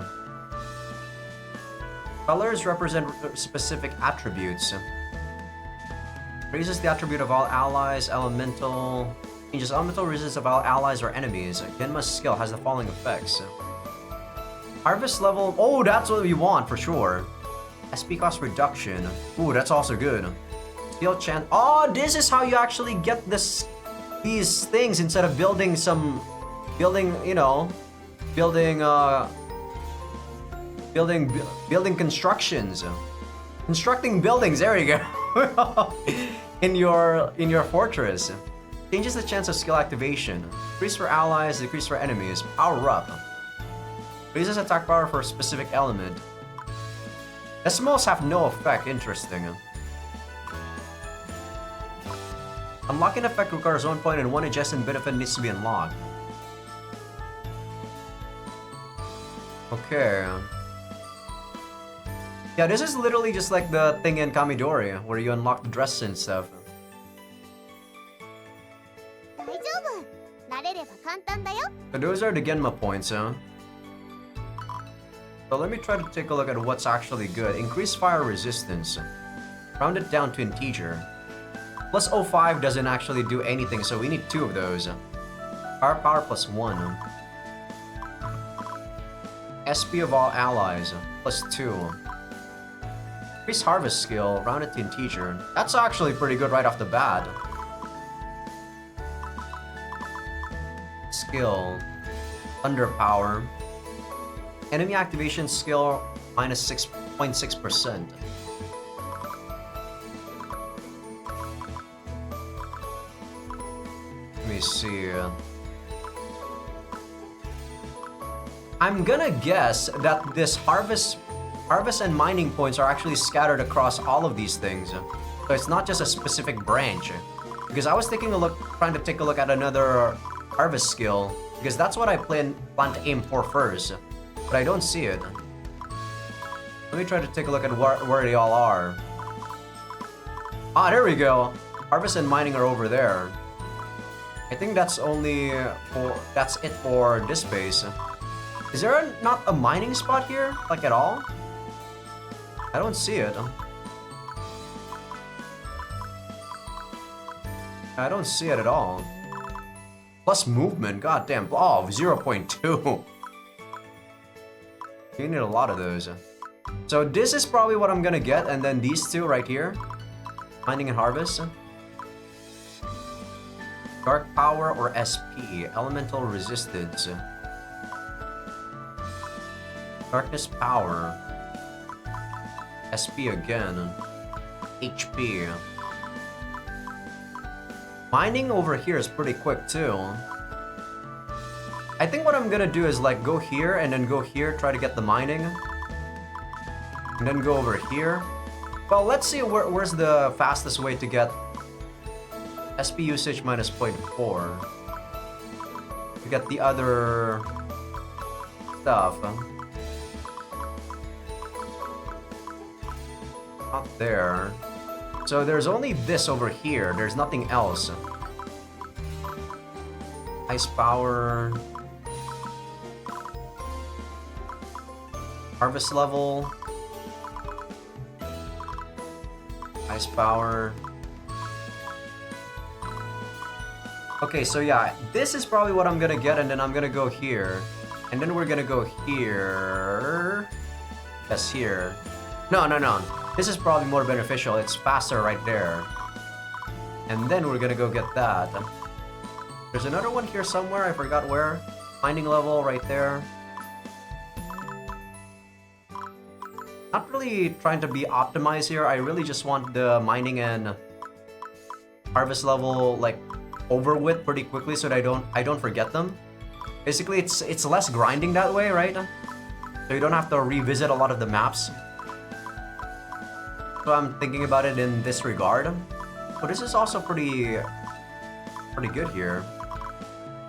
Colors represent specific attributes. Raises the attribute of all allies. Elemental changes elemental resistance of all allies or enemies. Genma's skill has the following effects. Harvest level. Oh, that's what we want for sure. SP cost reduction. Ooh, that's also good. Skill chance. Oh, this is how you actually get these things instead of building you know, building constructions. Constructing buildings. There you go. in your fortress. Changes the chance of skill activation. Increase for allies, decrease for enemies. Power up. Raises attack power for a specific element. Decimals have no effect. Interesting. Unlocking effect requires 1 point and 1 adjacent benefit needs to be unlocked. Okay. Yeah, this is literally just like the thing in Kamidori, where you unlock the dress and stuff. 大丈夫。慣れれば簡単だよ。 So those are the Genma points, huh? So let me try to take a look at what's actually good. Increase fire resistance. Round it down to integer. Plus 05 doesn't actually do anything, so we need 2 of those. Fire power plus 1. SP of all allies, plus 2. Increase harvest skill, round it to integer. That's actually pretty good right off the bat. Skill. Thunder power. Enemy activation skill minus 6 0.6%. Let me see. I'm gonna guess that this harvest and mining points are actually scattered across all of these things. So it's not just a specific branch. Because I was trying to take a look at another harvest skill, because that's what I plan to aim for first. But I don't see it. Let me try to take a look at where they all are. Ah, there we go. Harvest and mining are over there. I think that's it for this base. Is there not a mining spot here, like at all? I don't see it. I don't see it at all. Plus movement, goddamn. Oh, 0.2. You need a lot of those. So this is probably what I'm gonna get, and then these two right here. Mining and harvest. Dark power or SP. Elemental resistance. Darkness power. SP again. HP. Mining over here is pretty quick too. I think what I'm gonna do is like go here and then go here, try to get the mining. And then go over here. Well, let's see where's the fastest way to get SP usage minus 0.4. To get the other stuff. Not there. So there's only this over here. There's nothing else. Ice power. Harvest level. Ice power. Okay, so yeah, this is probably what I'm gonna get, and then I'm gonna go here. And then we're gonna go here. Yes, here. No. This is probably more beneficial. It's faster right there. And then we're gonna go get that. There's another one here somewhere. I forgot where. Mining level right there. Not really trying to be optimized here. I really just want the mining and harvest level like over with pretty quickly so that I don't forget them. Basically, it's less grinding that way, right? So you don't have to revisit a lot of the maps. So I'm thinking about it in this regard. But this is also pretty good here.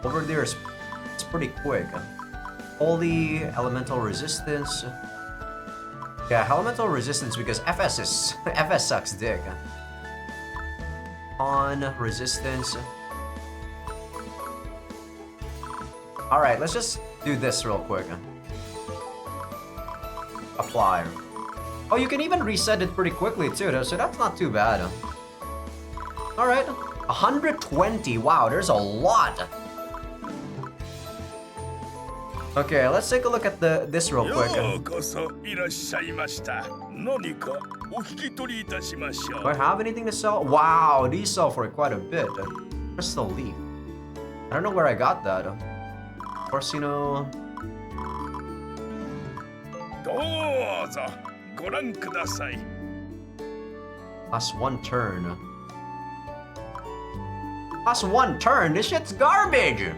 Over there it's pretty quick. Holy elemental resistance. Yeah, elemental resistance because FS sucks dick. On resistance. Alright, let's just do this real quick. Apply. Oh, you can even reset it pretty quickly too, so that's not too bad. Alright, 120. Wow, there's a lot. Okay, let's take a look at this real quick. Do I have anything to sell? Wow, these sell for quite a bit. Crystal leaf. I don't know where I got that. Of course, you know. Last one turn. Last one turn? This shit's garbage!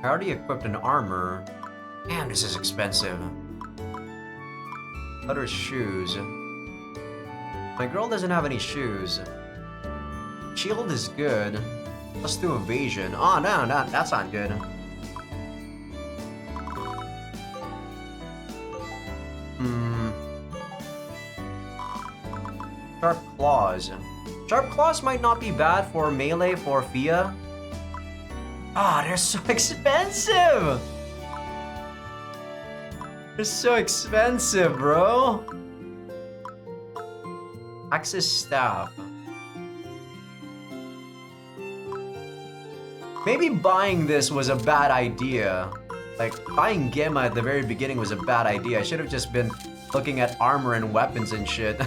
I already equipped an armor. Damn, this is expensive. Leather shoes. My girl doesn't have any shoes. Shield is good. Let's do evasion. Oh, no, that's not good. Sharp claws. Sharp claws might not be bad for melee for Fia. Ah, they're so expensive! They're so expensive, bro! Axis staff. Maybe buying this was a bad idea. Like, buying Gemma at the very beginning was a bad idea. I should have just been looking at armor and weapons and shit.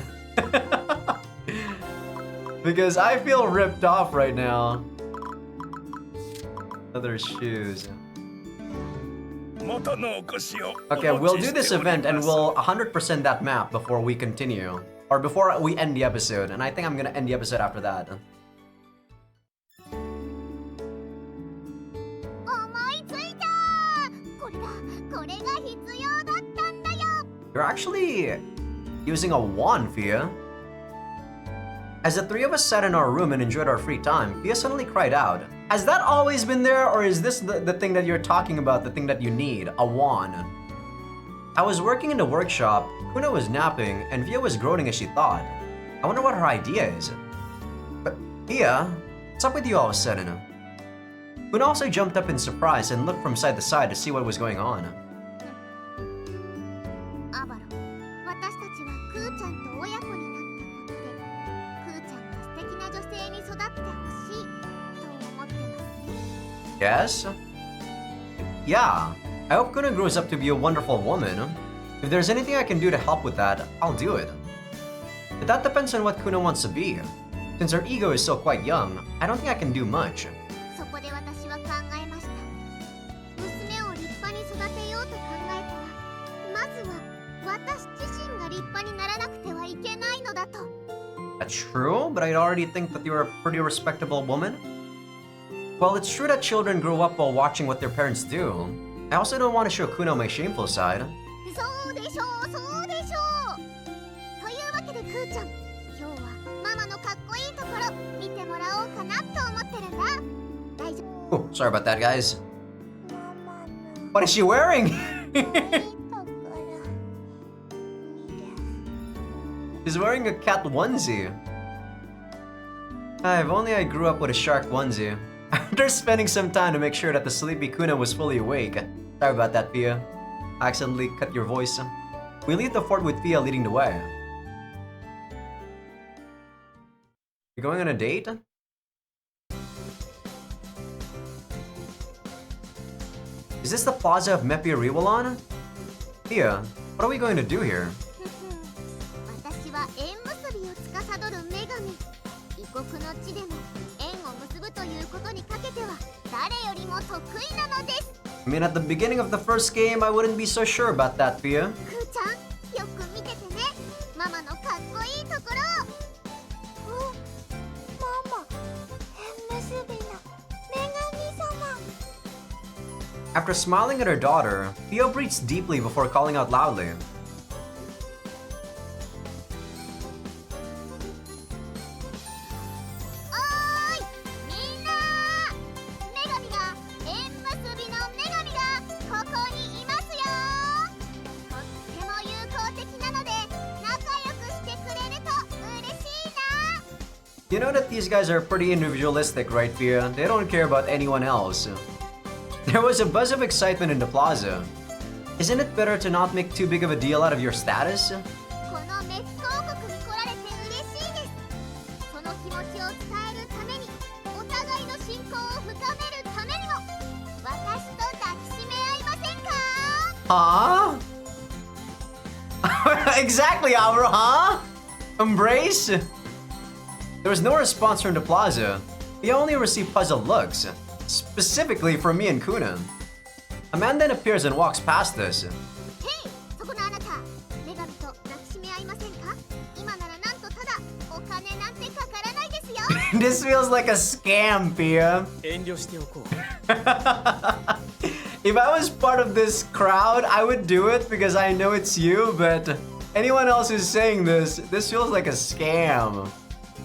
Because I feel ripped off right now. Leather shoes. 元のお越しを Okay, お we'll 待ち do して this おり event and ます we'll 100% that map before we continue. Or before we end the episode. And I think I'm gonna end the episode after that. 思いついた。これだ。これが必要だったんだよ。 You're actually using a wand, Fia. As the three of us sat in our room and enjoyed our free time, Fia suddenly cried out. Has that always been there, or is this the thing that you're talking about, the thing that you need? A wand. I was working in the workshop, Kuna was napping, and Fia was groaning as she thought. I wonder what her idea is. But Fia, what's up with you all of a sudden? Kuna also jumped up in surprise and looked from side to side to see what was going on. アバロ、私たちはクーちゃんと親子になったことで、クーちゃんが素敵な女性に育ってほしいと思ってますね。 Yes? Yeah. I hope Kuna grows up to be a wonderful woman. If there's anything I can do to help with that, I'll do it. But that depends on what Kuna wants to be. Since her ego is still quite young, I don't think I can do much. そこで私は考えました。娘を立派に育てようと考えたら、まずは私自身が立派にならなくてはいけないのだと。 That's true, but I already think that you're a pretty respectable woman. Well, it's true that children grow up while watching what their parents do. I also don't want to show Kuna my shameful side. そうでしょう、そうでしょう。というわけでクーちゃん、今日はママのかっこいいところ見てもらおうかなと思ってるんだ。大丈夫。 Oh, sorry about that, guys. What is she wearing? She's wearing a cat onesie. If only I grew up with a shark onesie. After spending some time to make sure that the sleepy Kuna was fully awake. Sorry about that, Fia. I accidentally cut your voice. We leave the fort with Fia leading the way. You going on a date? Is this the plaza of Mepiariwalan? Fia, what are we going to do here? 私は縁結びを司る女神。異国の地でも縁を結ぶということにかけては誰よりも得意なのです。 I mean, at the beginning of the first game, I wouldn't be so sure about that, Fia. クーちゃん、よく見ててね。ママのかっこいいところ。お、ママ、縁結びの女神様。 After smiling at her daughter, Fia breathes deeply before calling out loudly. おーい、みんな。女神が縁結びの女神がここにいますよ。とっても友好的なので仲良くしてくれると嬉しいな。 You know that these guys are pretty individualistic, right, Fia? They don't care about anyone else. There was a buzz of excitement in the plaza. Isn't it better to not make too big of a deal out of your status? このメック王国に来られて嬉しいです。その気持ちを伝えるために、お互いの信仰を深めるためにも、私と抱きしめ合いませんか？ Huh? Exactly, Auro, huh? Embrace? There was no response from the plaza. We only received puzzled looks, specifically from me and Kuna. A man then appears and walks past us. へい、そこのあなた、女神と抱きしめ合いませんか？今ならなんとただお金なんてかからないですよ。This feels like a scam, Fia. 遠慮しておこう。 If I was part of this crowd, I would do it because I know it's you, but anyone else who's saying this feels like a scam.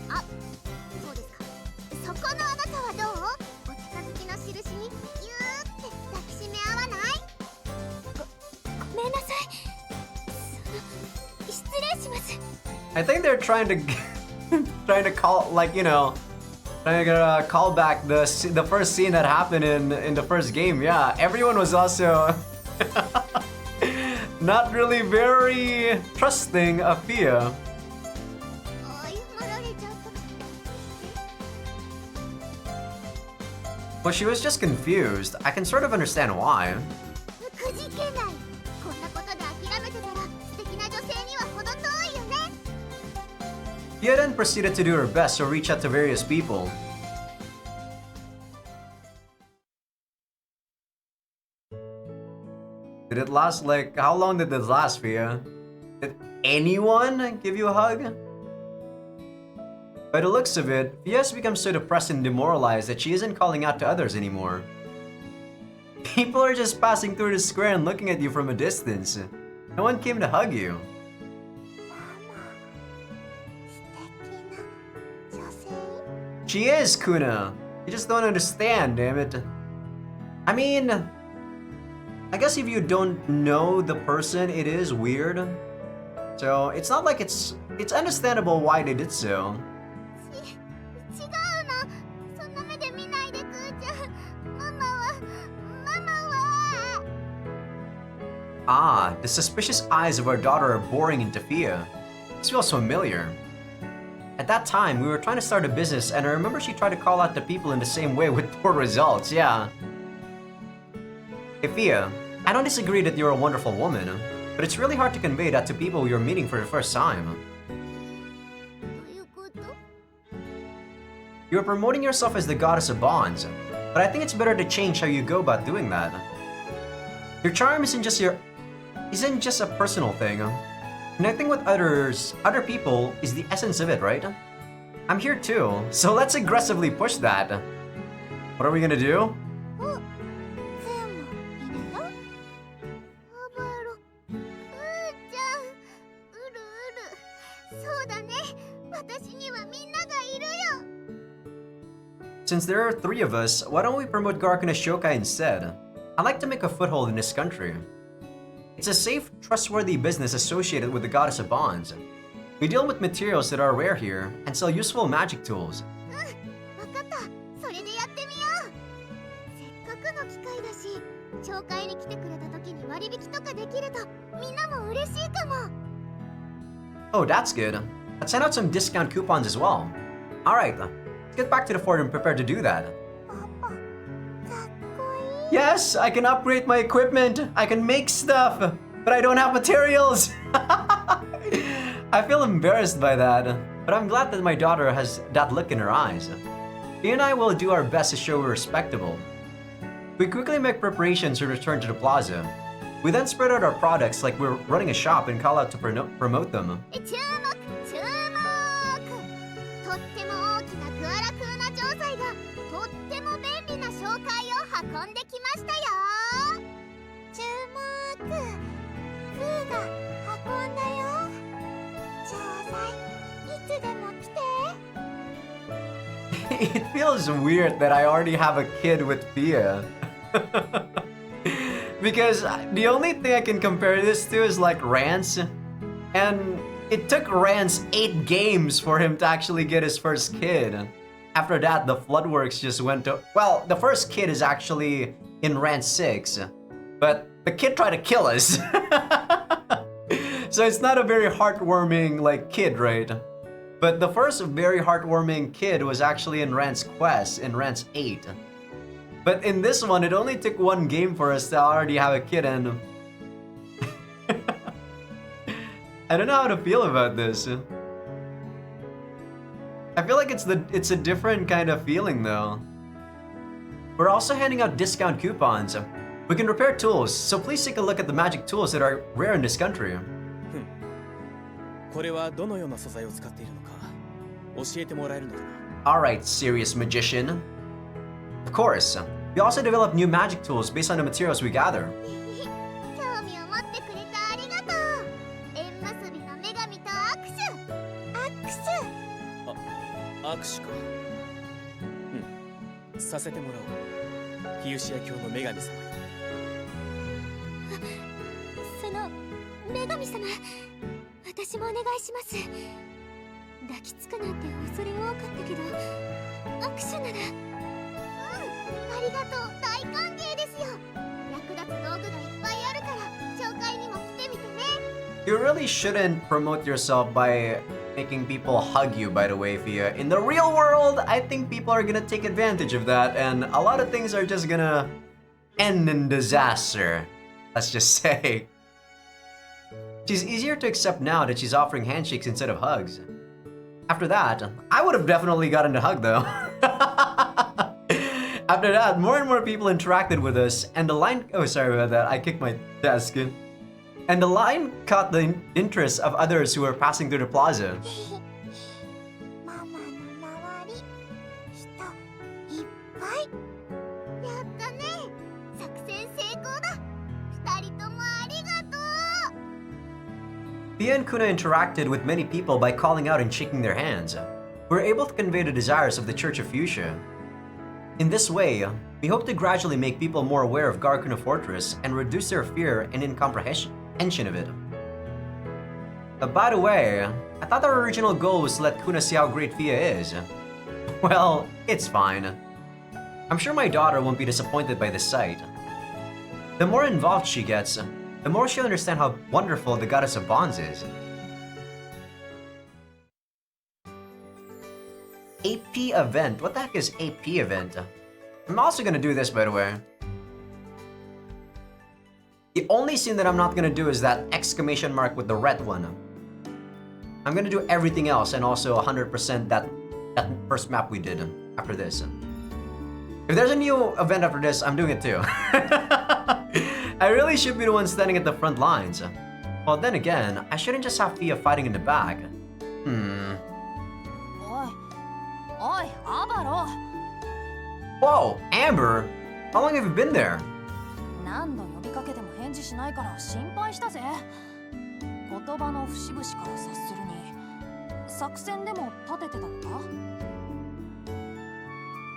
あ、そうですか。そこのあなたはどう？お近づきの印にギューって抱きしめ合わない？ごめんなさい。失礼します。 I think they're trying to call, like, you know, trying to call back the first scene that happened in the first game. Yeah, everyone was also not really very trusting of Fia. 謝られちゃった。 Well, she was just confused. I can sort of understand why. くじけない。こんなことで諦めてたら素敵な女性には程遠いよね。 Fia then proceeded to do her best to reach out to various people. Did it last like, how long did this last for you? Did anyone give you a hug? By the looks of it, Fia has become so depressed and demoralized that she isn't calling out to others anymore. People are just passing through the square and looking at you from a distance. No one came to hug you. 素敵な女性 She is, Kuna. You just don't understand, damn it. I mean, I guess if you don't know the person, it is weird. So it's not like it's understandable why they did so. 違うのそんな目で見ないでくーちゃんママは Ah, the suspicious eyes of our daughter are boring into Fia. This feels familiar. At that time, we were trying to start a business, and I remember she tried to call out to people in the same way with poor results, yeah. Hey Fia, I don't disagree that you're a wonderful woman, but it's really hard to convey that to people you're meeting for the first time. どういうこと You're promoting yourself as the goddess of bonds, but I think it's better to change how you go about doing that. Your charm isn't just a personal thing. Connecting with other people is the essence of it, right? I'm here too, so let's aggressively push that. What are we gonna do? お全部入れろハバロくーちゃんうるそうだね私にはみんながいるよ Since there are 3 of us, why don't we promote Garkuna Shokai instead? I'd like to make a foothold in this country. It's a safe, trustworthy business associated with the goddess of bonds. We deal with materials that are rare here and sell useful magic tools. わかったそれでやってみようせっかくの機会だし紹介に来てくれた時に割引とかできるとみんなも嬉しいかも Oh, that's good. Let's send out some discount coupons as well. Alright, let's get back to the fort and prepare to do that. パパかっこいい Yes, I can upgrade my equipment. I can make stuff, but I don't have materials. I feel embarrassed by that, but I'm glad that my daughter has that look in her eyes. He and I will do our best to show we're respectable. We quickly make preparations to return to the plaza. We then spread out our products like we're running a shop and call out to promote them. 注目注目とっても大きなクアラクーナ城塞がとっても便利な紹介を運んできましたよ注目クーが運んだよ城塞いつでも来て It feels weird that I already have a kid with Pia. Because the only thing I can compare this to is like Rance. And it took Rance 8 games for him to actually get his first kid. After that, the Floodworks just went to... Well, the first kid is actually in Rance 6. But the kid tried to kill us. So it's not a very heartwarming like kid, right? But the first very heartwarming kid was actually in Rance Quest, in Rance 8. But in this one, it only took 1 game for us to already have a kid, and... I don't know how to feel about this. I feel like it's a different kind of feeling though. We're also handing out discount coupons. We can repair tools, so please take a look at the magic tools that are rare in this country. これはどのような素材を使っているのか教えてもらえるのかな Alright, serious magician. Of course, we also develop new magic tools based on the materials we gather. 興味を持ってくれてありがとう縁結びの女神と握手握手握手かさせてもらおうフィウシア教の女神様よその女神様私もお願いします抱きつくなんて恐れ多かったけど握手ならありがとう大歓迎ですよ役立つ道具がいっぱいあるから紹介にも来てみてね You really shouldn't promote yourself by making people hug you, by the way, Fia. In the real world, I think people are gonna take advantage of that, and a lot of things are just gonna end in disaster. Let's just say. She's easier to accept now that she's offering handshakes instead of hugs. After that, I would have definitely gotten the hug though. After that, more and more people interacted with us, and the line... Oh, sorry about that. I kicked my desk. And the line caught the interest of others who were passing through the plaza. ママの周り人いっぱいやったね作戦成功だ二人ともありがとう Pia and Kuna interacted with many people by calling out and shaking their hands. We were able to convey the desires of the Church of Fuchsia. In this way, we hope to gradually make people more aware of Garkuna Fortress and reduce their fear and incomprehension of it. But by the way, I thought our original goal was to let Kuna see how great Fia is. Well, it's fine. I'm sure my daughter won't be disappointed by this sight. The more involved she gets, the more she'll understand how wonderful the Goddess of Bonds is. AP event? What the heck is AP event? I'm also gonna do this, by the way. The only scene that I'm not gonna do is that exclamation mark with the red one. I'm gonna do everything else and also 100% that first map we did after this. If there's a new event after this, I'm doing it too. I really should be the one standing at the front lines. Well, then again, I shouldn't just have Fia fighting in the back. Oi, Abaro! Whoa, Amber! How long have you been there? 何度呼びかけても返事しないから心配したぜ。言葉の節々から察するに、作戦でも立ててたのか?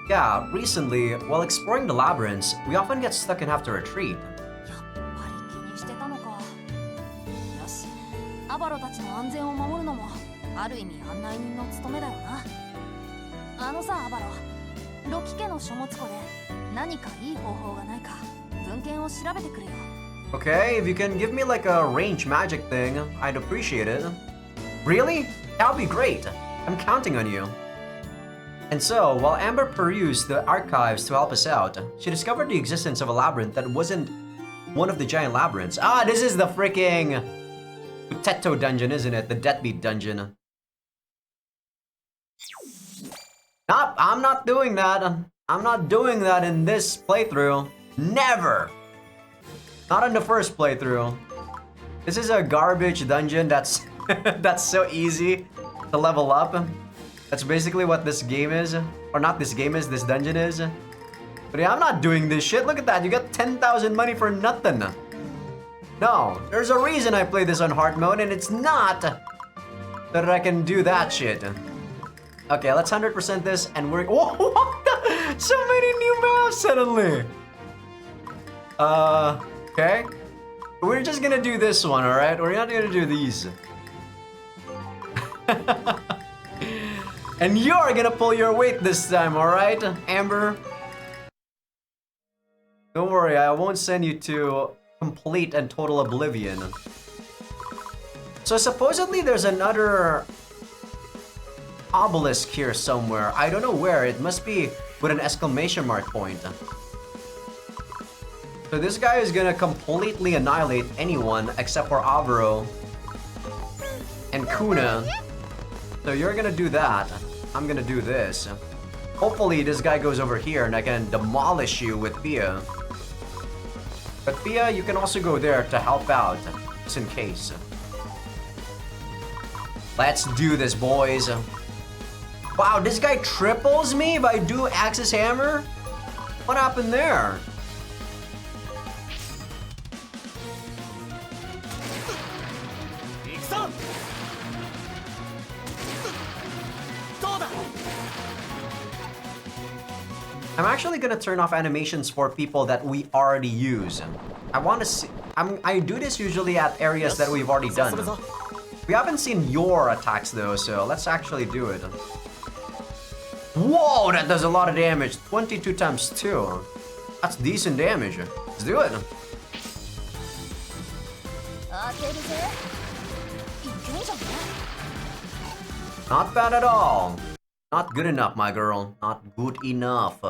Yeah, recently, while exploring the labyrinths, we often get stuck and have to retreat. やっぱり気にしてたのか。よし、アバロたちの安全を守るのもある意味案内人の務めだよな。あのさ、アバロ、ロキ家の書物庫で何かいい方法がないか文献を調べてくれよ。Okay, if you can give me like a range magic thing, I'd appreciate it. Really? That'll be great. I'm counting on you. And so, while Amber perused the archives to help us out, she discovered the existence of a labyrinth that wasn't one of the giant labyrinths. Ah, this is the freaking Potato dungeon, isn't it? The Deathbeat dungeon. Nope, I'm not doing that. I'm not doing that in this playthrough. Never! Not in the first playthrough. This is a garbage dungeon that's that's so easy to level up. That's basically what this game is. Or not this game is, this dungeon is. But yeah, I'm not doing this shit. Look at that, you got 10,000 money for nothing. No, there's a reason I play this on hard mode, and it's not that I can do that shit. Okay, let's 100% this, and we're... Whoa, what the? So many new maps suddenly! Okay. We're just gonna do this one, alright? We're not gonna do these. And you're gonna pull your weight this time, alright, Amber? Don't worry, I won't send you to complete and total oblivion. So supposedly there's another obelisk here somewhere. I don't know where. It must be with an exclamation mark point. So this guy is gonna completely annihilate anyone except for Avro and Kuna. So you're gonna do that. I'm gonna do this. Hopefully this guy goes over here and I can demolish you with Pia. But Pia, you can also go there to help out, just in case. Let's do this, boys. Wow, this guy triples me if I do Axis Hammer? What happened there? I'm actually gonna turn off animations for people that we already use. I want to see... I do this usually at areas that we've already done. We haven't seen your attacks though, so let's actually do it. Whoa, that does a lot of damage. 22 times 2. That's decent damage. Let's do it. Not bad at all. Not good enough, my girl. Not good enough.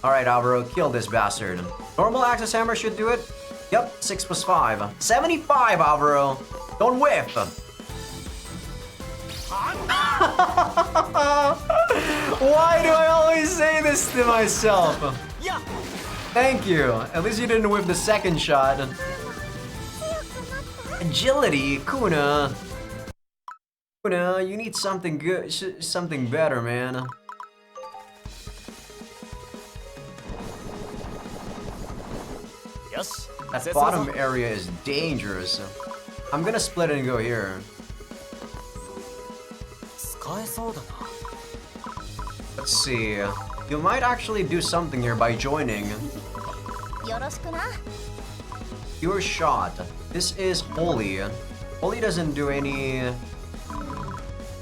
Alright, Alvaro, kill this bastard. Normal Axis Hammer should do it. Yep, 6 plus 5. 75, Alvaro. Don't whiff. Why do I always say this to myself? Yeah. Thank you. At least you didn't whip the second shot. Agility, Kuna. Kuna, you need something good, something better, man. Yosh. That bottom area is dangerous. I'm gonna split and go here. 使えそうだな。 Let's see. You might actually do something here by joining. よろしくな。 Pure shot. This is holy. Holy doesn't do any.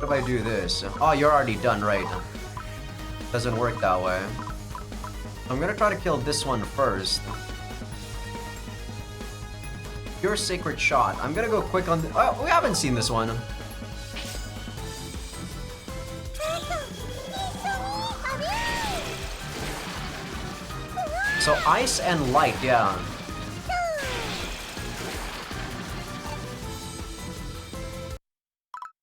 What if I do this? Oh, you're already done, right? Doesn't work that way. I'm gonna try to kill this one first. Pure sacred shot. I'm gonna go quick on. Oh, we haven't seen this one. So ice and light, yeah.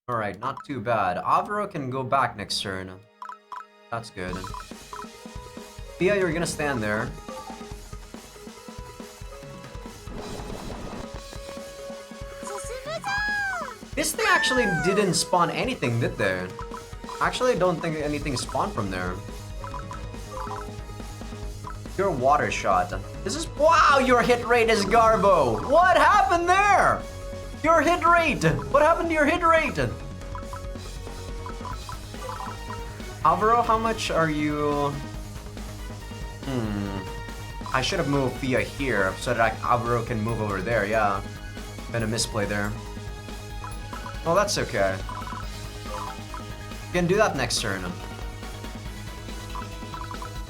Alright, not too bad. Avro can go back next turn. That's good. Thea, you're gonna stand there. This thing actually didn't spawn anything, did they? Actually, I don't think anything spawned from there. Your water shot. This is— wow, your hit rate is Garbo! What happened there? Your hit rate! What happened to your hit rate? Alvaro, how much are you? I should have moved Fia here so that Alvaro can move over there, yeah. Been a misplay there. Well, that's okay. You can do that next turn.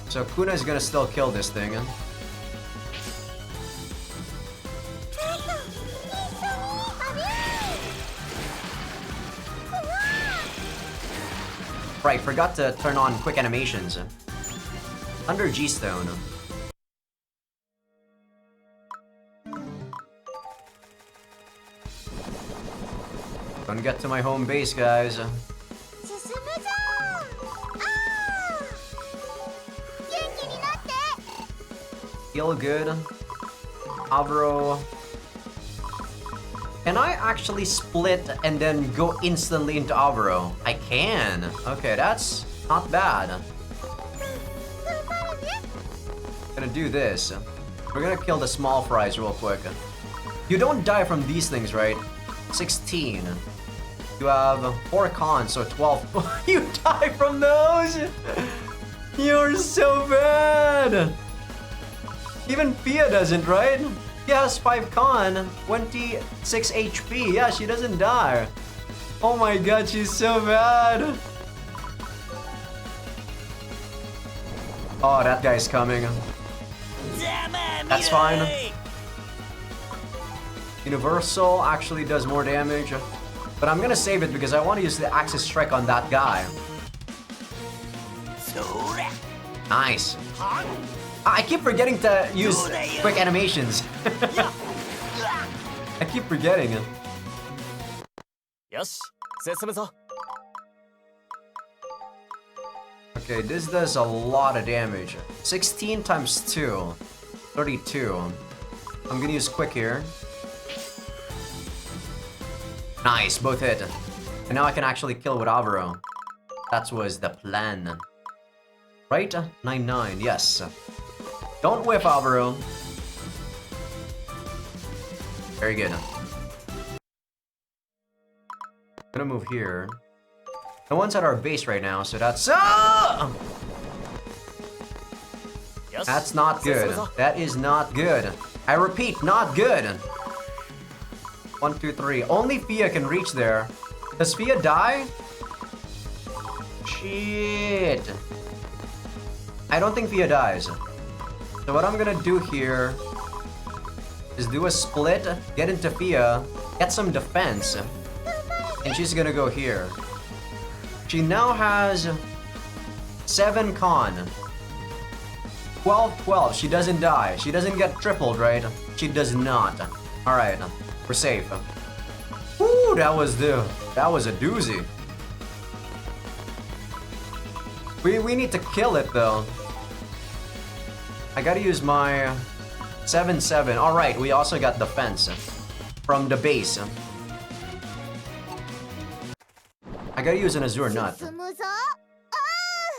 So Kuna is gonna still kill this thing. Right, forgot to turn on quick animations. Under G-Stone. Gonna get to my home base, guys. Feel good. Avro. Can I actually split and then go instantly into Avro? I can. Okay, that's not bad. Gonna do this. We're gonna kill the small fries real quick. You don't die from these things, right? 16. You have 4 cons, so 12. You die from those? You're so bad. Even Pia doesn't, right? She has 5 con, 26 HP. Yeah, she doesn't die. Oh my god, she's so bad. Oh, that guy's coming. That's fine. Universal actually does more damage. But I'm gonna save it because I want to use the Axis Strike on that guy. Nice. I keep forgetting to use quick animations. I keep forgetting. Okay, this does a lot of damage. 16 times 2. 32. I'm gonna use quick here. Nice, both hit. And now I can actually kill with Avro. That was the plan. Right? 9-9, yes. Don't whiff, Alvaro. Very good. I'm gonna move here. No one's at our base right now, so that's— that's not good. That is not good. I repeat, not good. 1, 2, 3. Only Fia can reach there. Does Fia die? Shit. I don't think Fia dies. So what I'm gonna do here is do a split, get into Fia, get some defense, and she's gonna go here. She now has 7 con. 12-12. She doesn't die. She doesn't get tripled, right? She does not. Alright, we're safe. Ooh, that was a doozy. We need to kill it though. I gotta use my 7-7. Alright, we also got defense from the base. I gotta use an Azure Nut. 進むぞ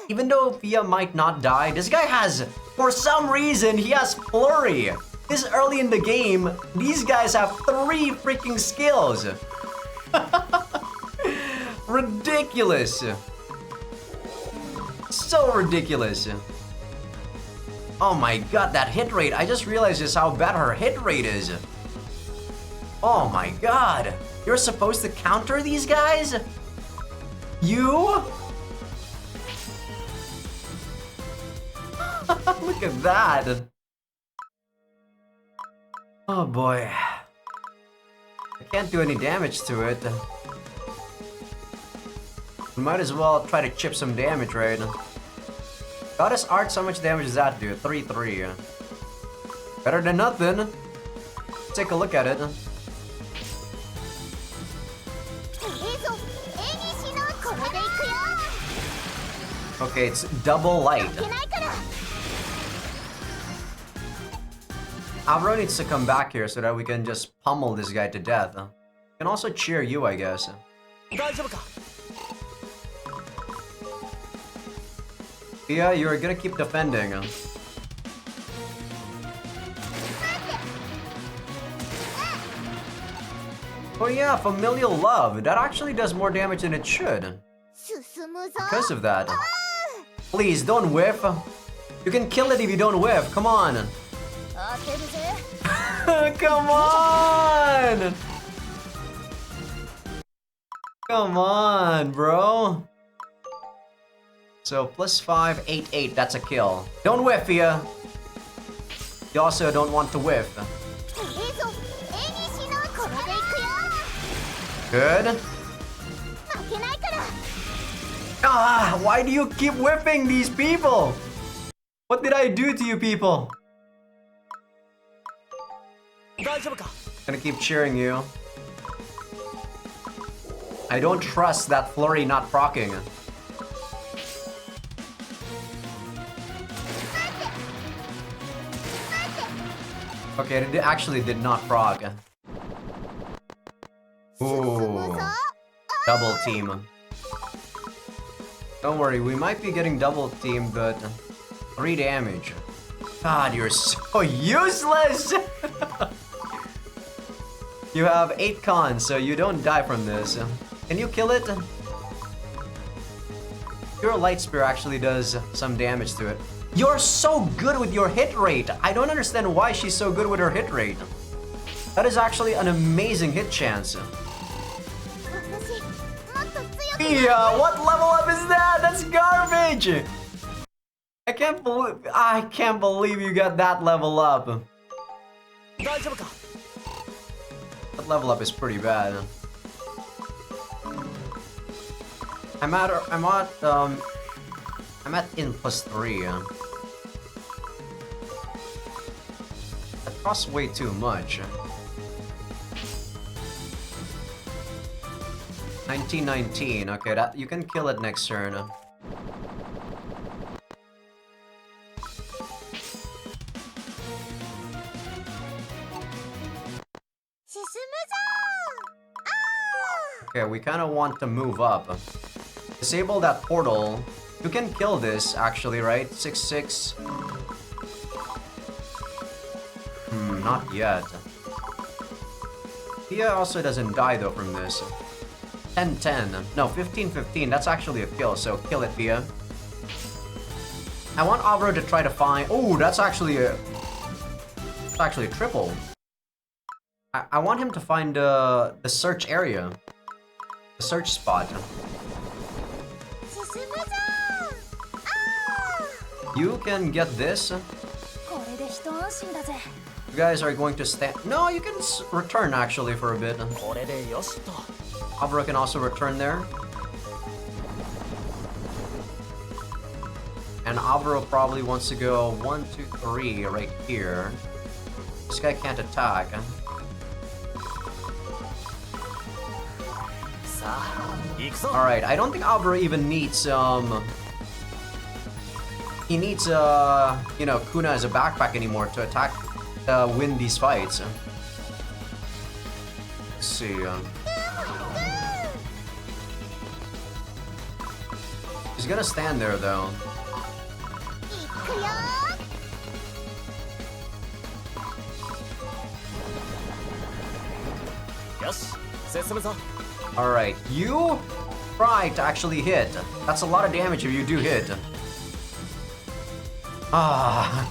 Even though Fia might not die, this guy has, for some reason, he has Flurry. This early in the game, these guys have 3 freaking skills. Ridiculous. So ridiculous. Oh my god, that hit rate. I just realized just how bad her hit rate is. Oh my god. You're supposed to counter these guys? You? Look at that. Oh boy. I can't do any damage to it. We might as well try to chip some damage, right? Goddess Art, how much damage does that do? 3-3. Better than nothing. Let's take a look at it. ええぞ絵にしなこれでいくよ Okay, it's double light. 負けないから Avro needs to come back here so that we can just pummel this guy to death. We can also cheer you, I guess. 大丈夫か Yeah, you're gonna keep defending. Oh yeah, Familial Love. That actually does more damage than it should. 進むぞ Because of that. Please, don't whiff. You can kill it if you don't whiff. Come on. 当てるぜ Come on! Come on, bro. So +5, 8-8. That's a kill. Don't whiff, Fia. You also don't want to whiff. ええぞ絵にしなこれでいくよ Good. 負けないから Ah, why do you keep whipping these people? What did I do to you people? 大丈夫か Gonna keep cheering you. I don't trust that flurry not proccing. Okay, it actually did not proc. Ooh, double team. Don't worry, we might be getting double teamed, but 3 damage. God, you're so useless! You have 8 cons, so you don't die from this. Can you kill it? Your light spear actually does some damage to it. You're so good with your hit rate. I don't understand why she's so good with her hit rate. That is actually an amazing hit chance. 私もっと強く Fia, what level up is that? That's garbage. I can't believe you got that level up. 大丈夫か That level up is pretty bad. I'm at in +3. That costs way too much. 1919. Okay, that you can kill it next turn. 進むぞ Okay, we kind of want to move up. Disable that portal. You can kill this, actually, right? 6-6. Not yet. Fia also doesn't die, though, from this. 10-10. No, 15-15. That's actually a kill, so kill it, Fia. I want Avro to try to find... Oh, that's actually a... It's actually a triple. I want him to find the search area. The search spot. 進むぞ You can get this. これで一安心だぜ You guys are going to stand... No, you can return, actually, for a bit. これでよしと Avro can also return there. And Avro probably wants to go 1, 2, 3 right here. This guy can't attack. さあ行くぞ Alright, I don't think Avro even needs he needs, you know, Kuna as a backpack anymore to attack, win these fights. Let's see. He's gonna stand there though. いくよー。よし進むぞ Alright, you try to actually hit. That's a lot of damage if you do hit. Ah.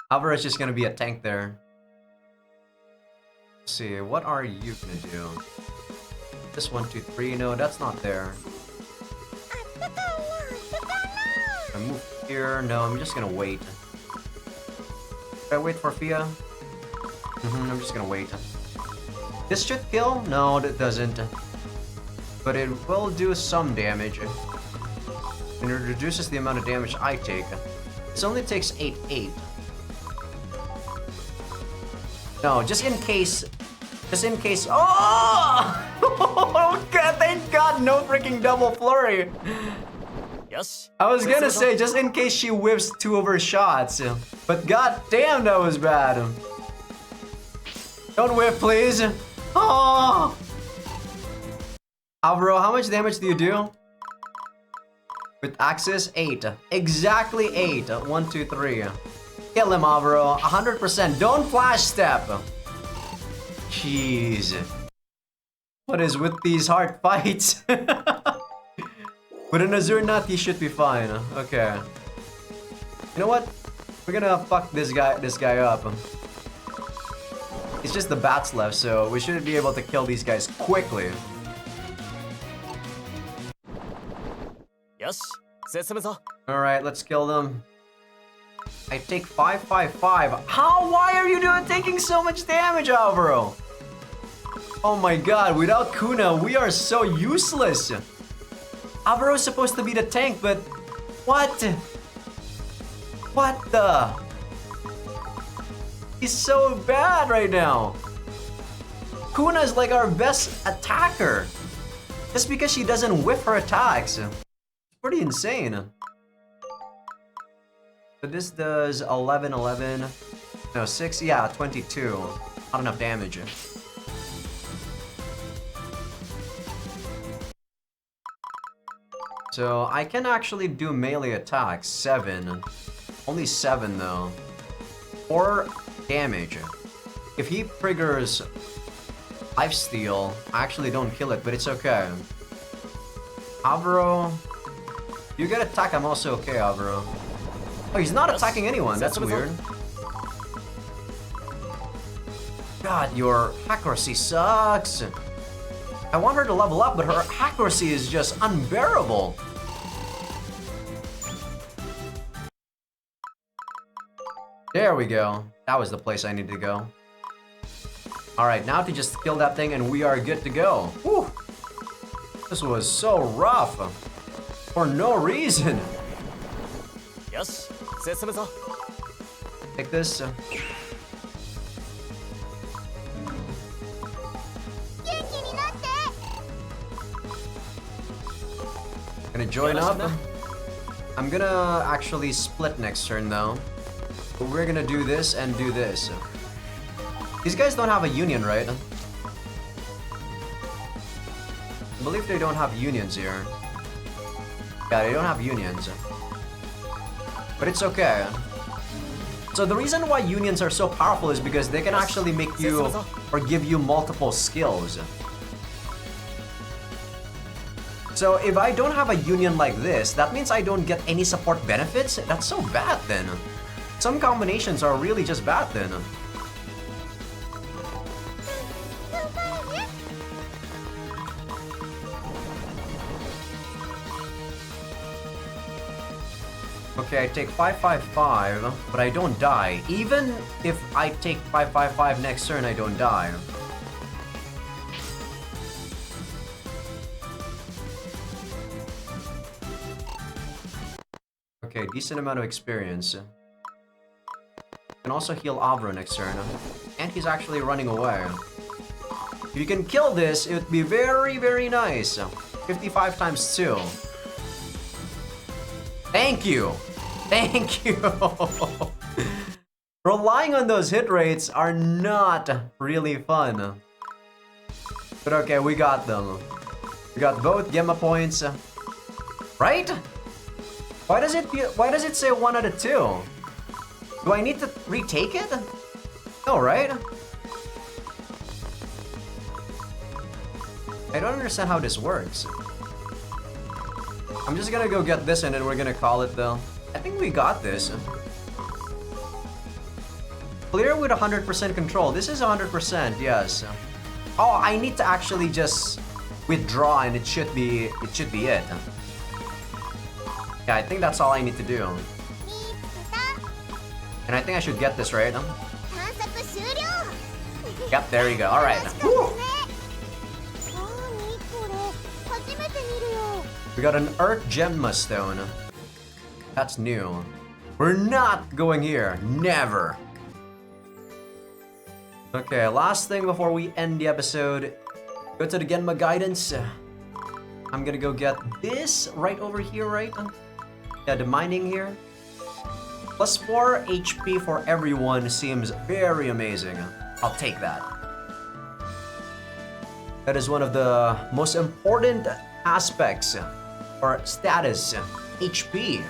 Alvara's just gonna be a tank there. Let's see, what are you gonna do? This 1, 2, 3, no, that's not there. I move here, no, I'm just gonna wait. Should I wait for Fia? I'm just gonna wait. This should kill? No, it doesn't. But it will do some damage. And it reduces the amount of damage I take. This only takes 8. No, just in case. Just in case. Oh! Oh God, thank God, no freaking double flurry. よし I was gonna say, just in case she whiffs 2 of her shots. But god damn, that was bad. Don't whiff, please. Oh! Alvaro, how much damage do you do? With axes? 8. Exactly 8. 1, 2, 3. Kill him, Alvaro. 100%. Don't flash step. Jeez. What is with these hard fights? With an Azure Nut, he should be fine. Okay. You know what? We're gonna fuck this guy up. It's just the bats left, so we should be able to kill these guys quickly. よし進むぞ Alright, let's kill them. I take 555. How? Why are you taking so much damage, Alvaro? Oh my god, without Kuna, we are so useless. Alvaro's supposed to be the tank, but what? What the? He's so bad right now. Kuna's like our best attacker. Just because she doesn't whiff her attacks. It's pretty insane. So this does 11, 11. No, 6, yeah, 22. Not enough damage. So I can actually do melee attacks. 7. Only 7 though. 4 damage. If he triggers lifesteal, I actually don't kill it, but it's okay. Alvaro, you get attack, I'm also okay, Alvaro. Oh, he's not attacking anyone, that's weird. God, your accuracy sucks. I want her to level up, but her accuracy is just unbearable. There we go. That was the place I needed to go. Alright, now to just kill that thing and we are good to go. Whew. This was so rough. For no reason. よし進むぞ Take this. 元気になって Gonna join up. I'm gonna actually split next turn though. But we're gonna do this and do this. These guys don't have a union, right? I believe they don't have unions here. Yeah, they don't have unions. But it's okay. So the reason why unions are so powerful is because they can actually make you or give you multiple skills. So if I don't have a union like this, that means I don't get any support benefits? That's so bad then. Some combinations are really just bad then. Okay, I take 555, but I don't die. Even if I take 555 next turn, I don't die. Okay, decent amount of experience. Can also heal Avro next turn. And he's actually running away. If you can kill this, it would be very, very nice. 55 times 2. Thank you! Thank you. Relying on those hit rates are not really fun. But okay, we got them. We got both Gemma points. Right? Why does it say 1 out of 2? Do I need to retake it? No, right? I don't understand how this works. I'm just gonna go get this and then we're gonna call it though. I think we got this. Clear with 100% control. This is 100%, yes. Oh, I need to actually just withdraw and it should be it. Yeah, I think that's all I need to do. And I think I should get this, right? Yep, there you go. Alright. We got an Earth Gemma Stone. That's new. We're not going here. Never. Okay, last thing before we end the episode. Go to the Genma Guidance. I'm gonna go get this right over here, right? Yeah, the mining here. Plus 4 HP for everyone seems very amazing. I'll take that. That is one of the most important aspects or status, HP.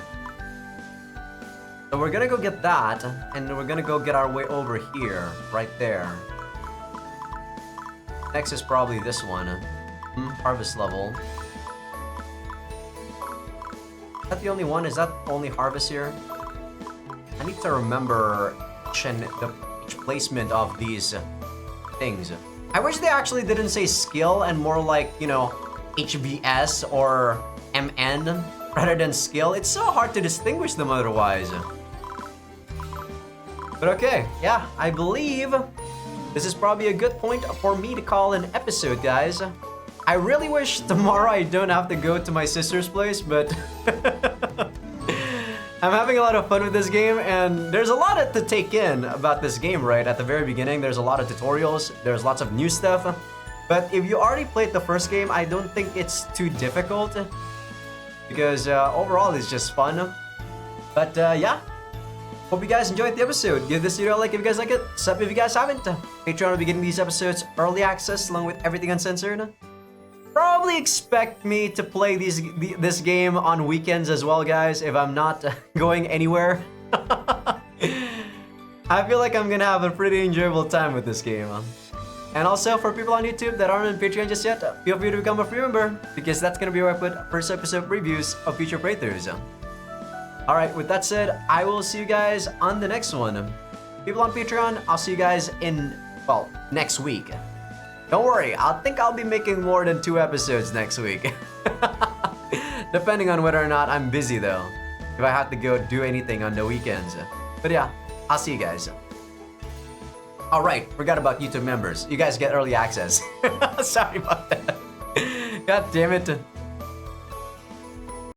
So we're gonna go get that, and we're gonna go get our way over here, right there. Next is probably this one. Harvest level. Is that the only one? Is that only harvest here? I need to remember each placement of these things. I wish they actually didn't say skill and more like, you know, HVS or MN rather than skill. It's so hard to distinguish them otherwise. But okay, yeah, I believe this is probably a good point for me to call an episode, guys. I really wish tomorrow I don't have to go to my sister's place, but I'm having a lot of fun with this game, and there's a lot to take in about this game, right? At the very beginning, there's a lot of tutorials, there's lots of new stuff. But if you already played the first game, I don't think it's too difficult, because overall it's just fun. But yeah, hope you guys enjoyed the episode. Give this video a like if you guys like it. Sub if you guys haven't. Patreon will be getting these episodes early access along with everything uncensored. Probably expect me to play this game on weekends as well, guys, if I'm not going anywhere. I feel like I'm gonna have a pretty enjoyable time with this game. And also, for people on YouTube that aren't on Patreon just yet, feel free to become a free member, because that's gonna be where I put first episode previews of future playthroughs. Alright, with that said, I will see you guys on the next one. People on Patreon, I'll see you guys in, well, next week. Don't worry, I think I'll be making more than 2 episodes next week. Depending on whether or not I'm busy though. If I have to go do anything on the weekends. But yeah, I'll see you guys. Alright, forgot about YouTube members. You guys get early access. Sorry about that. God damn it.